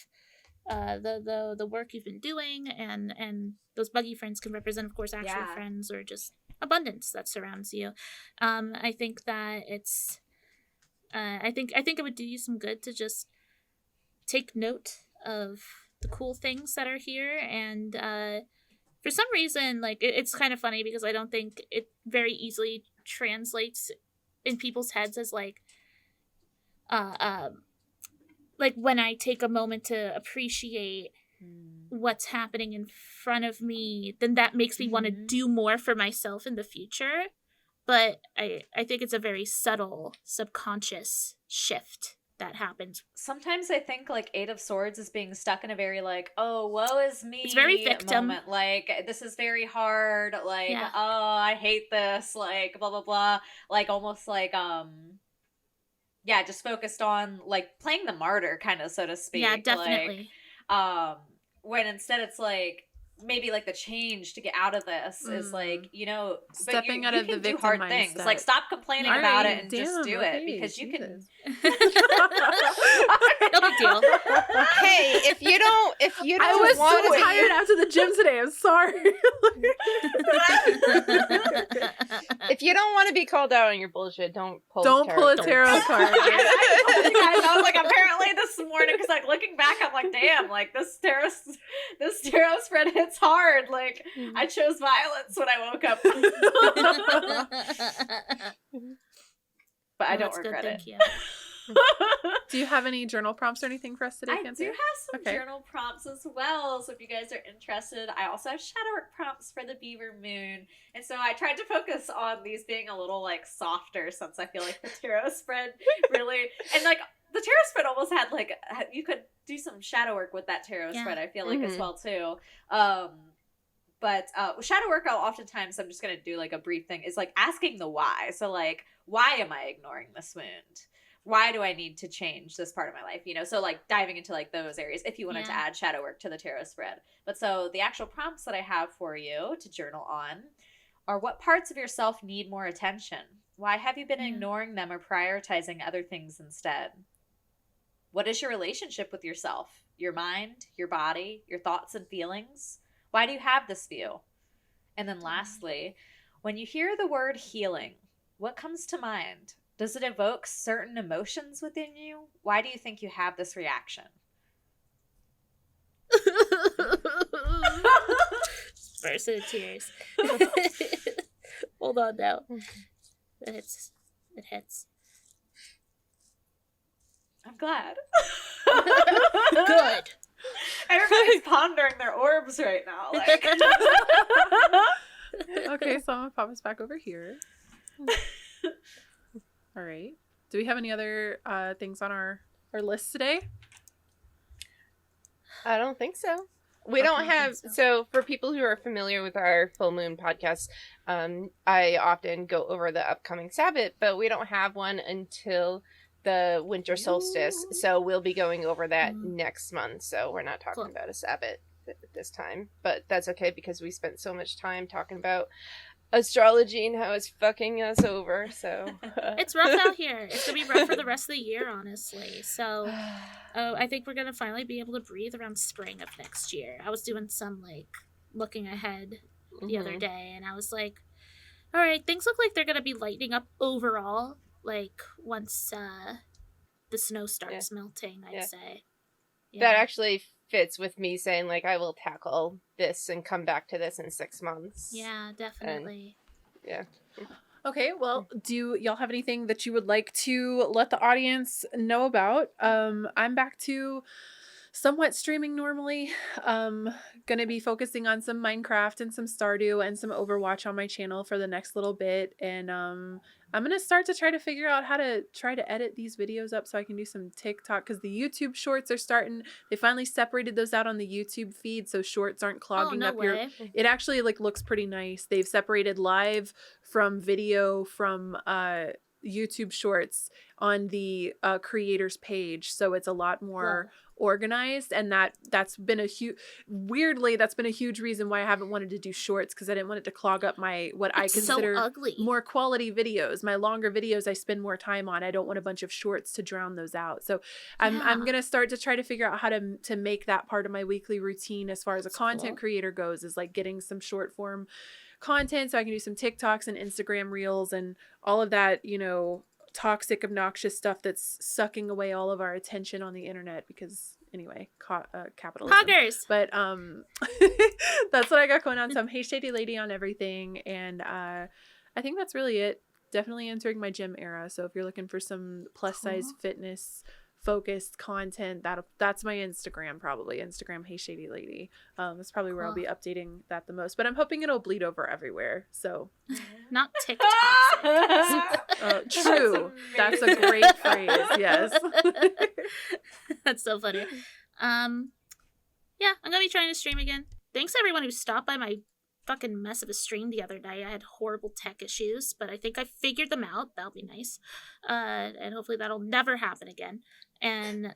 the work you've been doing, and those buggy friends can represent, of course, actual friends or just abundance that surrounds you. I think that it's I think it would do you some good to just take note of the cool things that are here. And for some reason, like, it's kind of funny because I don't think it very easily translates in people's heads as like when I take a moment to appreciate what's happening in front of me, then that makes me want to do more for myself in the future. But I think it's a very subtle, subconscious shift that happens. Sometimes I think like 8 of Swords is being stuck in a very like, oh, woe is me, it's very victim moment. Like, this is very hard, like, oh, I hate this, like, blah blah blah, like almost like just focused on like playing the martyr, kind of, so to speak. Yeah, definitely. Like, when instead it's like, maybe like the change to get out of this is like, stepping out of the victim hard mindset. Things. Like, stop complaining about it and just do it, because you can. No big deal. Hey, if you don't I was so tired after the gym today. I'm sorry. If you don't want to be called out on your bullshit, don't pull a tarot card. I was like, apparently this morning, because like looking back, I'm like, damn, like this tarot spread hits hard. Like, I chose violence when I woke up. But I don't regret it. Thank you. Do you have any journal prompts or anything for us today, Fancy? I do have some journal prompts as well, so if you guys are interested. I also have shadow work prompts for the Beaver Moon, and so I tried to focus on these being a little like softer, since I feel like the tarot spread really, and like the tarot spread almost had like, you could do some shadow work with that tarot spread, I feel like, as well too. But shadow work, oftentimes, I'm just going to do like a brief thing, is like asking the why. So like, why am I ignoring this wound? Why do I need to change this part of my life? So like diving into like those areas if you wanted to add shadow work to the tarot spread. But so the actual prompts that I have for you to journal on are, what parts of yourself need more attention? Why have you been ignoring them or prioritizing other things instead? What is your relationship with yourself, your mind, your body, your thoughts and feelings? Why do you have this view? And then lastly, when you hear the word healing, what comes to mind? Does it evoke certain emotions within you? Why do you think you have this reaction? Burst into tears. Hold on now. It hits. I'm glad. Good. Everybody's pondering their orbs right now. Like. Okay, so I'm gonna pop us back over here. All right. Do we have any other things on our list today? I don't think so. We don't have, so for people who are familiar with our full moon podcast, I often go over the upcoming Sabbath, but we don't have one until the winter solstice. So we'll be going over that next month. So we're not talking about a Sabbath this time, but that's okay because we spent so much time talking about astrology and how it's fucking us over. So it's rough out here. It's gonna be rough for the rest of the year, honestly. So I think we're gonna finally be able to breathe around spring of next year. I was doing some like looking ahead the other day, and I was like, all right, things look like they're gonna be lightening up overall, like once the snow starts melting, I'd say. That actually fits with me saying like I will tackle this and come back to this in 6 months. Yeah, definitely. And, Okay, well, do y'all have anything that you would like to let the audience know about? I'm back to somewhat streaming normally. Gonna be focusing on some Minecraft and some Stardew and some Overwatch on my channel for the next little bit, and I'm gonna start to try to figure out how to try to edit these videos up so I can do some TikTok, because the YouTube shorts are starting. They finally separated those out on the YouTube feed so shorts aren't clogging up your. It actually like looks pretty nice. They've separated live from video from YouTube shorts on the creators page, so it's a lot more organized, and that's been a huge reason why I haven't wanted to do shorts, because I didn't want it to clog up my I consider so ugly. More quality videos. My longer videos I spend more time on. I don't want a bunch of shorts to drown those out. So I'm gonna start to try to figure out how to make that part of my weekly routine as far as a content creator goes, is like getting some short form content so I can do some TikToks and Instagram reels and all of that, toxic, obnoxious stuff that's sucking away all of our attention on the internet, because anyway, capitalism. Poggers. But that's what I got going on. So I'm Hey Shady Lady on everything, and I think that's really it. Definitely entering my gym era. So if you're looking for some plus size fitness focused content, that's my Instagram, probably Instagram Hey Shady Lady. That's probably where I'll be updating that the most, but I'm hoping it'll bleed over everywhere, so not TikTok. True. That's a great phrase. Yes. That's so funny. I'm gonna be trying to stream again. Thanks everyone who stopped by my fucking mess of a stream the other day. I had horrible tech issues, but I think I figured them out. That'll be nice. And hopefully that'll never happen again. And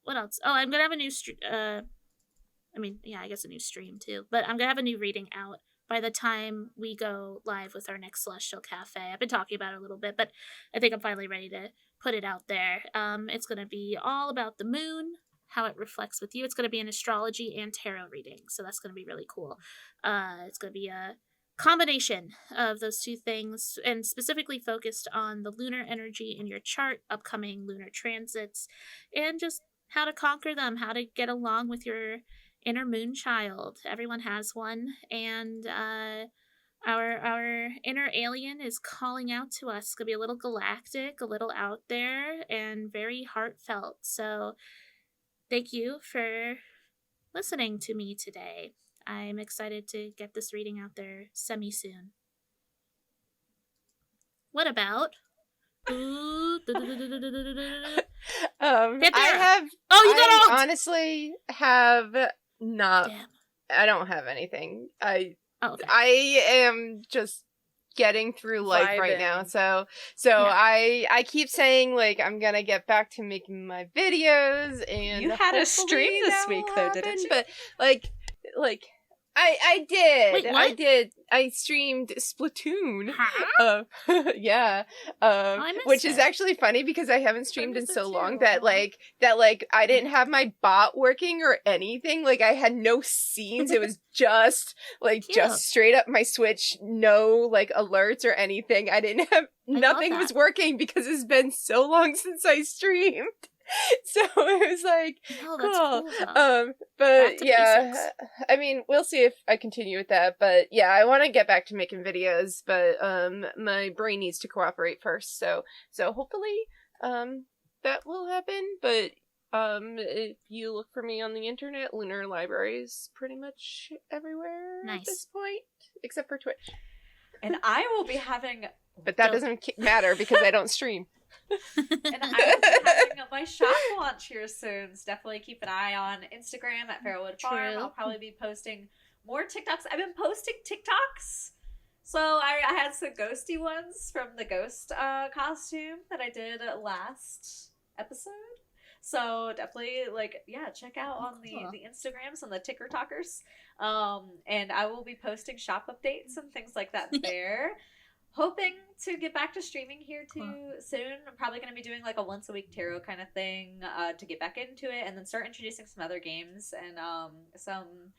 what else? Oh, I'm gonna have a new I guess a new stream too. But I'm gonna have a new reading out by the time we go live with our next Celestial Cafe. I've been talking about it a little bit, but I think I'm finally ready to put it out there. It's gonna be all about the moon, how it reflects with you. It's going to be an astrology and tarot reading, so that's going to be really cool. It's going to be a combination of those two things, and specifically focused on the lunar energy in your chart, upcoming lunar transits, and just how to conquer them, how to get along with your inner moon child. Everyone has one, and our inner alien is calling out to us. It's going to be a little galactic, a little out there, and very heartfelt. So thank you for listening to me today. I'm excited to get this reading out there semi-soon. What about? I honestly have not. Damn. I don't have anything. I am just getting through life right now, so I keep saying like I'm gonna get back to making my videos, and you had a stream this week though, didn't you? But like I did. Wait, what? I did. I streamed Splatoon. Huh? Yeah. Which is actually funny because I haven't streamed in so long that I didn't have my bot working or anything. Like I had no scenes. It was just just straight up my Switch, no like alerts or anything. I didn't have nothing was working because it's been so long since I streamed. So it was like, cool. But yeah, basics. I mean, we'll see if I continue with that. But yeah, I want to get back to making videos, but my brain needs to cooperate first. So hopefully that will happen. But If you look for me on the internet, Lunar Library is pretty much everywhere at this point, except for Twitch. And I will be having... But that doesn't matter because I don't stream. And I will be having my shop launch here soon, so definitely keep an eye on Instagram at Farrowwood Farm. I'll probably be posting more TikToks. I've been posting TikToks. So I had some ghosty ones from the ghost costume that I did last episode. So definitely, check out on the Instagrams and the TikTokers. And I will be posting shop updates and things like that there. Hoping to get back to streaming here too soon. I'm probably going to be doing like a once a week tarot kind of thing to get back into it, and then start introducing some other games and some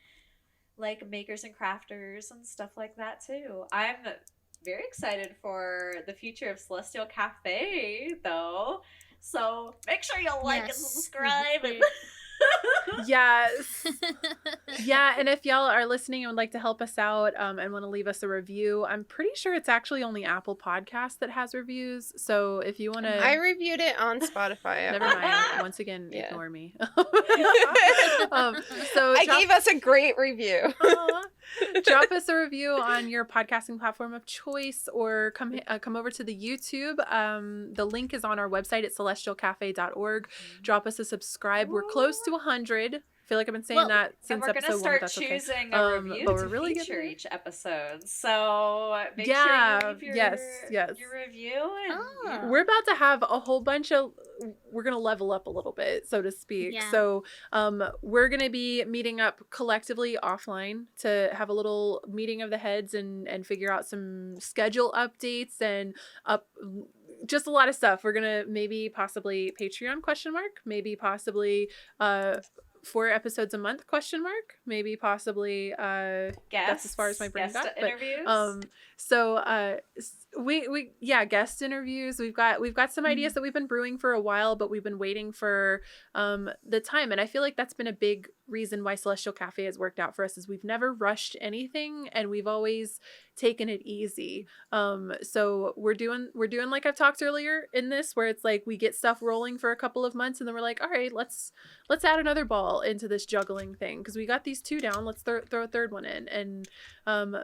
like makers and crafters and stuff like that too. I'm very excited for the future of Celestial Cafe though. So make sure you like and subscribe. And Yes. Yeah, and if y'all are listening and would like to help us out and want to leave us a review, I'm pretty sure it's actually only Apple Podcasts that has reviews. So if you want to... I reviewed it on Spotify. Never mind. Once again, ignore me. So I gave us a great review. Drop us a review on your podcasting platform of choice, or come over to the YouTube. The link is on our website at celestialcafe.org. Drop us a subscribe. We're close to 100. I feel like I've been saying that since episode 1. That's okay. We're going to start choosing a review to really feature each episode. So make sure you leave your review. And we're about to have a whole bunch of... We're going to level up a little bit, so to speak. Yeah. So we're going to be meeting up collectively offline to have a little meeting of the heads and figure out some schedule updates and just a lot of stuff. We're going to maybe possibly Patreon ? Maybe possibly 4 episods a month ? Maybe possibly that's as far as my brain got. Interviews. We guest interviews. We've got some ideas that we've been brewing for a while, but we've been waiting for the time, and I feel like that's been a big reason why Celestial Cafe has worked out for us, is we've never rushed anything and we've always taken it easy. So we're doing like I've talked earlier in this, where it's like we get stuff rolling for a couple of months and then we're like, all right, let's add another ball into this juggling thing, because we got these 2 down, let's throw a third one in. And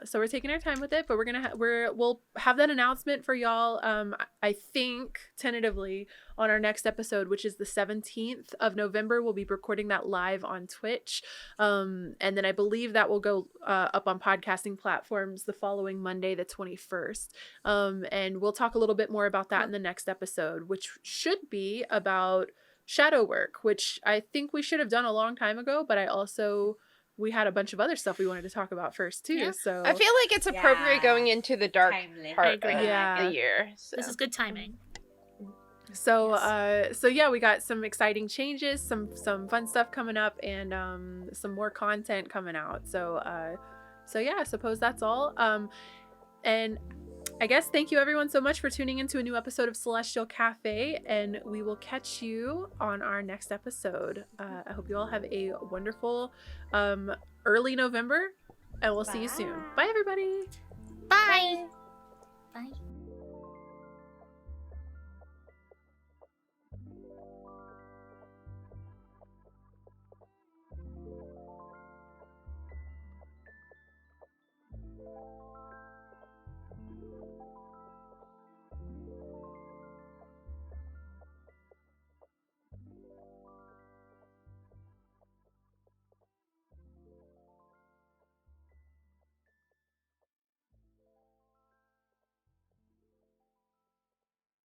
so we're taking our time with it, but we'll have that announcement for y'all I think tentatively on our next episode, which is the 17th of November. We'll be recording that live on Twitch, and then I believe that will go up on podcasting platforms the following Monday, the 21st, and we'll talk a little bit more about that in the next episode, which should be about shadow work, which I think we should have done a long time ago, but we had a bunch of other stuff we wanted to talk about first too. So I feel like it's appropriate going into the dark part of the year. So. This is good timing. So we got some exciting changes, some fun stuff coming up, and some more content coming out. So I suppose that's all. And I guess thank you everyone so much for tuning into a new episode of Celestial Cafe, and we will catch you on our next episode. I hope you all have a wonderful early November, and we'll see you soon. Bye everybody. Bye. Bye.